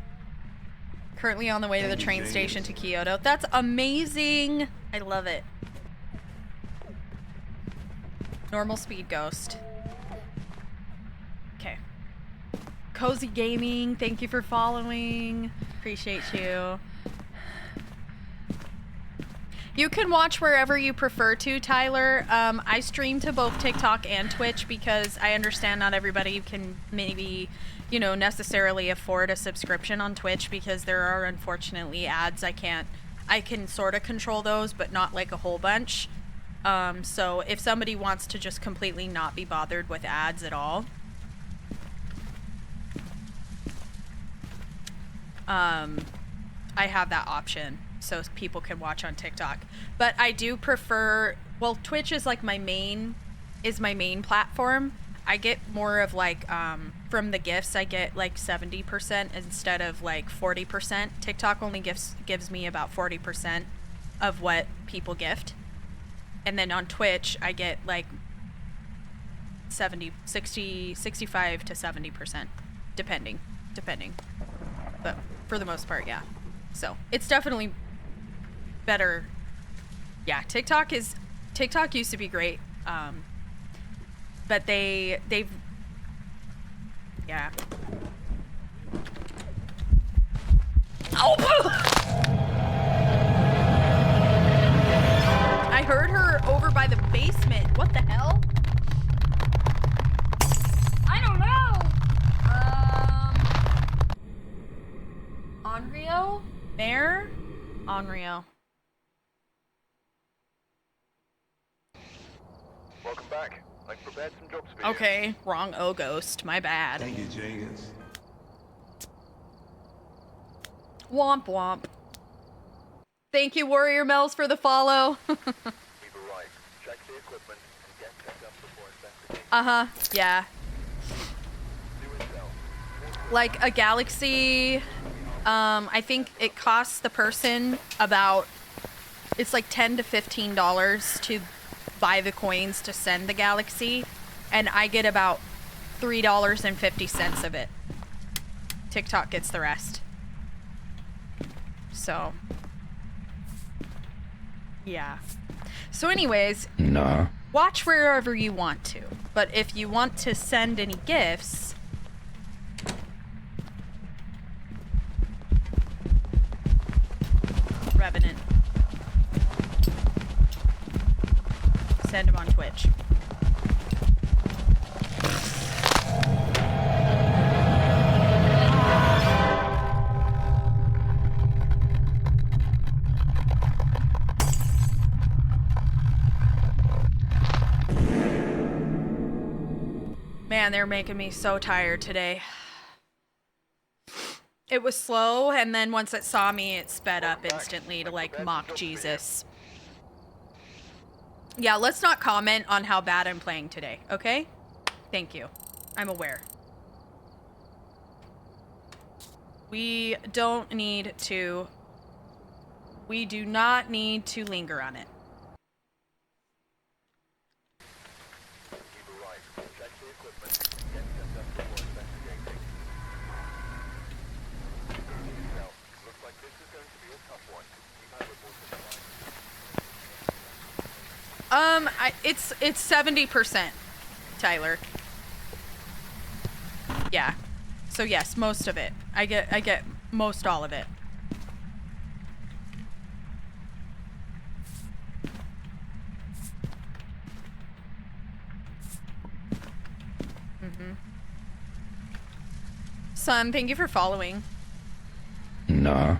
Currently on the way to the train station to Kyoto. That's amazing! I love it. Normal speed ghost. Okay. Cozy Gaming, thank you for following. Appreciate you. You can watch wherever you prefer to, Tyler. I stream to both TikTok and Twitch because I understand not everybody can maybe, you know, necessarily afford a subscription on Twitch because there are unfortunately ads. I can sort of control those, but not like a whole bunch. So if somebody wants to just completely not be bothered with ads at all, I have that option. So people can watch on TikTok. But I do prefer, well, Twitch is like my main platform. I get more of like, from the gifts, I get like 70% instead of like 40%. TikTok only gives me about 40% of what people gift. And then on Twitch, I get like 65 to 70%, depending. But for the most part, yeah. So it's definitely better. Yeah, TikTok used to be great, but they've yeah. Oh! I heard her over by the basement. What the hell? I don't know. Onryo? Mayor? Onryo. Welcome back. I've prepared some jobs for you. Okay, wrong O-Ghost. My bad. Thank you, James. Womp womp. Thank you, Warrior Mel's, for the follow. We've arrived. Check the equipment and get set up before investigating. Uh-huh, yeah. Do it well. Like a Galaxy, I think it costs the person about, it's like $10 to $15 to buy the coins to send the Galaxy, and I get about $3.50 of it. TikTok gets the rest. So, yeah. So anyways, Nah. watch wherever you want to. But if you want to send any gifts, Revenant. Twitch. Man, they're making me so tired today. It was slow, and then once it saw me, it sped up instantly to, like, mock Jesus. Yeah, let's not comment on how bad I'm playing today, okay? Thank you. I'm aware. We do not need to linger on it. You've arrived. Check the equipment. Get set up before investigating. Now, looks like this is going to be a tough one. Keep our reports in mind. It's 70%, Tyler. Yeah. So yes, most of it. I get most all of it. Son, thank you for following. Nah.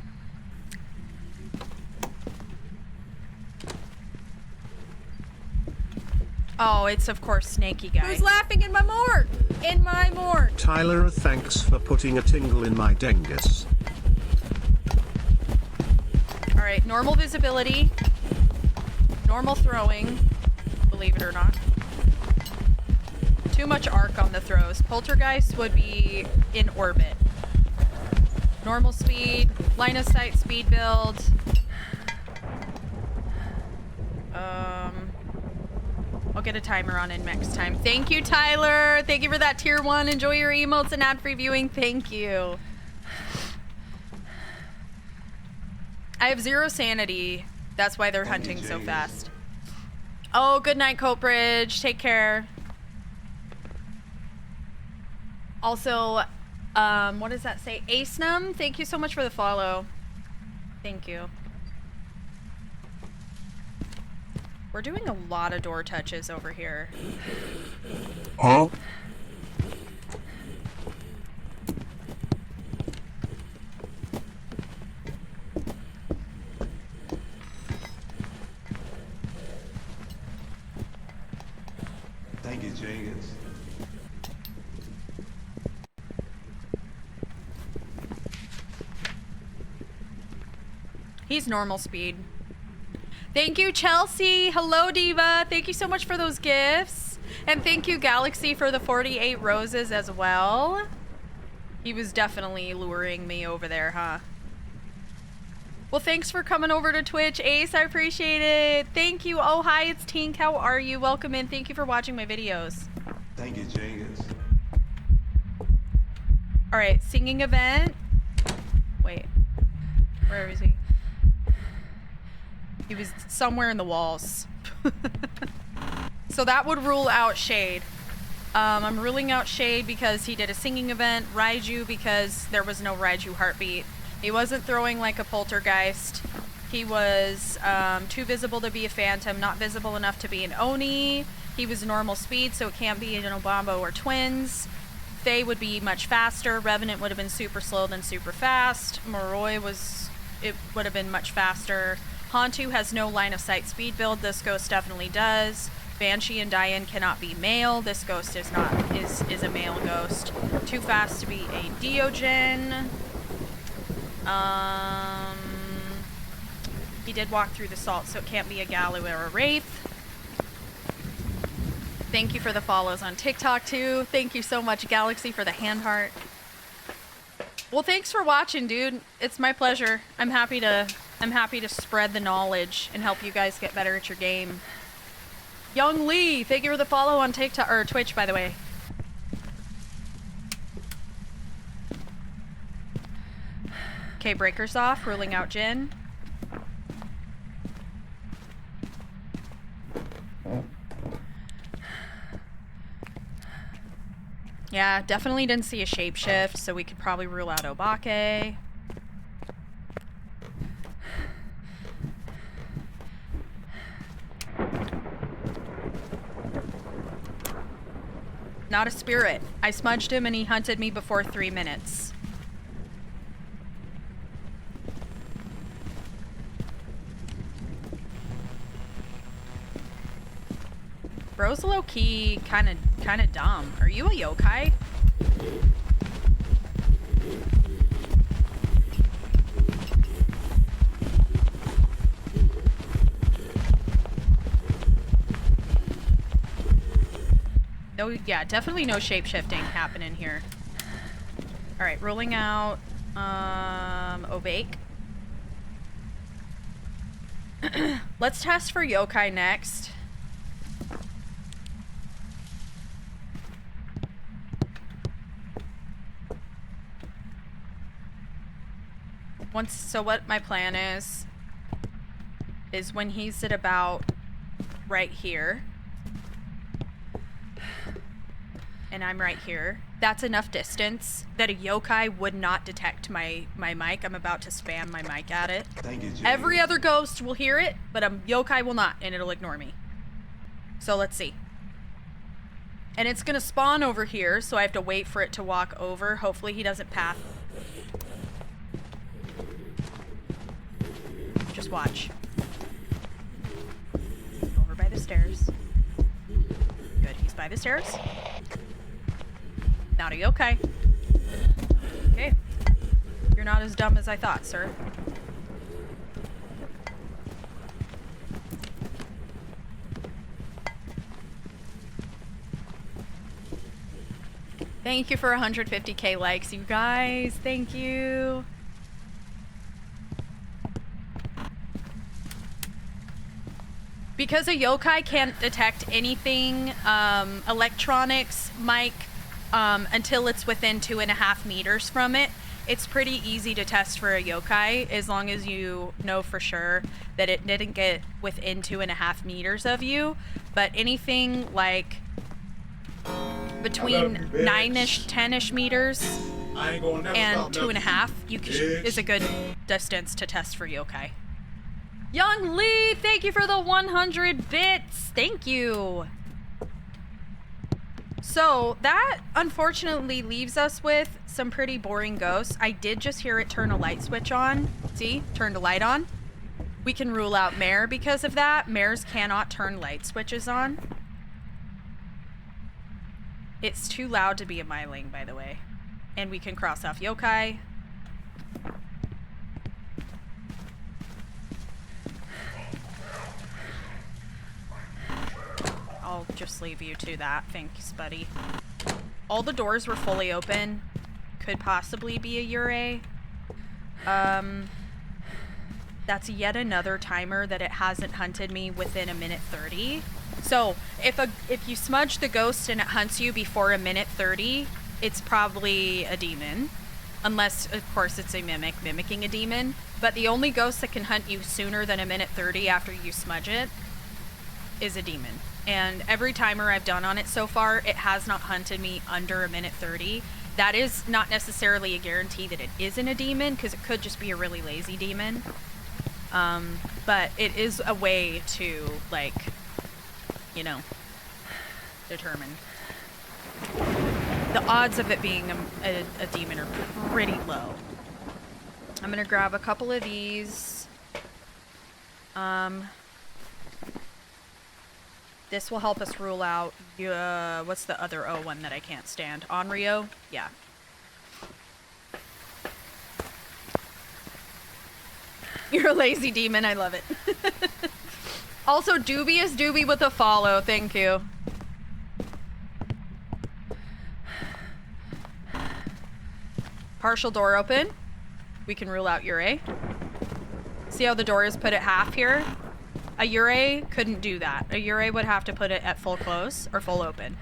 Oh, it's of course Snaky Guy. Who's laughing in my morgue? In my morgue. Tyler, thanks for putting a tingle in my dengus. Alright, normal visibility. Normal throwing. Believe it or not. Too much arc on the throws. Poltergeist would be in orbit. Normal speed. Line of sight speed build. I'll get a timer on in next time. Thank you, Tyler. Thank you for that tier 1. Enjoy your emotes and ad-free viewing. Thank you. I have 0 sanity. That's why they're hunting so fast. Oh, good night, Coatbridge. Take care. Also, what does that say? Acenum, thank you so much for the follow. Thank you. We're doing a lot of door touches over here. Huh? Thank you, Jenkins. He's normal speed. Thank you, Chelsea. Hello, Diva. Thank you so much for those gifts. And thank you, Galaxy, for the 48 roses as well. He was definitely luring me over there, huh? Well, thanks for coming over to Twitch, Ace. I appreciate it. Thank you. Oh, hi, it's Tink. How are you? Welcome in. Thank you for watching my videos. Thank you, Jenkins. All right, singing event. Wait, where is he? He was somewhere in the walls. So that would rule out Shade. I'm ruling out Shade because he did a singing event. Raiju because there was no Raiju heartbeat. He wasn't throwing like a poltergeist. He was too visible to be a phantom, not visible enough to be an Oni. He was normal speed, so it can't be an Obambo or twins. Faye would be much faster. Revenant would have been super slow then super fast. Moroi would have been much faster. Hantu has no line of sight speed build. This ghost definitely does. Banshee and Diane cannot be male. This ghost is a male ghost. Too fast to be a Diogen. He did walk through the salt, so it can't be a Galu or a Wraith. Thank you for the follows on TikTok too. Thank you so much, Galaxy, for the hand heart. Well, thanks for watching, dude. It's my pleasure. I'm happy to spread the knowledge and help you guys get better at your game. Young Lee, thank you for the follow on TikTok or Twitch, by the way. Okay, breakers off, ruling out Jin. Yeah, definitely didn't see a shapeshift, so we could probably rule out Obake. Not a spirit. I smudged him and he hunted me before 3 minutes. Bro's low-key kinda dumb. Are you a yokai? No, yeah, definitely no shape-shifting happening here. Alright, rolling out, Obake. Let's test for yokai next. So what my plan is when he's at about right here, and I'm right here, that's enough distance that a yokai would not detect my mic. I'm about to spam my mic at it. Thank you, Jay. Every other ghost will hear it, but a yokai will not, and it'll ignore me. So let's see. And it's gonna spawn over here, so I have to wait for it to walk over. Hopefully he doesn't pass. Just watch. Over by the stairs. Good, he's by the stairs. Not a yokai. Okay. You're not as dumb as I thought, sir. Thank you for 150k likes, you guys. Thank you. Because a yokai can't detect anything, electronics, mic, until it's within 2.5 meters from it, it's pretty easy to test for a yokai as long as you know for sure that it didn't get within 2.5 meters of you. But anything like between 9-ish, 10-ish meters and 2.5 is a good distance to test for yokai. Young Lee, thank you for the 100 bits. Thank you. So that unfortunately leaves us with some pretty boring ghosts. I did just hear it turn a light switch on. See, turned a light on. We can rule out Mare because of that. Mares cannot turn light switches on. It's too loud to be a Myling, by the way. And we can cross off yokai. I'll just leave you to that. Thanks, buddy. All the doors were fully open. Could possibly be a Yurei. That's yet another timer that it hasn't hunted me within 1:30. So if you smudge the ghost and it hunts you before 1:30, it's probably a demon. Unless, of course, it's a mimic mimicking a demon. But the only ghost that can hunt you sooner than 1:30 after you smudge it is a demon. And every timer I've done on it so far, it has not hunted me under 1:30. That is not necessarily a guarantee that it isn't a demon, because it could just be a really lazy demon. But it is a way to, like, you know, determine. The odds of it being a demon are pretty low. I'm gonna grab a couple of these. This will help us rule out, what's the other O one that I can't stand? Onryo? Yeah. You're a lazy demon, I love it. Also, Dubious Doobie with a follow, thank you. Partial door open. We can rule out Yurei. See how the door is put at half here? A Yurei couldn't do that. A Yurei would have to put it at full close or full open.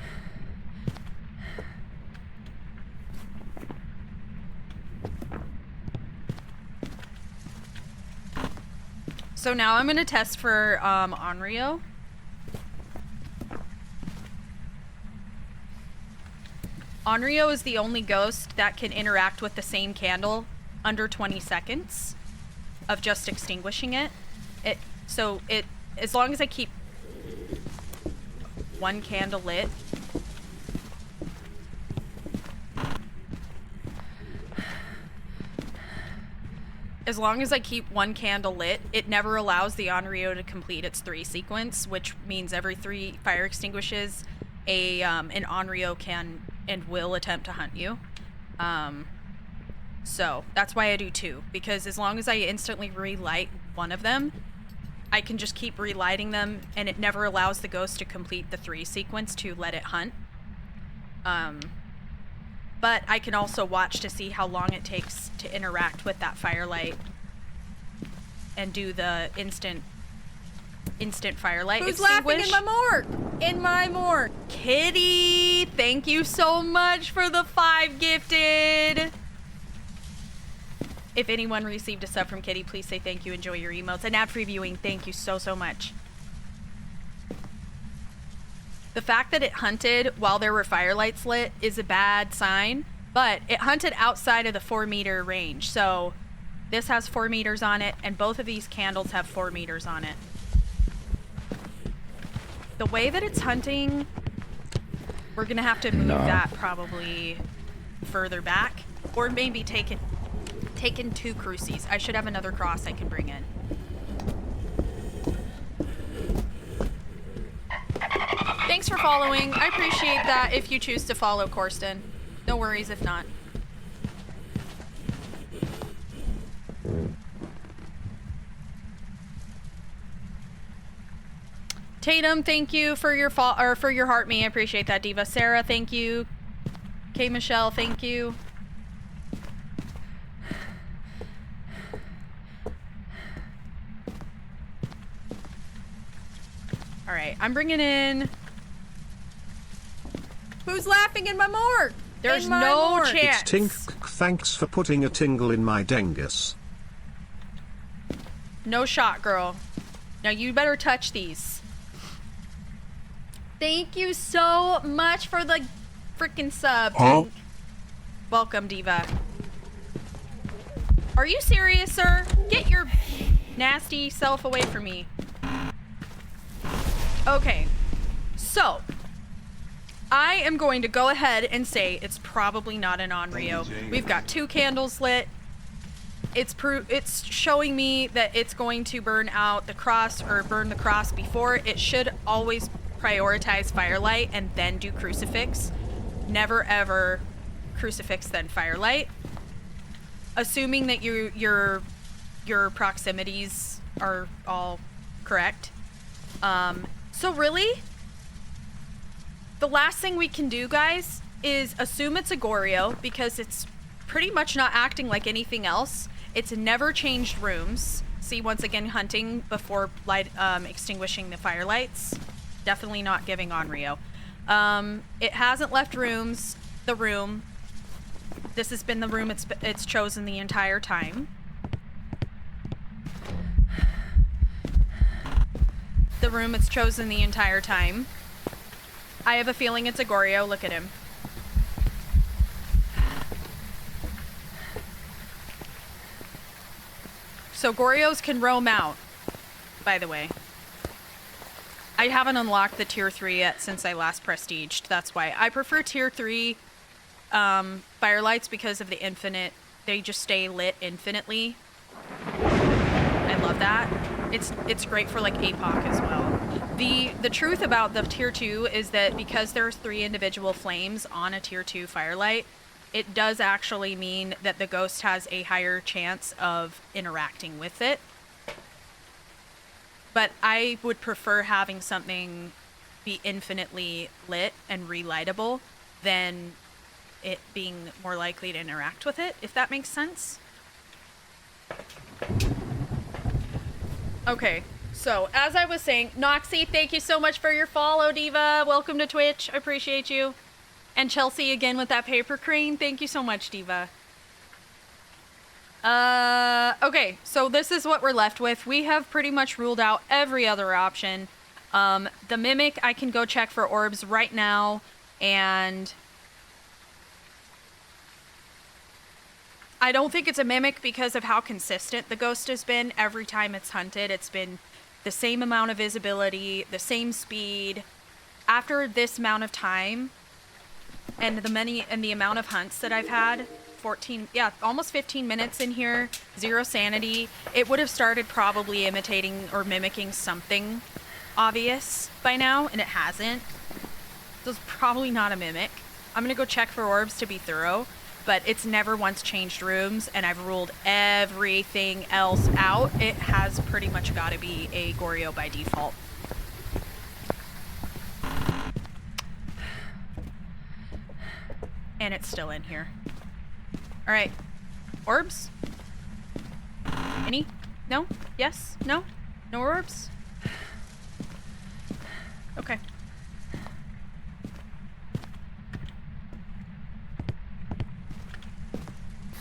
So now I'm gonna test for Onryo. Onryo is the only ghost that can interact with the same candle under 20 seconds of just extinguishing it. So as long as I keep one candle lit as long as I keep one candle lit, it never allows the Onryo to complete its 3 sequence, which means every 3 fire extinguishes, an Onryo can and will attempt to hunt you. So that's why I do 2, because as long as I instantly relight one of them, I can just keep relighting them, and it never allows the ghost to complete the 3 sequence to let it hunt. But I can also watch to see how long it takes to interact with that firelight and do the instant firelight Who's extinguish. laughing in my morgue? In my morgue. Kitty, thank you so much for the 5 gifted. If anyone received a sub from Kitty, please say thank you, enjoy your emotes. And ad-free viewing, thank you so, so much. The fact that it hunted while there were firelights lit is a bad sign, but it hunted outside of the 4-meter range. So this has 4 meters on it, and both of these candles have 4 meters on it. The way that it's hunting, we're gonna have to move that probably further back, or maybe taken 2 crucies. I should have another cross I can bring in. Thanks for following. I appreciate that if you choose to follow Corsten. No worries if not. Tatum, thank you for your for your heart me. I appreciate that, Diva. Sarah, thank you. K Michelle, thank you. All right, I'm bringing in. Who's laughing in my morgue? There's in my no morgue. chance. It's Tink. Thanks for putting a tingle in my dengus. No shot, girl. Now you better touch these. Thank you so much for the freaking sub. Huh? Welcome, Diva. Are you serious, sir? Get your nasty self away from me. Okay, so I am going to go ahead and say it's probably not an Onryo. We've got 2 candles lit. It's showing me that it's going to burn out the cross or burn the cross before. It should always prioritize firelight and then do crucifix. Never ever crucifix then firelight. Assuming that your proximities are all correct. So really, the last thing we can do, guys, is assume it's a Goryo because it's pretty much not acting like anything else. It's never changed rooms. See, once again, hunting before extinguishing the firelights. Definitely not giving Onryo. It hasn't left the room. This has been the room it's chosen the entire time. The room it's chosen the entire time. I have a feeling it's a Goryo. Look at him. So Goryos can roam out, by the way. I haven't unlocked the tier 3 yet since I last prestiged. That's why. I prefer tier 3 firelights because of the infinite. They just stay lit infinitely. I love that. It's great for like APOC as well. The truth about the tier 2 is that because there's 3 individual flames on a tier 2 firelight, it does actually mean that the ghost has a higher chance of interacting with it. But I would prefer having something be infinitely lit and relightable than it being more likely to interact with it, if that makes sense. Okay, so as I was saying, Noxie, thank you so much for your follow, Diva. Welcome to Twitch. I appreciate you. And Chelsea again with that paper crane. Thank you so much, Diva. Okay, so this is what we're left with. We have pretty much ruled out every other option. The Mimic, I can go check for orbs right now, and I don't think it's a Mimic because of how consistent the ghost has been. Every time it's hunted, it's been the same amount of visibility, the same speed. After this amount of time, and the amount of hunts that I've had 14, yeah, almost 15 minutes in here. 0 sanity. It would have started probably imitating or mimicking something obvious by now, and it hasn't. So it's probably not a mimic. I'm gonna go check for orbs to be thorough, but it's never once changed rooms, and I've ruled everything else out. It has pretty much got to be a Goryo by default. And it's still in here. All right. Orbs? Any? No? Yes? No? No orbs? Okay.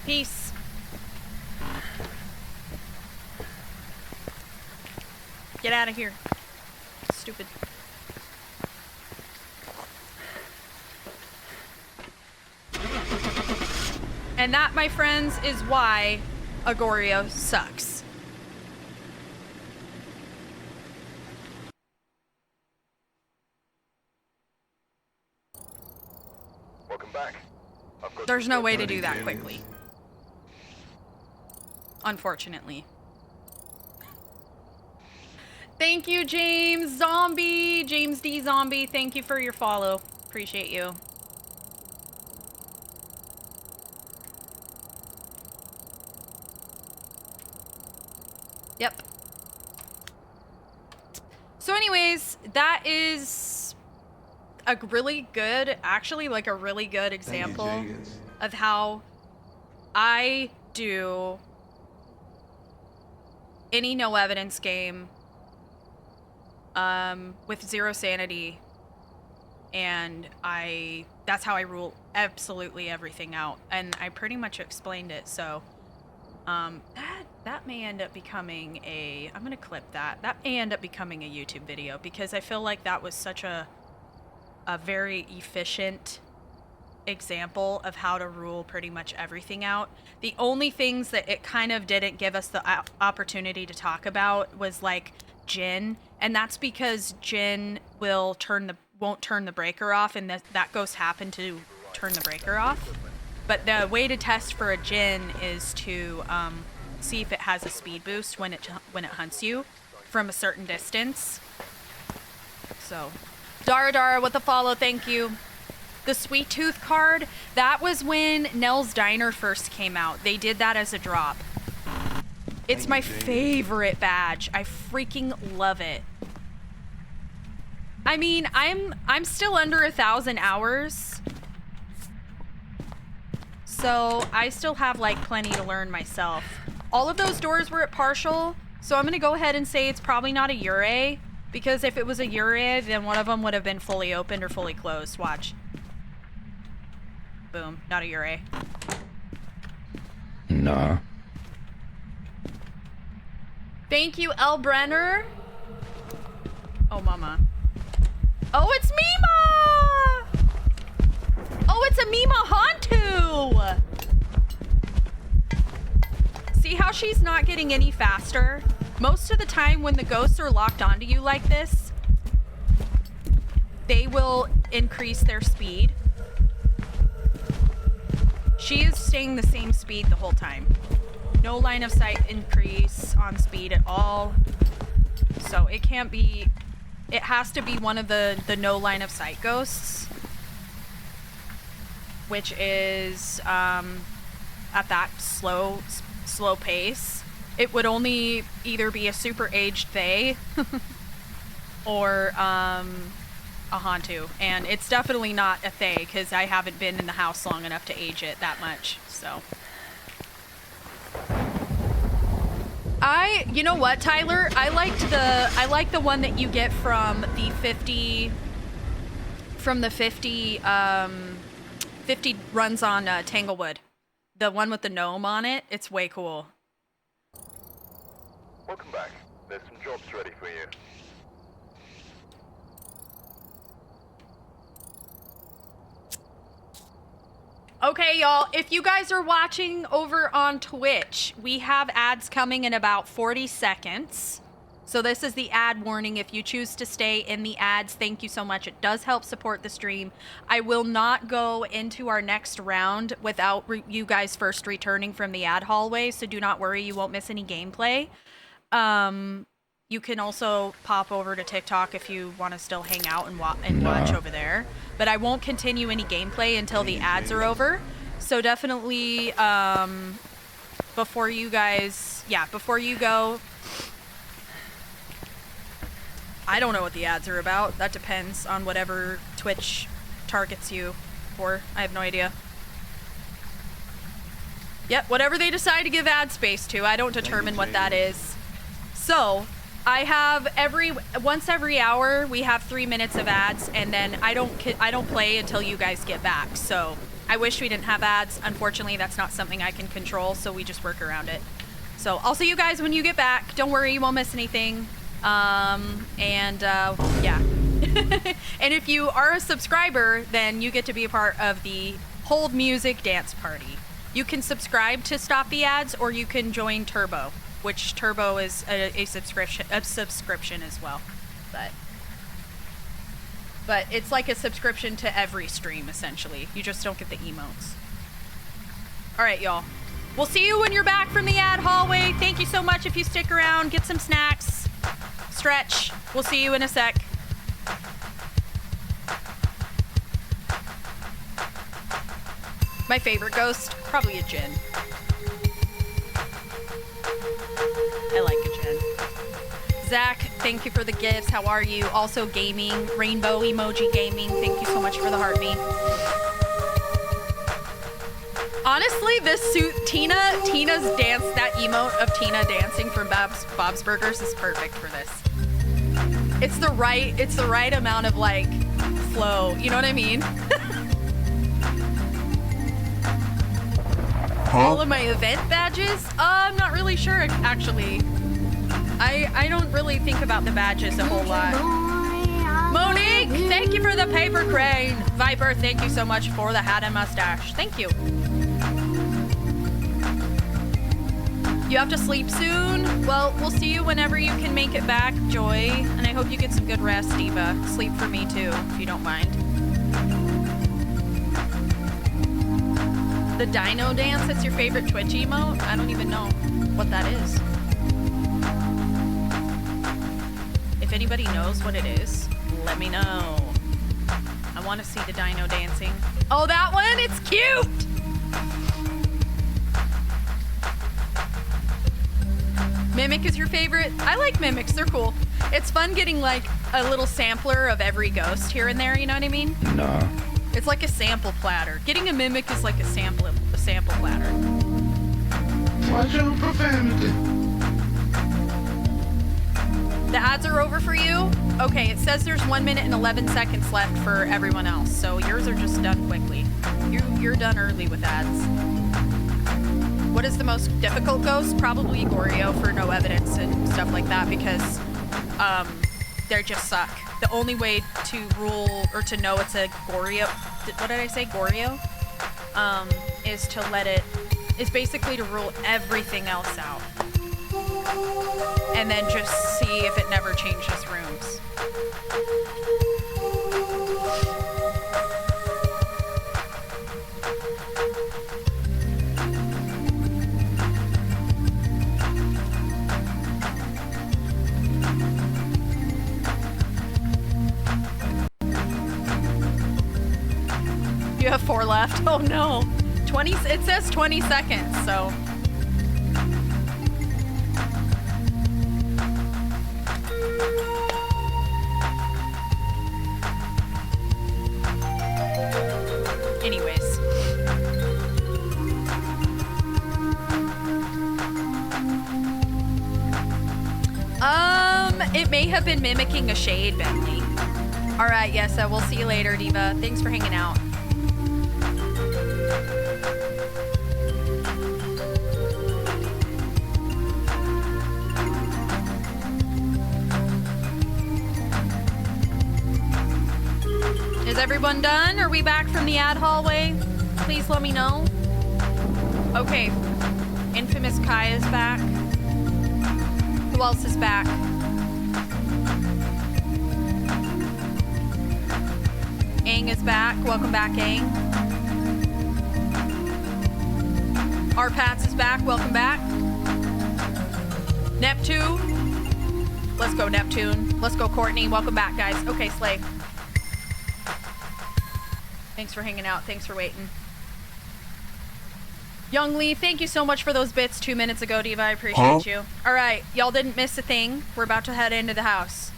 Peace. Get out of here. Stupid. And that, my friends, is why Agorio sucks. Welcome back. There's no way to do that quickly. Unfortunately. Thank you, James Zombie. James D. Zombie, thank you for your follow. Appreciate you. Yep. So anyways, that is a really good, actually like a really good example of how I do any no evidence game with 0 sanity, and that's how I rule absolutely everything out, and I pretty much explained it. So that may end up becoming I'm gonna clip that may end up becoming a YouTube video, because I feel like that was such a very efficient example of how to rule pretty much everything out. The only things that it kind of didn't give us the opportunity to talk about was like Jin, and that's because Jin won't turn the breaker off, and that ghost happened to turn the breaker off. But the way to test for a Jin is to see if it has a speed boost when it hunts you from a certain distance. So, Dara with the follow, thank you. The Sweet Tooth card, that was when Nell's Diner first came out. They did that as a drop. It's my favorite badge. I freaking love it. I mean, I'm still under 1,000 hours. So I still have like plenty to learn myself. All of those doors were at partial, so I'm gonna go ahead and say it's probably not a Yurei, because if it was a Yurei, then one of them would have been fully opened or fully closed. Watch. Boom, not a Yurei. Nah. Thank you, L. Brenner. Oh, mama. Oh, it's Mima! Oh, it's a Mima Hantu! See how she's not getting any faster? Most of the time when the ghosts are locked onto you like this, they will increase their speed. She is staying the same speed the whole time. No line of sight increase on speed at all. So it can't be, it has to be one of the no line of sight ghosts, which is at that slow pace. It would only either be a super aged Fae or a Hantu, and it's definitely not a Fae because I haven't been in the house long enough to age it that much. So you know what, Tyler? I like the one that you get from the 50 50 runs on Tanglewood. The one with the gnome on it. It's way cool. Welcome back. There's some jobs ready for you. Okay, y'all, if you guys are watching over on Twitch, we have ads coming in about 40 seconds. So this is the ad warning. If you choose to stay in the ads, thank you so much. It does help support the stream. I will not go into our next round without you guys first returning from the ad hallway, so do not worry, you won't miss any gameplay. You can also pop over to TikTok if you want to still hang out and watch over there. But I won't continue any gameplay until the ads are over. So definitely, before you go, I don't know what the ads are about. That depends on whatever Twitch targets you for. I have no idea. Yep, whatever they decide to give ad space to, I don't determine what that is. So, I have once every hour we have 3 minutes of ads, and then I don't play until you guys get back. So I wish we didn't have ads. Unfortunately, that's not something I can control, so we just work around it. So I'll see you guys when you get back. Don't worry, you won't miss anything. Yeah. And if you are a subscriber, then you get to be a part of the Hold Music Dance Party. You can subscribe to stop the ads, or you can join Turbo, which Turbo is a subscription as well. But it's like a subscription to every stream, essentially. You just don't get the emotes. All right, y'all. We'll see you when you're back from the ad hallway. Thank you so much if you stick around. Get some snacks. Stretch. We'll see you in a sec. My favorite ghost? Probably a Jinn. I like a Jinn. Zach, thank you for the gifts. How are you? Also gaming. Rainbow emoji gaming. Thank you so much for the heartbeat. Honestly, this suit, Tina's dance, that emote of Tina dancing from Bob's Burgers is perfect for this. It's the right amount of like flow. You know what I mean? All of my event badges? I'm not really sure, actually. I don't really think about the badges a whole lot. Monique, thank you for the paper crane. Viper, thank you so much for the hat and mustache. Thank you. You have to sleep soon? Well, we'll see you whenever you can make it back, Joy. And I hope you get some good rest, Diva. Sleep for me too, if you don't mind. The dino dance, that's your favorite Twitch emote? I don't even know what that is. If anybody knows what it is, let me know. I want to see the dino dancing. Oh, that one? It's cute! Mimic is your favorite? I like mimics, they're cool. It's fun getting like a little sampler of every ghost here and there, you know what I mean? Nah. It's like a sample platter. Getting a mimic is like a sample platter. Watch your profanity. The ads are over for you? Okay, it says there's 1 minute and 11 seconds left for everyone else, so yours are just done quickly. You're done early with ads. What is the most difficult ghost? Probably Goryo for no evidence and stuff like that, because they just suck. The only way to rule or to know it's a Goryo, what did I say, Goryo? Is basically to rule everything else out. And then just see if it never changes rooms. You have 4 left. Oh no. 20, it says 20 seconds, so. Anyways. It may have been mimicking a shade, Bentley. Alright, yes, we'll see you later, Diva. Thanks for hanging out. Is everyone done? Are we back from the ad hallway? Please let me know. Okay. Infamous Kai is back. Who else is back? Aang is back. Welcome back, Aang. Arpats is back. Welcome back. Neptune. Let's go, Neptune. Let's go, Courtney. Welcome back, guys. Okay, Slay. Thanks for hanging out. Thanks for waiting. Young Lee, thank you so much for those bits 2 minutes ago, Diva. I appreciate you. All right, y'all didn't miss a thing. We're about to head into the house.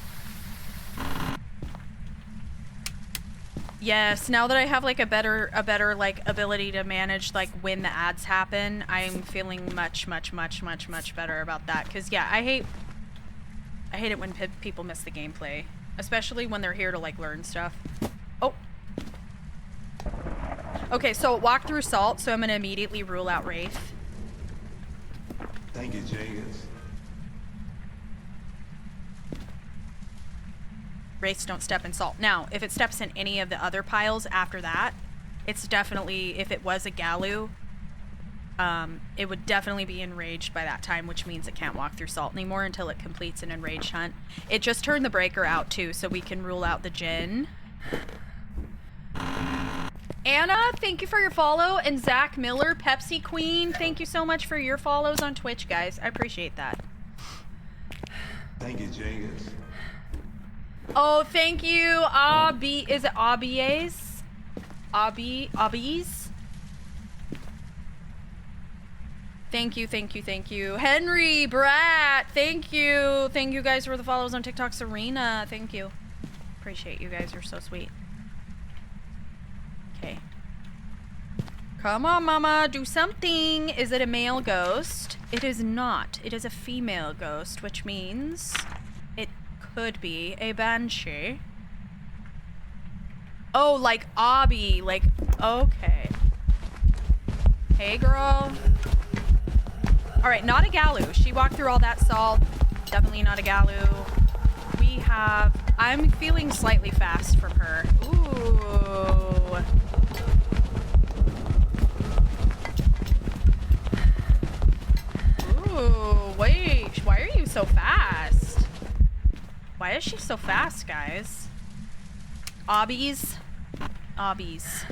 Yes, now that I have like a better like ability to manage like when the ads happen, I'm feeling much better about that. Cause yeah, I hate it when people miss the gameplay, especially when they're here to like learn stuff. Oh. Okay, so walk through Salt, so I'm gonna immediately rule out Wraith. Thank you, Jagus. Wraiths don't step in Salt. Now, if it steps in any of the other piles after that, it's definitely, if it was a Galu, it would definitely be enraged by that time, which means it can't walk through Salt anymore until it completes an enraged hunt. It just turned the breaker out too, so we can rule out the Jinn. Anna, thank you for your follow, and Zach Miller, Pepsi Queen, thank you so much for your follows on Twitch, guys. I appreciate that. Thank you, Jagus. Oh, thank you, Abby. Is it Abbies? Abbies? Thank you. Henry, Brat, thank you. Thank you guys for the follows on TikTok. Serena, thank you. Appreciate you guys. You're so sweet. Okay. Come on, mama, do something. Is it a male ghost? It is not. It is a female ghost, which means it could be a banshee. Oh, like Abby, like, okay. Hey, girl. All right, not a Galu. She walked through all that Salt. Definitely not a Galu. We have, I'm feeling slightly fast from her. Ooh. Ooh, wait, why are you so fast? Why is she so fast, guys? Abbies? Abbies.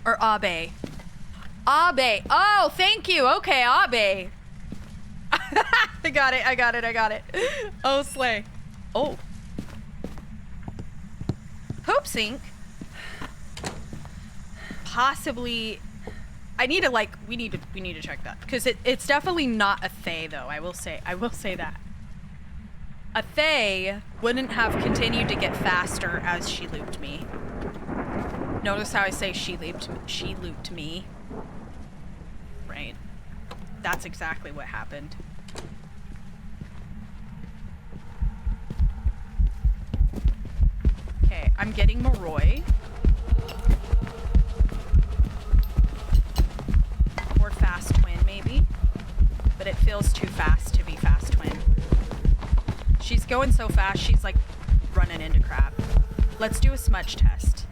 Or Abe. Abe. Oh, thank you. Okay, Abe. I got it. Oh, slay. Oh. Poop sink. Possibly. I need to like. We need to check that because it's definitely not a Thay though. I will say that. A Thay wouldn't have continued to get faster as she looped me. Notice how I say she looped me. Right. That's exactly what happened. Okay, I'm getting Moroi. Or Fast Twin, maybe. But it feels too fast to be Fast Twin. She's going so fast, she's like running into crap. Let's do a smudge test.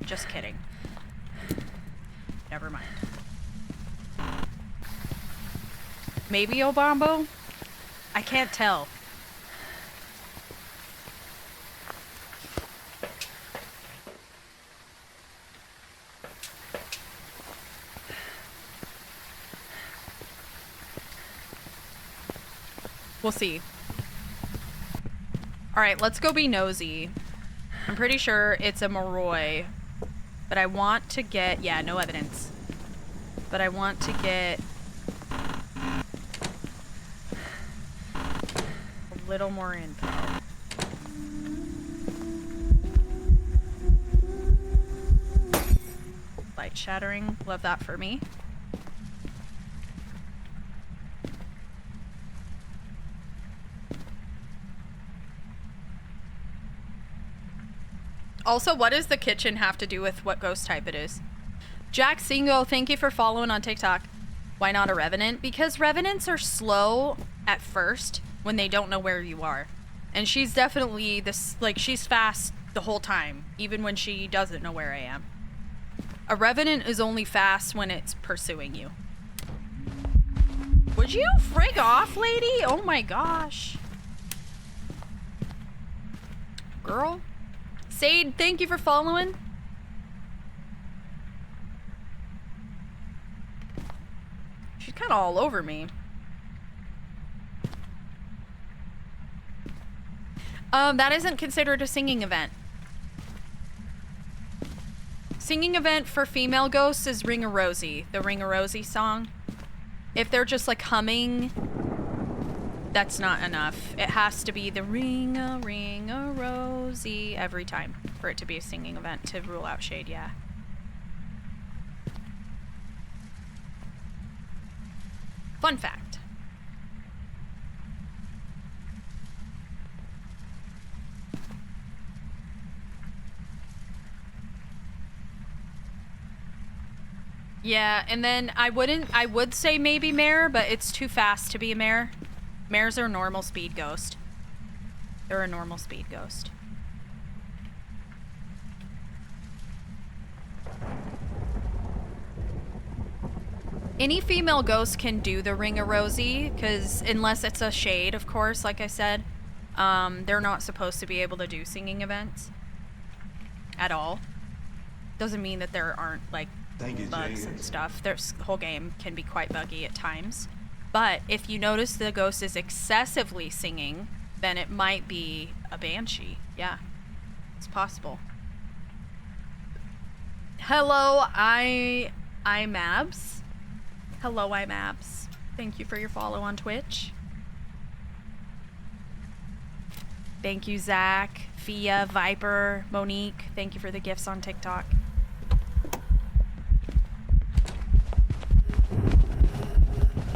Just kidding. Never mind. Maybe Obambo? I can't tell. We'll see. Alright, let's go be nosy. I'm pretty sure it's a Moroi. But I want to get... Yeah, no evidence. But I want to get... a little more info. Light shattering. Love that for me. Also, what does the kitchen have to do with what ghost type it is? Jack Singo, thank you for following on TikTok. Why not a Revenant? Because Revenants are slow at first when they don't know where you are. And she's definitely this, like, she's fast the whole time, even when she doesn't know where I am. A Revenant is only fast when it's pursuing you. Would you frig off, lady? Oh my gosh. Girl. Sade, thank you for following. She's kind of all over me. That isn't considered a singing event. Singing event for female ghosts is Ring-a-Rosy, the Ring-a-Rosy song. If they're just like humming, that's not enough. It has to be the ring-a-ring-a-rosy every time for it to be a singing event to rule out shade, yeah. Fun fact. Yeah, and then I would say maybe mare, but it's too fast to be a mare. Mares are a normal speed ghost. They're a normal speed ghost. Any female ghost can do the Ring-a-Rosy, because unless it's a shade, of course, like I said, they're not supposed to be able to do singing events at all. Doesn't mean that there aren't, like, bugs and stuff. The whole game can be quite buggy at times. But if you notice the ghost is excessively singing, then it might be a banshee. Yeah, it's possible. Hello, iMabs. Hello, iMabs. Thank you for your follow on Twitch. Thank you, Zach, Fia, Viper, Monique. Thank you for the gifts on TikTok.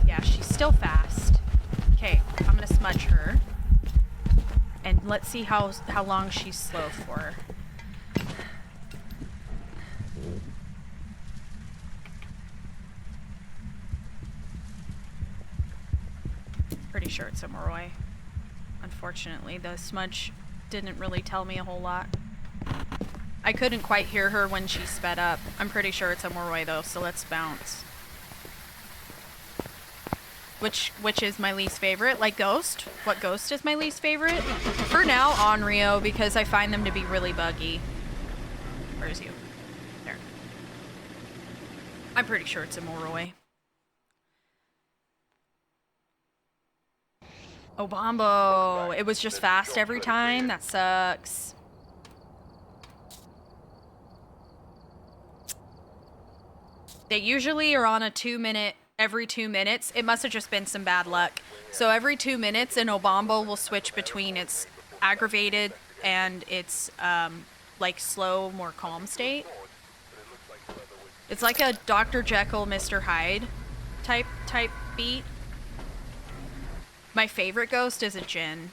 Yeah, she's still fast. Okay, I'm gonna smudge her. And let's see how long she's slow for. Pretty sure it's a Moroi. Unfortunately, the smudge didn't really tell me a whole lot. I couldn't quite hear her when she sped up. I'm pretty sure it's a Moroi though, so let's bounce. Which is my least favorite? Like Ghost? What Ghost is my least favorite? For now, Onryo, because I find them to be really buggy. Where is you? There. I'm pretty sure it's a Moroi. Oh, Bombo. It was just fast every time? That sucks. They usually are on a 2-minute, every 2 minutes. It must have just been some bad luck. So every 2 minutes, an Obombo will switch between its aggravated and its, like, slow, more calm state. It's like a Dr. Jekyll, Mr. Hyde type beat. My favorite ghost is a Jinn.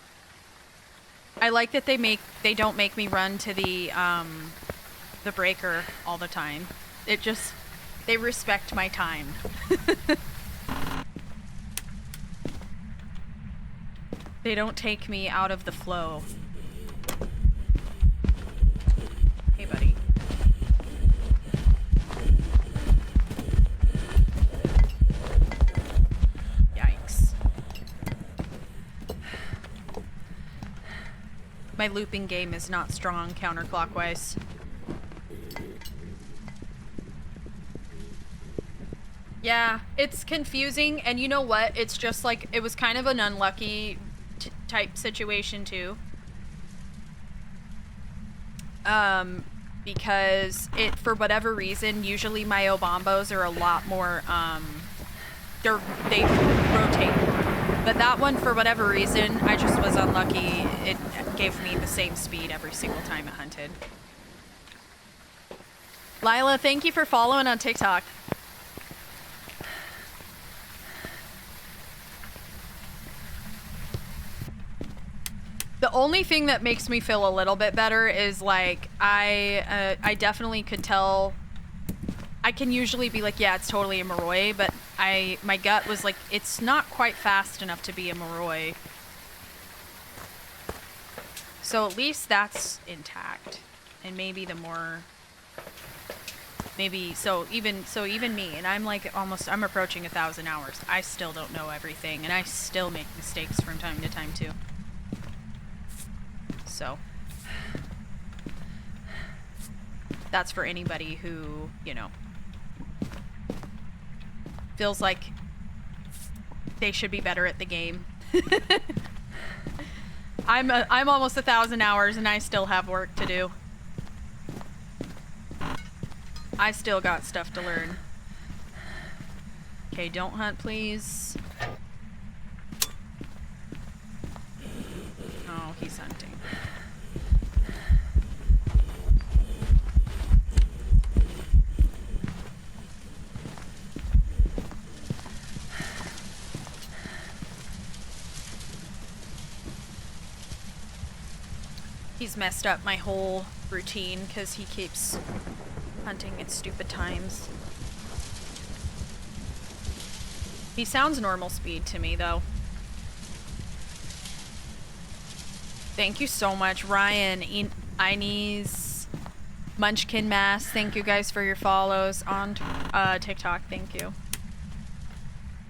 I like that they don't make me run to the breaker all the time. It just, they respect my time. They don't take me out of the flow. Hey, buddy. Yikes. My looping game is not strong counterclockwise. Yeah, it's confusing, and you know what? It's just like, it was kind of an unlucky type situation too. Because for whatever reason, usually my Obombos are a lot more, they rotate more. But that one, for whatever reason, I just was unlucky. It gave me the same speed every single time it hunted. Lila, thank you for following on TikTok. The only thing that makes me feel a little bit better is, like, I definitely could tell. I can usually be like, yeah, it's totally a Moroi, but my gut was like, it's not quite fast enough to be a Moroi. So at least that's intact. And maybe the more, maybe, so even me, and I'm like I'm approaching 1,000 hours. I still don't know everything, and I still make mistakes from time to time too. So, That's for anybody who, you know, feels like they should be better at the game. I'm almost 1,000 hours and I still have work to do. I still got stuff to learn. Okay, don't hunt, please. Oh, he's hunting. He's messed up my whole routine because he keeps hunting at stupid times. He sounds normal speed to me, though. Thank you so much, Ryan, Inez, Munchkin Mass. Thank you guys for your follows on TikTok. Thank you.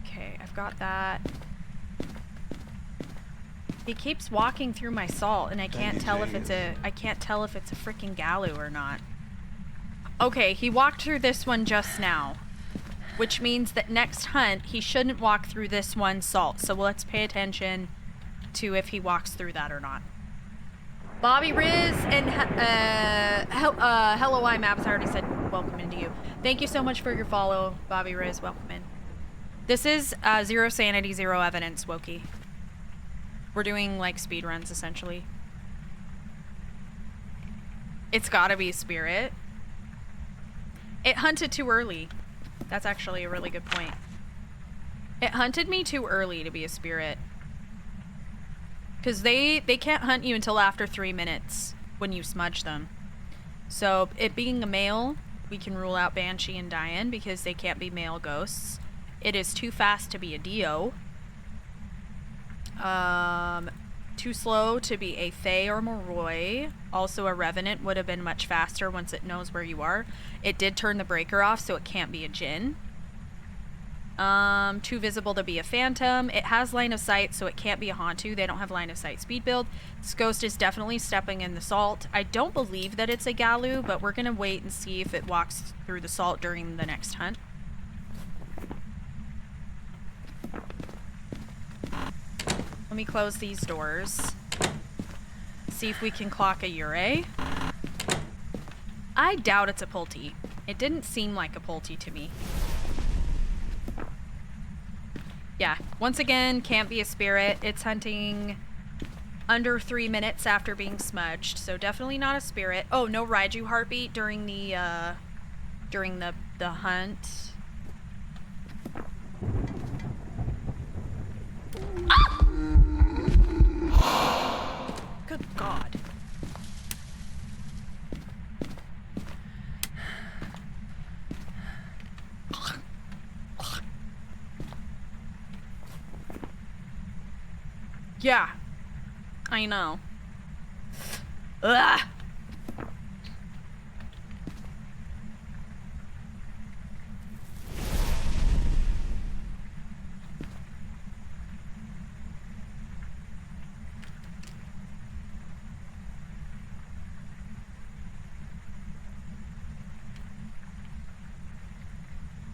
Okay, I've got that. He keeps walking through my salt, and I can't tell if it's a freaking Galu or not. Okay, he walked through this one just now, which means that next hunt he shouldn't walk through this one salt. So let's pay attention to if he walks through that or not. Bobby Riz and Hello IMAPS, I already said welcome into you. Thank you so much for your follow, Bobby Riz. Welcome in. This is Zero Sanity, Zero Evidence, Wokey. We're doing, like, speed runs, essentially. It's gotta be a spirit. It hunted too early. That's actually a really good point. It hunted me too early to be a spirit. Because they can't hunt you until after 3 minutes when you smudge them. So, it being a male, we can rule out Banshee and Diane because they can't be male ghosts. It is too fast to be a Dio. Too slow to be a Fae or Moroi. Also, a Revenant would have been much faster once it knows where you are. It did turn the breaker off, so it can't be a Djinn. Too visible to be a Phantom. It has line of sight, so it can't be a Hantu. They don't have line of sight speed build. This ghost is definitely stepping in the salt. I don't believe that it's a Galu, but we're gonna wait and see if it walks through the salt during the next hunt. Let me close these doors. See if we can clock a Yurei. I doubt it's a Pulti. It didn't seem like a Pulti to me. Yeah, once again, can't be a spirit. It's hunting under 3 minutes after being smudged, so definitely not a spirit. Oh, no Raiju heartbeat during the hunt. Ah! Good God. Yeah, I know. Ugh.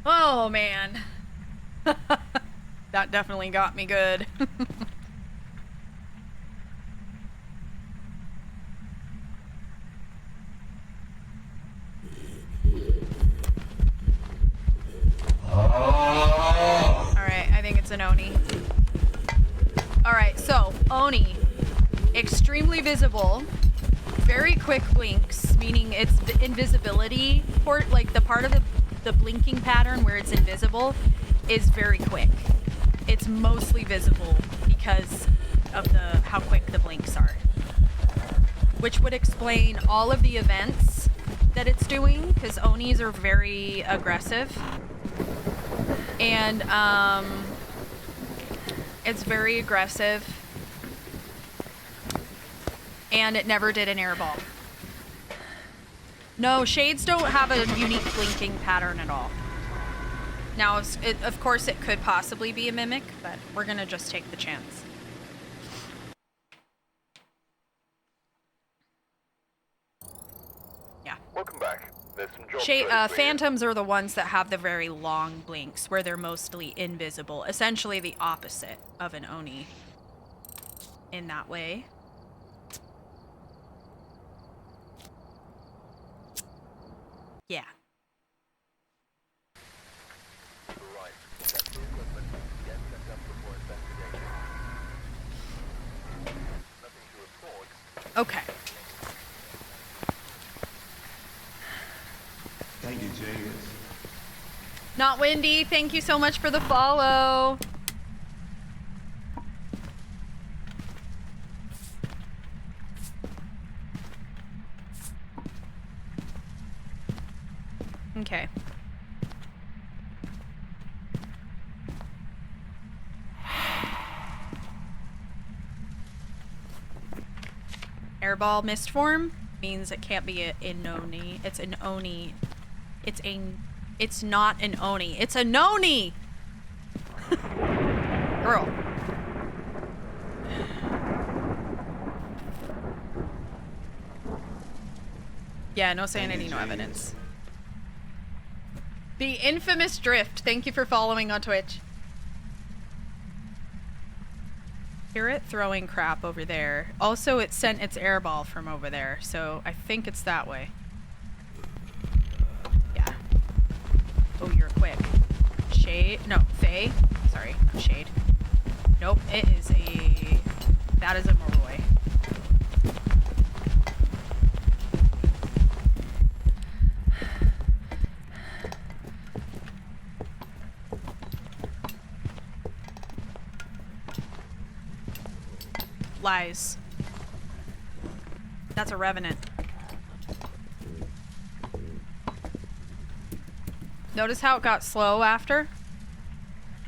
Oh, man. That definitely got me good. Alright, I think it's an Oni. Alright, so, Oni. Extremely visible. Very quick blinks, meaning it's the invisibility port, like the part of the blinking pattern where it's invisible is very quick. It's mostly visible because of how quick the blinks are. Which would explain all of the events that it's doing, because Onis are very aggressive. And it's very aggressive. And it never did an airball. No, Shades don't have a unique blinking pattern at all. Now, of course, it could possibly be a mimic, but we're gonna just take the chance. Yeah. Welcome back. There's some job trades for you. Phantoms are the ones that have the very long blinks, where they're mostly invisible. Essentially the opposite of an Oni in that way. Yeah. Right. Check the equipment. Get set up before investigation. Nothing to report. Okay. Thank you, Jagus. Not Windy, thank you so much for the follow. Okay. Airball mist form means it can't be an Oni. It's an Oni. It's not an Oni. It's a Noni! Girl. Yeah, no sanity, no evidence. The infamous Drift, thank you for following on Twitch. Hear it throwing crap over there. Also, it sent its airball from over there, so I think it's that way. Yeah. Oh, you're quick. Shade? No, Faye. Sorry, not Shade. Nope, it is a... That is a Moroi. Lies. That's a Revenant. Notice how it got slow after?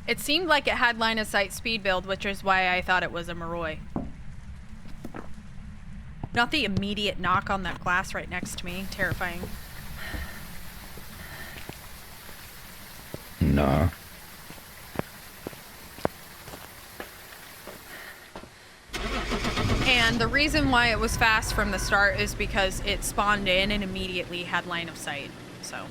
It seemed like it had line of sight speed build, which is why I thought it was a Moroi. Not the immediate knock on that glass right next to me. Terrifying. Nah. And the reason why it was fast from the start is because it spawned in and immediately had line of sight. So.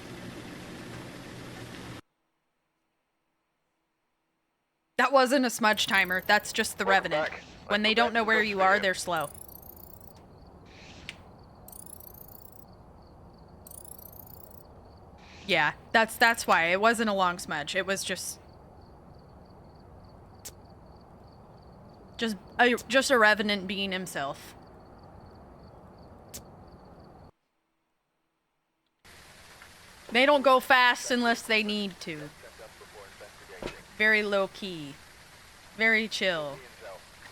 That wasn't a smudge timer. That's just the Revenant. When they don't know where you are, they're slow. Yeah, that's why. It wasn't a long smudge. It was just a Revenant being himself. They don't go fast unless they need to. Very low key. Very chill.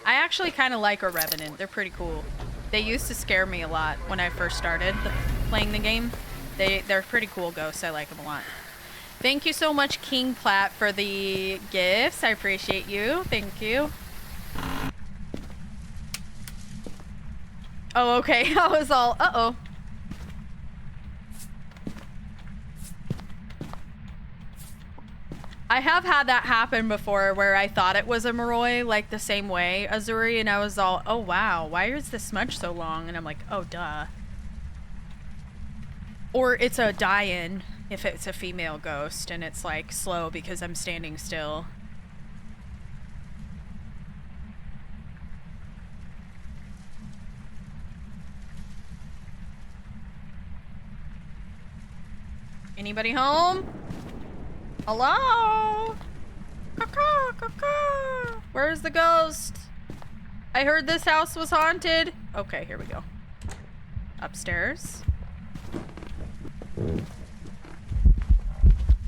I actually kind of like a Revenant. They're pretty cool. They used to scare me a lot when I first started playing the game. They're pretty cool ghosts. I like them a lot. Thank you so much, King Platt, for the gifts. I appreciate you. Thank you. Oh, okay. I was all, uh-oh. I have had that happen before where I thought it was a Moroi, like the same way, Azuri, and I was all, oh wow, why is the smudge so long? And I'm like, oh duh. Or it's a die-in, if it's a female ghost, and it's like slow because I'm standing still. Anybody home? Hello? Caw-caw, caw-caw. Where's the ghost? I heard this house was haunted. Okay, here we go. Upstairs.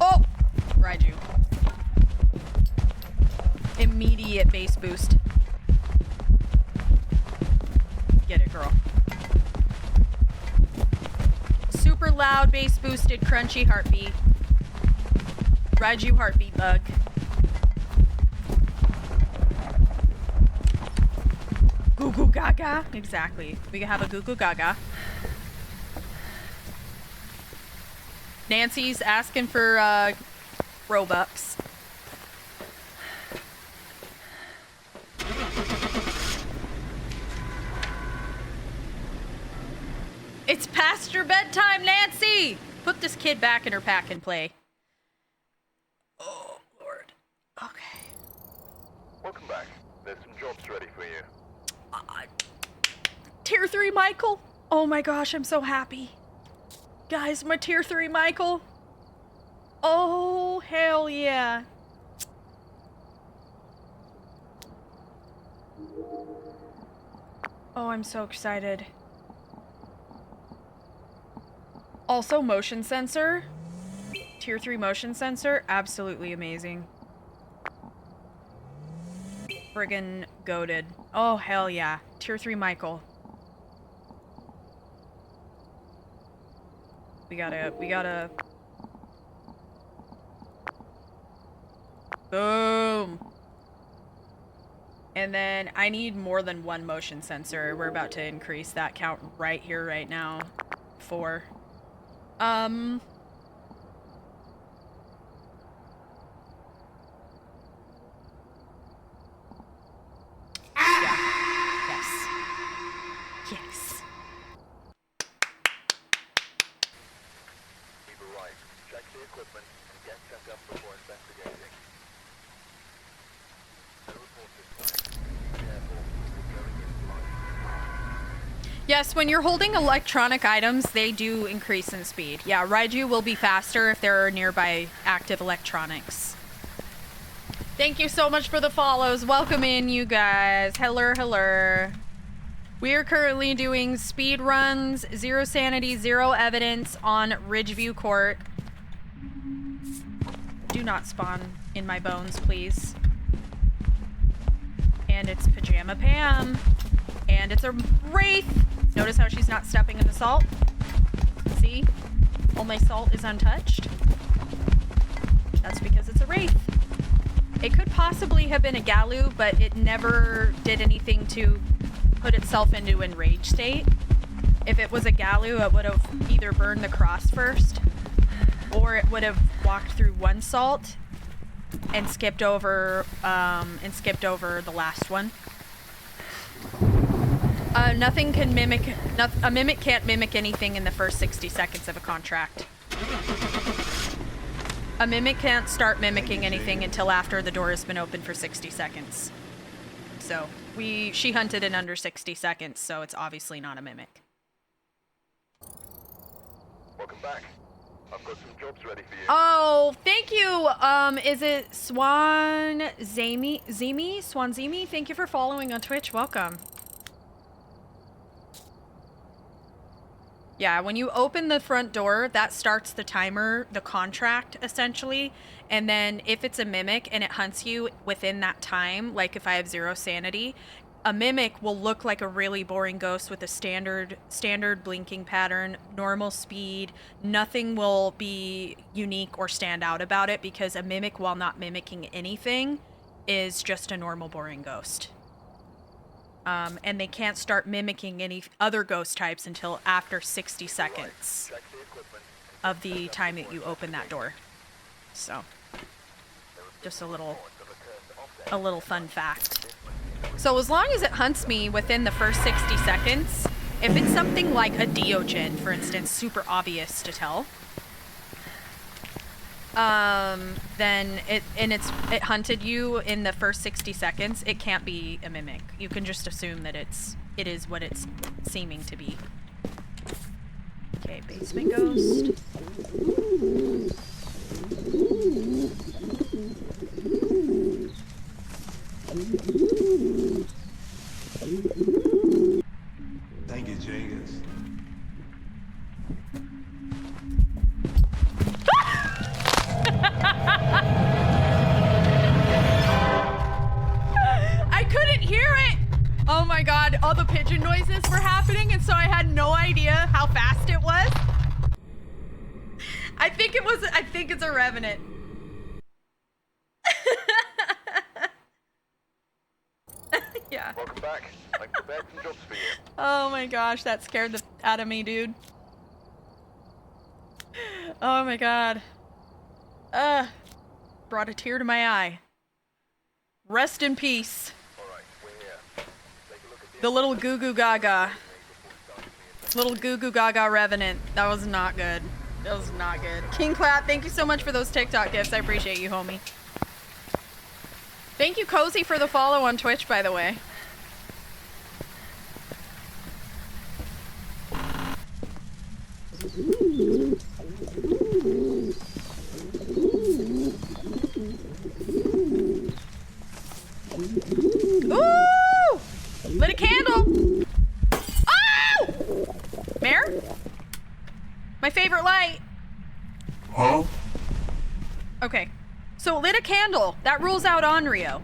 Oh! Raiju. Immediate base boost. Get it, girl. Super loud bass boosted crunchy heartbeat. Raiju heartbeat bug. Goo goo gaga. Exactly. We can have a goo goo gaga. Nancy's asking for Robux. It's past your bedtime, Nancy! put this kid back in her pack and play. Oh, Lord. Okay. Welcome back. There's some jobs ready for you. Tier 3 Michael. Oh my gosh, I'm so happy. Guys, my Tier 3 Michael. Oh, hell yeah. Oh, I'm so excited. Also, motion sensor. Tier 3 motion sensor. Absolutely amazing. Friggin' goated. Oh, hell yeah. Tier 3 Michael. We gotta... Boom! And then I need more than one motion sensor. We're about to increase that count right here, right now. 4. Yeah. Yes. Yes. We've arrived. Check the equipment and get set up before investigating. No report this time. Be careful. We're going in blind. Yes, when you're holding electronic items, they do increase in speed. Yeah, Raiju will be faster if there are nearby active electronics. Thank you so much for the follows. Welcome in, you guys. Hello, hello. We are currently doing speed runs, 0 sanity, 0 evidence on Ridgeview Court. Do not spawn in my bones, please. And it's Pajama Pam. And it's a Wraith. Notice how she's not stepping in the salt? See? All my salt is untouched. That's because it's a Wraith. It could possibly have been a Galu, but it never did anything to put itself into an enraged state. If it was a Galu, it would have either burned the cross first, or it would have walked through one salt and skipped over the last one. Nothing can mimic. A mimic can't mimic anything in the first 60 seconds of a contract. A mimic can't start mimicking anything until after the door has been open for 60 seconds. So, she hunted in under 60 seconds, so it's obviously not a mimic. Welcome back. I've got some jobs ready for you. Oh, thank you. Is it Swanzimi? Thank you for following on Twitch. Welcome. Yeah, when you open the front door, that starts the timer, the contract, essentially. And then if it's a mimic and it hunts you within that time, like if I have 0 sanity, a mimic will look like a really boring ghost with a standard blinking pattern, normal speed. Nothing will be unique or stand out about it because a mimic, while not mimicking anything, is just a normal boring ghost. And they can't start mimicking any other ghost types until after 60 seconds of the time that you open that door. So, just a little fun fact. So as long as it hunts me within the first 60 seconds, if it's something like a Diogen, for instance, super obvious to tell, then it hunted you in the first 60 seconds, it can't be a mimic. You can just assume that it is what it's seeming to be. Okay, basement ghost. Thank you, Jagus. I couldn't hear it! Oh my god, all the pigeon noises were happening, and so I had no idea how fast it was. I think it's a revenant. Yeah. Welcome back. I've prepared some jobs for you. Oh my gosh, that scared the out of me, dude. Oh my god. Brought a tear to my eye. Rest in peace. Alright, we're here. Take a look at The little goo goo gaga. Little goo goo gaga revenant. That was not good. That was not good. King Clap, thank you so much for those TikTok gifts. I appreciate you, homie. Thank you, Cozy, for the follow on Twitch, by the way. Ooh! Lit a candle! Oh! Mare? My favorite light. Huh? Okay. So lit a candle. That rules out Onryo.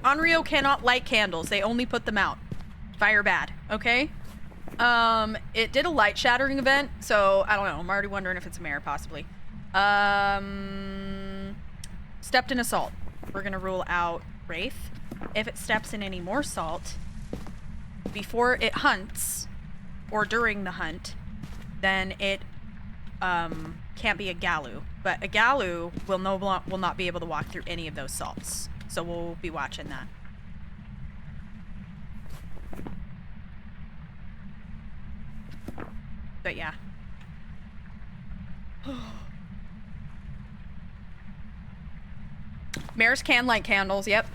Onryo cannot light candles. They only put them out. Fire bad. Okay? It did a light shattering event, so I don't know. I'm already wondering if it's a mare, possibly. Stepped in a salt. We're gonna rule out Wraith. If it steps in any more salt before it hunts or during the hunt, then it can't be a Galu. But a Galu will not be able to walk through any of those salts. So we'll be watching that. But yeah. Mares can light candles, yep.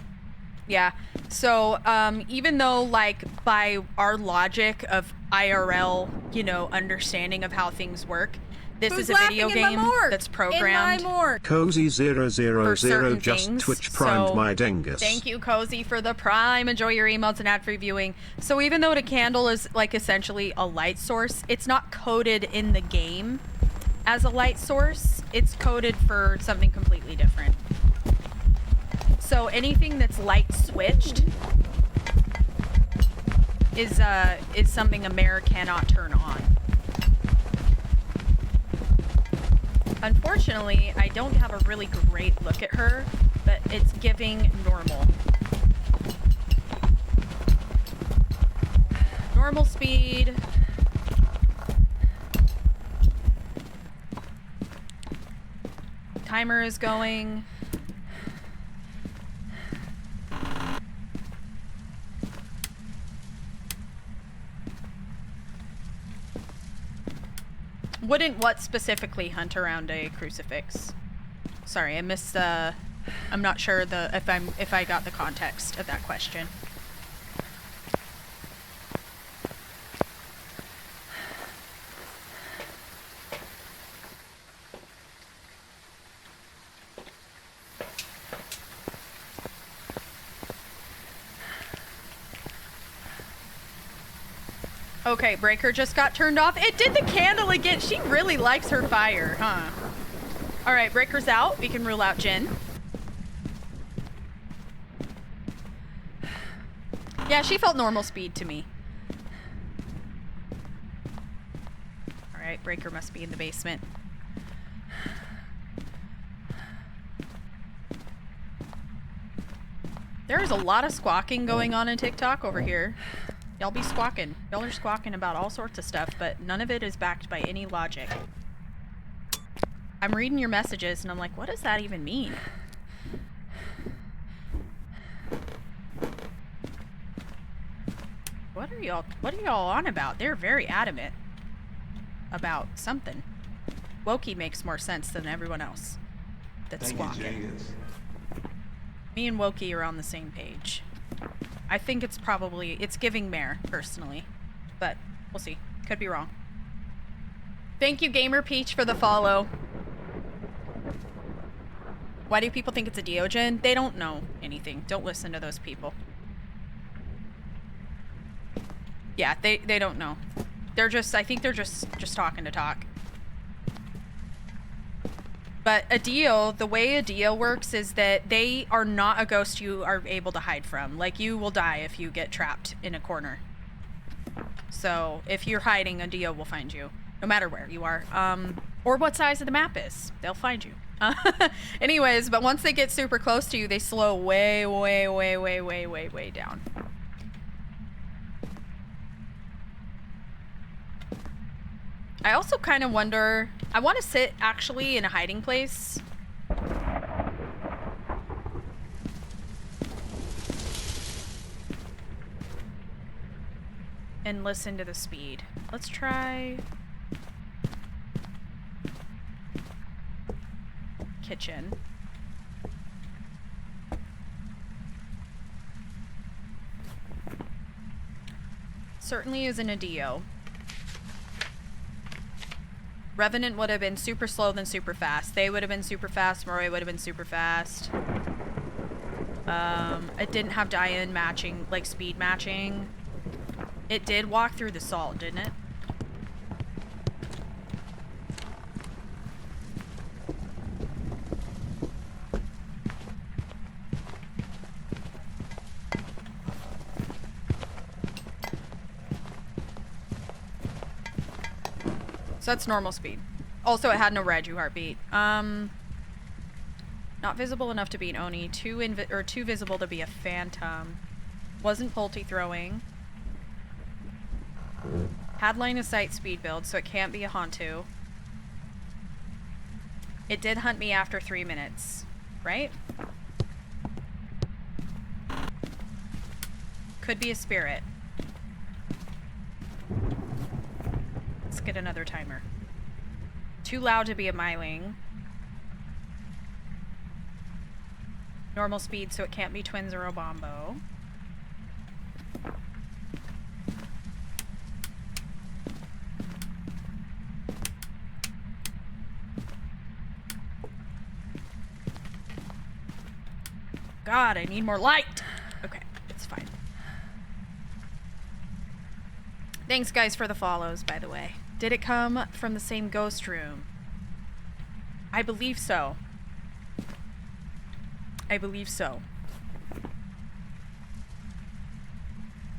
Yeah. So, even though, like, by our logic of IRL, you know, understanding of how things work, this Who's is a video laughing in my game morgue? that's programmed In my morgue. Cozy000 certain just things, Twitch primed so my dingus. Thank you, Cozy, for the prime. Enjoy your emails and ad-free viewing. So even though the candle is, like, essentially a light source, it's not coded in the game as a light source. It's coded for something completely different. So anything that's light switched is something a mare cannot turn on. Unfortunately, I don't have a really great look at her, but it's giving normal. Normal speed. Timer is going. Wouldn't what specifically hunt around a crucifix? Sorry, I missed I'm not sure if I got the context of that question. Okay, breaker just got turned off. It did the candle again. She really likes her fire, huh? All right, breaker's out. We can rule out Jin. Yeah, she felt normal speed to me. All right, breaker must be in the basement. There is a lot of squawking going on in TikTok over here. Y'all be squawking. Y'all are squawking about all sorts of stuff, but none of it is backed by any logic. I'm reading your messages and I'm like, what does that even mean? What are y'all on about? They're very adamant about something. Wokey makes more sense than everyone else that's squawking. Me and Wokey are on the same page. I think it's giving mare, personally. But, we'll see. Could be wrong. Thank you, Gamer Peach, for the follow. Why do people think it's a Deogen? They don't know anything. Don't listen to those people. Yeah, they don't know. I think they're just talking to talk. But a deal, the way a deal works is that they are not a ghost you are able to hide from. Like, you will die if you get trapped in a corner. So, if you're hiding, a deal will find you. No matter where you are. Or what size of the map is. They'll find you. Anyways, but once they get super close to you, they slow way, way, way, way, way, way, way down. I also kind of wonder, I want to sit actually in a hiding place. And listen to the speed. Let's try. kitchen. Certainly isn't a Dio. Revenant would have been super slow then super fast. They would have been super fast. Murray would have been super fast. It didn't have die-in matching, like speed matching. It did walk through the salt, didn't it? So that's normal speed. Also, it had no Raju heartbeat. Not visible enough to be an Oni. Too visible to be a phantom. Wasn't Pulte throwing. Had line of sight speed build, so it can't be a Hantu. It did hunt me after 3 minutes, right? Could be a spirit. Let's get another timer. Too loud to be a Myling. Normal speed, so it can't be twins or a Bombo. God, I need more light! Okay, it's fine. Thanks, guys, for the follows, by the way. Did it come from the same ghost room? I believe so. I believe so.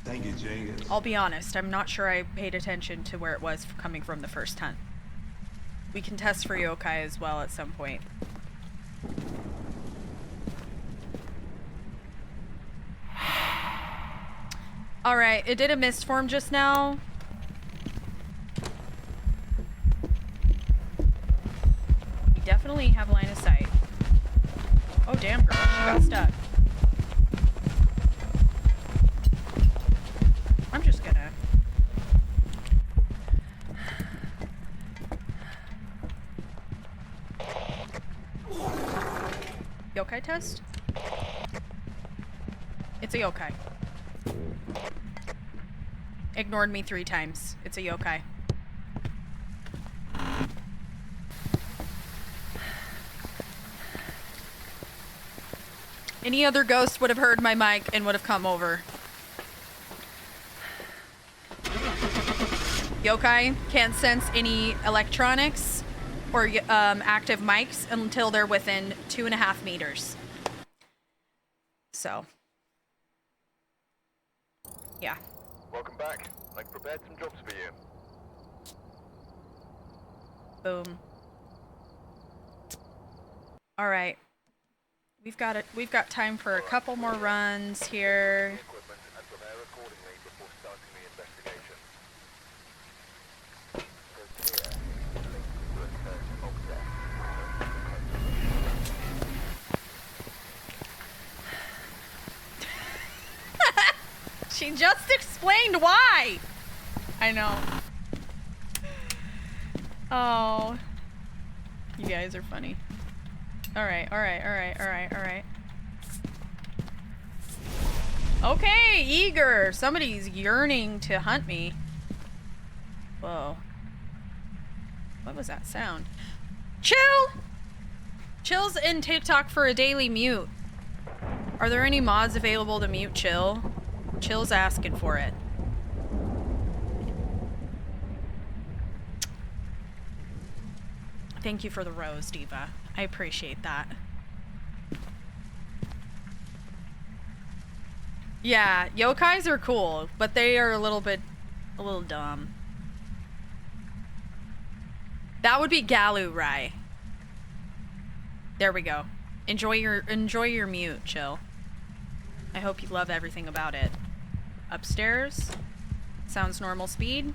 Thank you, Jenkins. I'll be honest, I'm not sure I paid attention to where it was coming from the first hunt. We can test for yokai as well at some point. Alright, it did a mist form just now. We definitely have line of sight. Oh damn girl, she got stuck. I'm just gonna... Yokai test? It's a yokai. Ignored me 3 times. It's a yokai. Any other ghost would have heard my mic and would have come over. Yokai can't sense any electronics or active mics until they're within 2.5 meters. So, yeah. Welcome back. I've prepared some jobs for you. Boom. All right. We've got time for a couple more runs here. Equipment and prepare accordingly before starting the investigation. Says here, link to a search of death. She just explained why. I know. Oh. You guys are funny. Alright. Okay, eager. Somebody's yearning to hunt me. Whoa. What was that sound? Chill! Chill's in TikTok for a daily mute. Are there any mods available to mute Chill? Chill's asking for it. Thank you for the rose, Diva. I appreciate that. Yeah, yokais are cool, but they are a little dumb. That would be Galu Rai. There we go. Enjoy your mute, Chill. I hope you love everything about it. Upstairs. Sounds normal speed.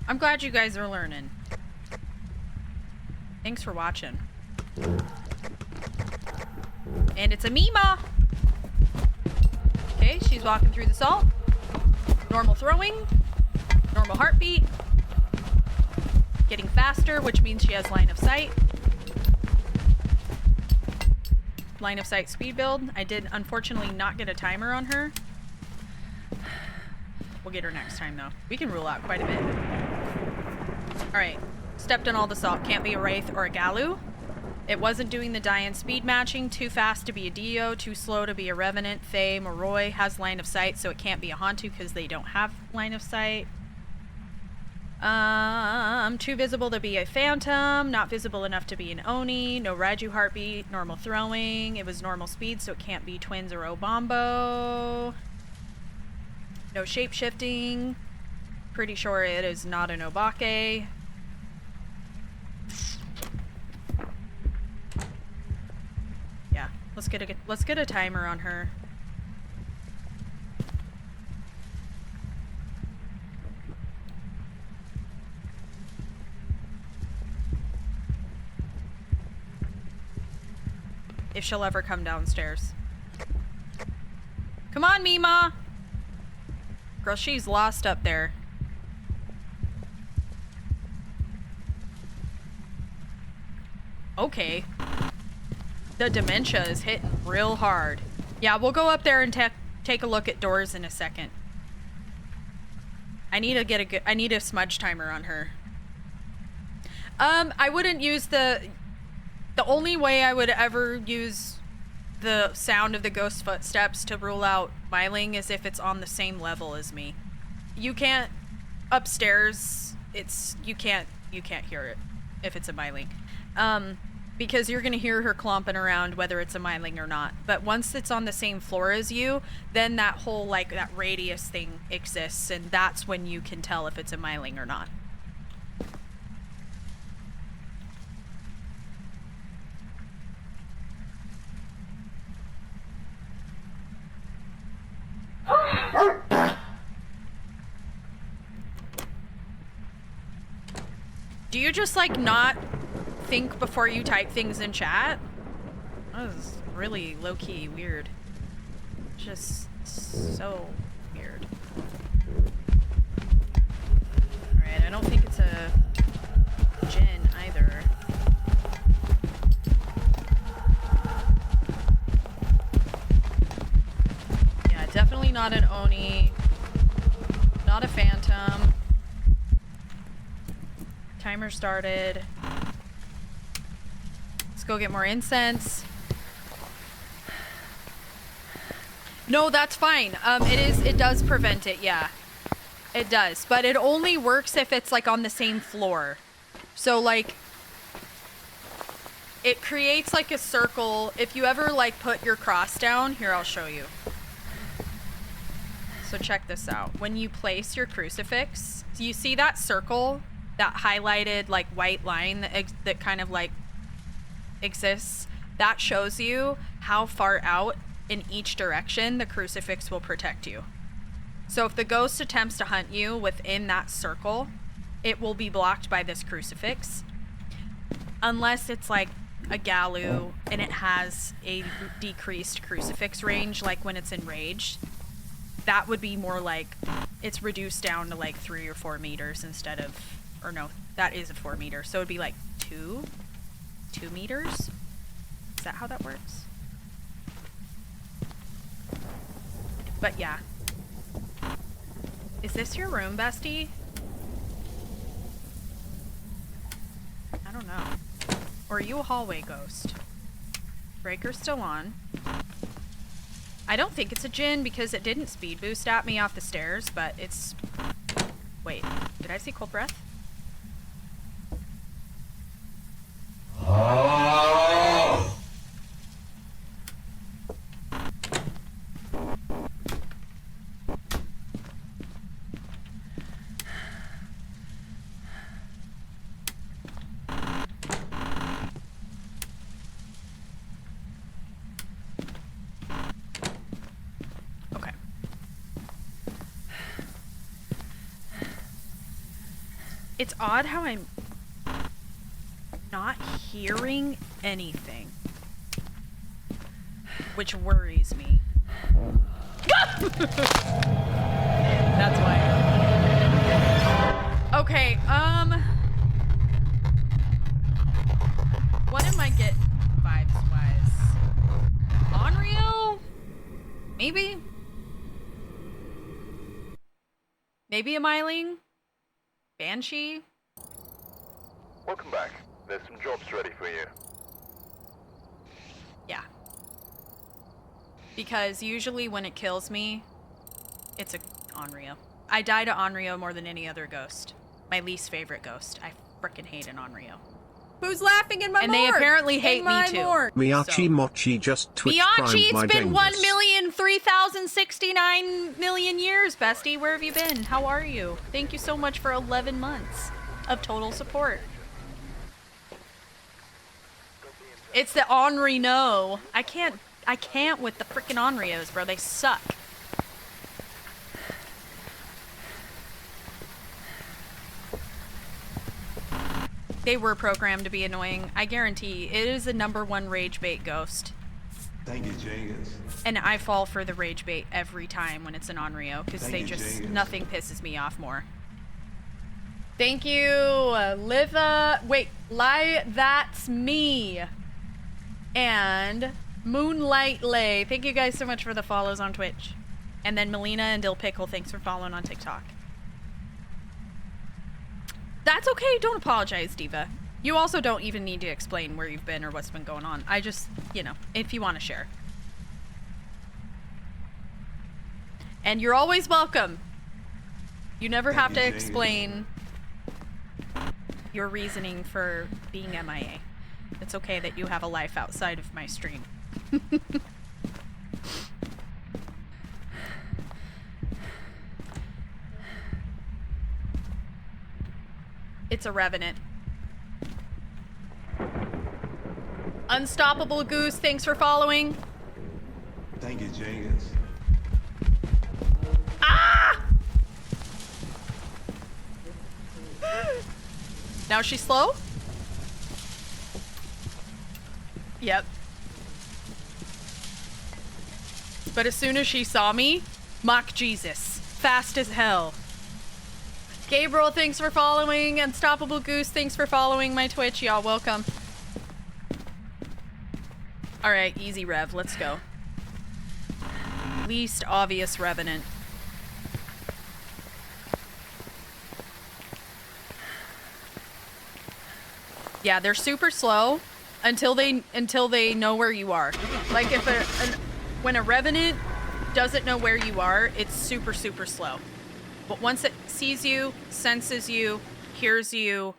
I'm glad you guys are learning. Thanks for watching. And it's a Mima! Okay, she's walking through the salt. Normal throwing. Normal heartbeat. getting faster, which means she has line of sight. Line of sight speed build. I did unfortunately not get a timer on her. We'll get her next time though. We can rule out quite a bit. Alright. Stepped on all the salt. Can't be a Wraith or a Galu. It wasn't doing the Diane speed matching. Too fast to be a Dio. Too slow to be a Revenant. Faye, Moroi has line of sight, so it can't be a Hantu because they don't have line of sight. Too visible to be a Phantom. Not visible enough to be an Oni. No Raiju heartbeat. Normal throwing. It was normal speed, so it can't be Twins or Obombo. No shape-shifting. Pretty sure it is not an Obake. Yeah, let's get a timer on her. If she'll ever come downstairs. Come on, Mima! Girl, she's lost up there. Okay. The dementia is hitting real hard. Yeah, we'll go up there and take a look at doors in a second. I need a smudge timer on her. I wouldn't use the only way I would ever use the sound of the ghost footsteps to rule out Myling is if it's on the same level as me. You can't upstairs. You can't hear it if it's a Myling. Because you're gonna hear her clomping around whether it's a Myling or not. But once it's on the same floor as you, then that whole that radius thing exists, and that's when you can tell if it's a Myling or not. Do you just not think before you type things in chat? That was really low-key weird. Just so weird. Alright, I don't think it's a Jinn either. Yeah, definitely not an Oni. Not a Phantom. Timer started. Let's go get more incense. No, that's fine. It does prevent it, yeah. It does, but it only works if it's on the same floor. So it creates a circle. If you ever put your cross down, here I'll show you. So check this out. When you place your crucifix, do you see that circle? That highlighted white line that kind of exists, that shows you how far out in each direction the crucifix will protect you. So if the ghost attempts to hunt you within that circle, it will be blocked by this crucifix. Unless it's a Galu and it has a decreased crucifix range, when it's enraged. That would be more it's reduced down to 3 or 4 meters instead of, or no, that is a 4 meter. So it'd be 2 meters? Is that how that works? But yeah. Is this your room, bestie? I don't know. Or are you a hallway ghost? Breaker's still on. I don't think it's a Jinn because it didn't speed boost at me off the stairs, but it's... Wait, did I see cold breath? Okay. It's odd how I'm not hearing anything, which worries me. That's why. Okay, What am I getting vibes-wise? Onryo? Maybe? Maybe a Myling? Banshee? Welcome back. There's some jobs ready for you. Yeah. Because usually when it kills me, it's a Onryo. I die to Onryo more than any other ghost. My least favorite ghost. I frickin' hate an Onryo. Who's laughing in my And morgue? they apparently hate in me my too. Morgue. Miyachi So- Mochi just Twitch Miyachi, primed my it's been dangerous. 1,003,069,000,000 years, bestie. Where have you been? How are you? Thank you so much for 11 months of total support. It's the Onry no. I can't with the frickin' Onryos, bro. They suck. They were programmed to be annoying. I guarantee it is the #1 rage bait ghost. Thank you, Jenkins. And I fall for the rage bait every time when it's an Onryo, because Thank they you, just, Jenkins. nothing pisses me off more. Thank you, Liva. Wait, Lie, that's me. And Moonlight Lay. Thank you guys so much for the follows on Twitch. And then Melina and Dill Pickle, thanks for following on TikTok. That's okay, don't apologize, Diva. You also don't even need to explain where you've been or what's been going on. I just, you know, if you want to share. And you're always welcome. You never have to explain your reasoning for being MIA. It's okay that you have a life outside of my stream. It's a revenant. Unstoppable Goose, thanks for following. Thank you, Jenkins. Ah! Now she's slow? Yep. But as soon as she saw me, mock Jesus. Fast as hell. Gabriel, thanks for following. Unstoppable Goose, thanks for following my Twitch. Y'all, welcome. Alright, easy rev. Let's go. Least obvious revenant. Yeah, they're super slow until they know where you are. Like if when a revenant doesn't know where you are, it's super slow. But once it sees you, senses you, hears you,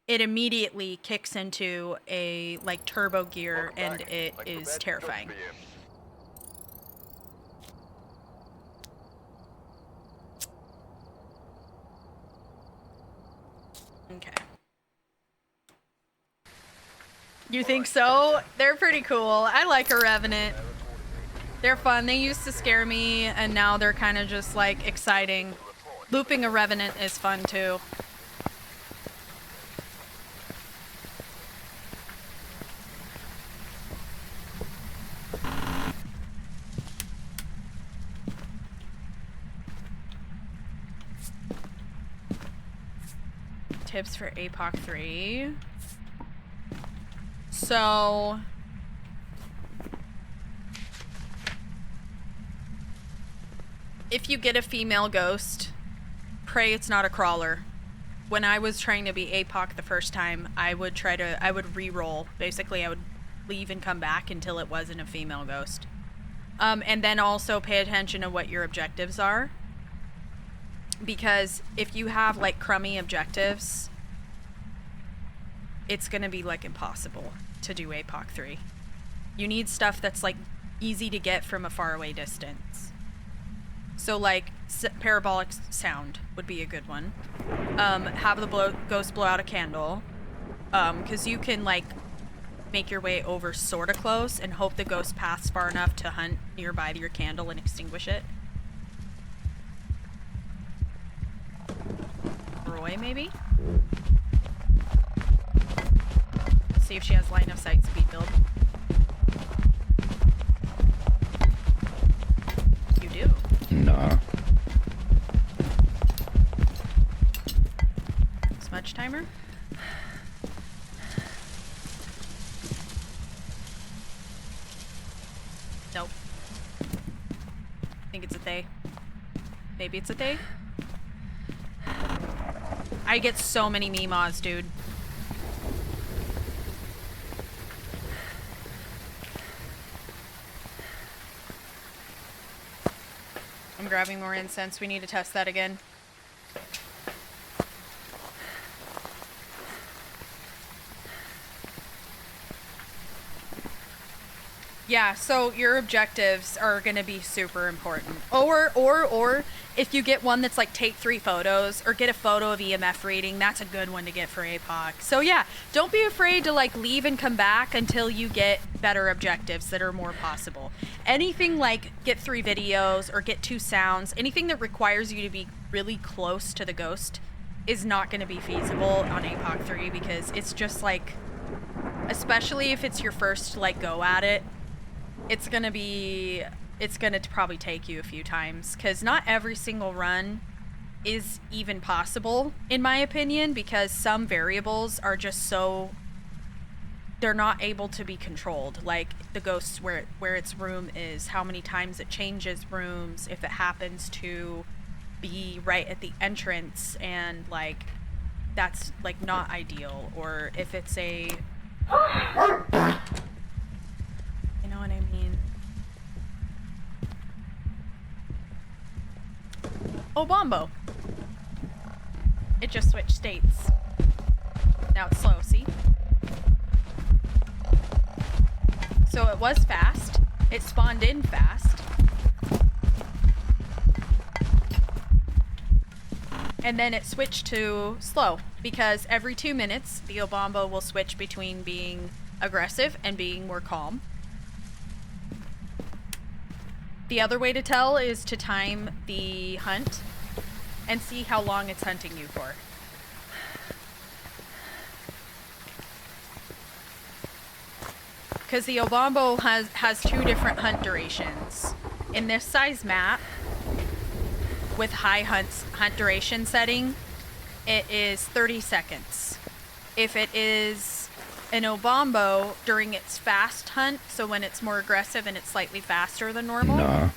it immediately kicks into a like turbo gear and it is terrifying. Okay. You think so? They're pretty cool. I like a Revenant. They're fun. They used to scare me, and now they're kind of just, like, exciting. Looping a Revenant is fun, too. Tips for APOC 3. So if you get a female ghost, pray it's not a crawler. When I was trying to be APOC the first time, I would re-roll. Basically, I would leave and come back until it wasn't a female ghost. And then also pay attention to what your objectives are. Because if you have like crummy objectives, it's gonna be like impossible to do APOC 3. You need stuff that's like easy to get from a faraway distance. So like parabolic sound would be a good one. Have the ghost blow out a candle, because you can like make your way over sort of close and hope the ghost paths far enough to hunt nearby your candle and extinguish it. Roy, maybe? See if she has line of sight speed build. You do? Nah. Smudge timer? I think it's a they. Maybe it's a they. I get so many meemaws, dude. I'm grabbing more incense. We need to test that again. Yeah, so your objectives are gonna be super important. Or if you get one that's like take 3 photos or get a photo of EMF reading, that's a good one to get for APOC. So yeah, don't be afraid to like leave and come back until you get better objectives that are more possible. Anything like get 3 videos or get 2 sounds, anything that requires you to be really close to the ghost is not gonna be feasible on APOC 3 because it's just like, especially if it's your first like go at it, it's gonna probably take you a few times because not every single run is even possible in my opinion because some variables are just so they're not able to be controlled, like the ghosts where its room is, how many times it changes rooms, if it happens to be right at the entrance and like that's like not ideal, or if it's a you know what I mean? Oh, Bombo. It just switched states. Now it's slow, see? So it was fast. It spawned in fast. And then it switched to slow because every 2 minutes, the Obombo will switch between being aggressive and being more calm. The other way to tell is to time the hunt and see how long it's hunting you for. Because the Obombo has 2 different hunt durations. In this size map, with high hunt duration setting, it is 30 seconds. If it is an Obombo during its fast hunt, so when it's more aggressive and it's slightly faster than normal,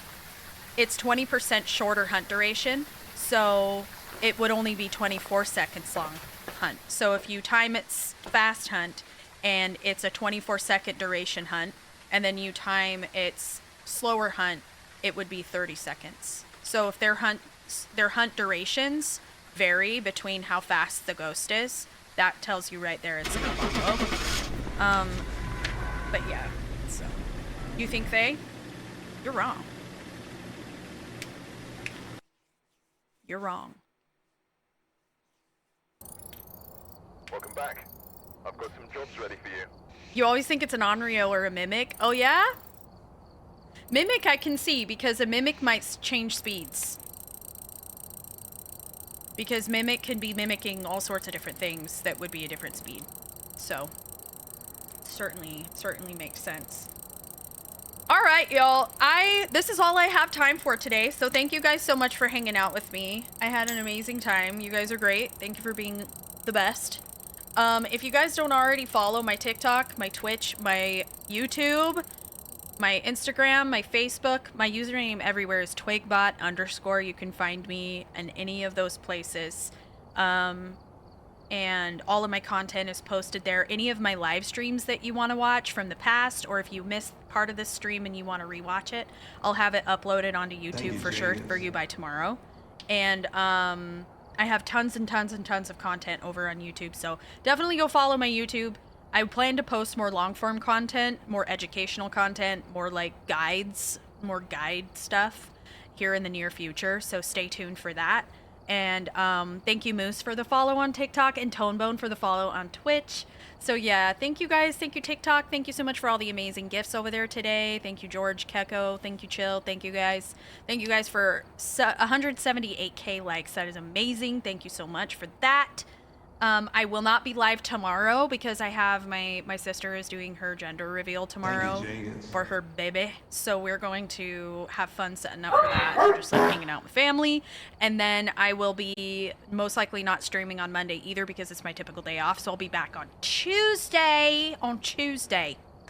it's 20% shorter hunt duration, so it would only be 24 seconds long hunt. So if you time its fast hunt and it's a 24-second duration hunt, and then you time its slower hunt, it would be 30 seconds. So if their hunt durations vary between how fast the ghost is, that tells you right there it's an Obombo. But yeah, so you think they? You're wrong. You're wrong. Welcome back. I've got some jobs ready for you. You always think it's an Onryo or a Mimic. Oh yeah? Mimic I can see because a Mimic might change speeds. Because Mimic can be mimicking all sorts of different things that would be a different speed. So, certainly makes sense. Alright, y'all. This is all I have time for today, so thank you guys so much for hanging out with me. I had an amazing time. You guys are great. Thank you for being the best. If you guys don't already follow my TikTok, my Twitch, my YouTube, my Instagram, my Facebook, my username everywhere is Twigbot_. You can find me in any of those places. And all of my content is posted there. Any of my live streams that you want to watch from the past, or if you missed part of this stream and you want to rewatch it, I'll have it uploaded onto YouTube for sure for you by tomorrow. And I have tons and tons and tons of content over on YouTube, so definitely go follow my YouTube. I plan to post more long-form content, more educational content, more like guides, more guide stuff here in the near future, so stay tuned for that. And thank you, Moose, for the follow on TikTok, and Tonebone for the follow on Twitch. So yeah, thank you guys. Thank you, TikTok. Thank you so much for all the amazing gifts over there today. Thank you, George, Keko. Thank you, Chill. Thank you guys. Thank you guys for 178k likes. That is amazing. Thank you so much for that. I will not be live tomorrow because I have my sister is doing her gender reveal tomorrow for her baby. So we're going to have fun setting up for that. We're just like hanging out with family. And then I will be most likely not streaming on Monday either because it's my typical day off. So I'll be back on Tuesday.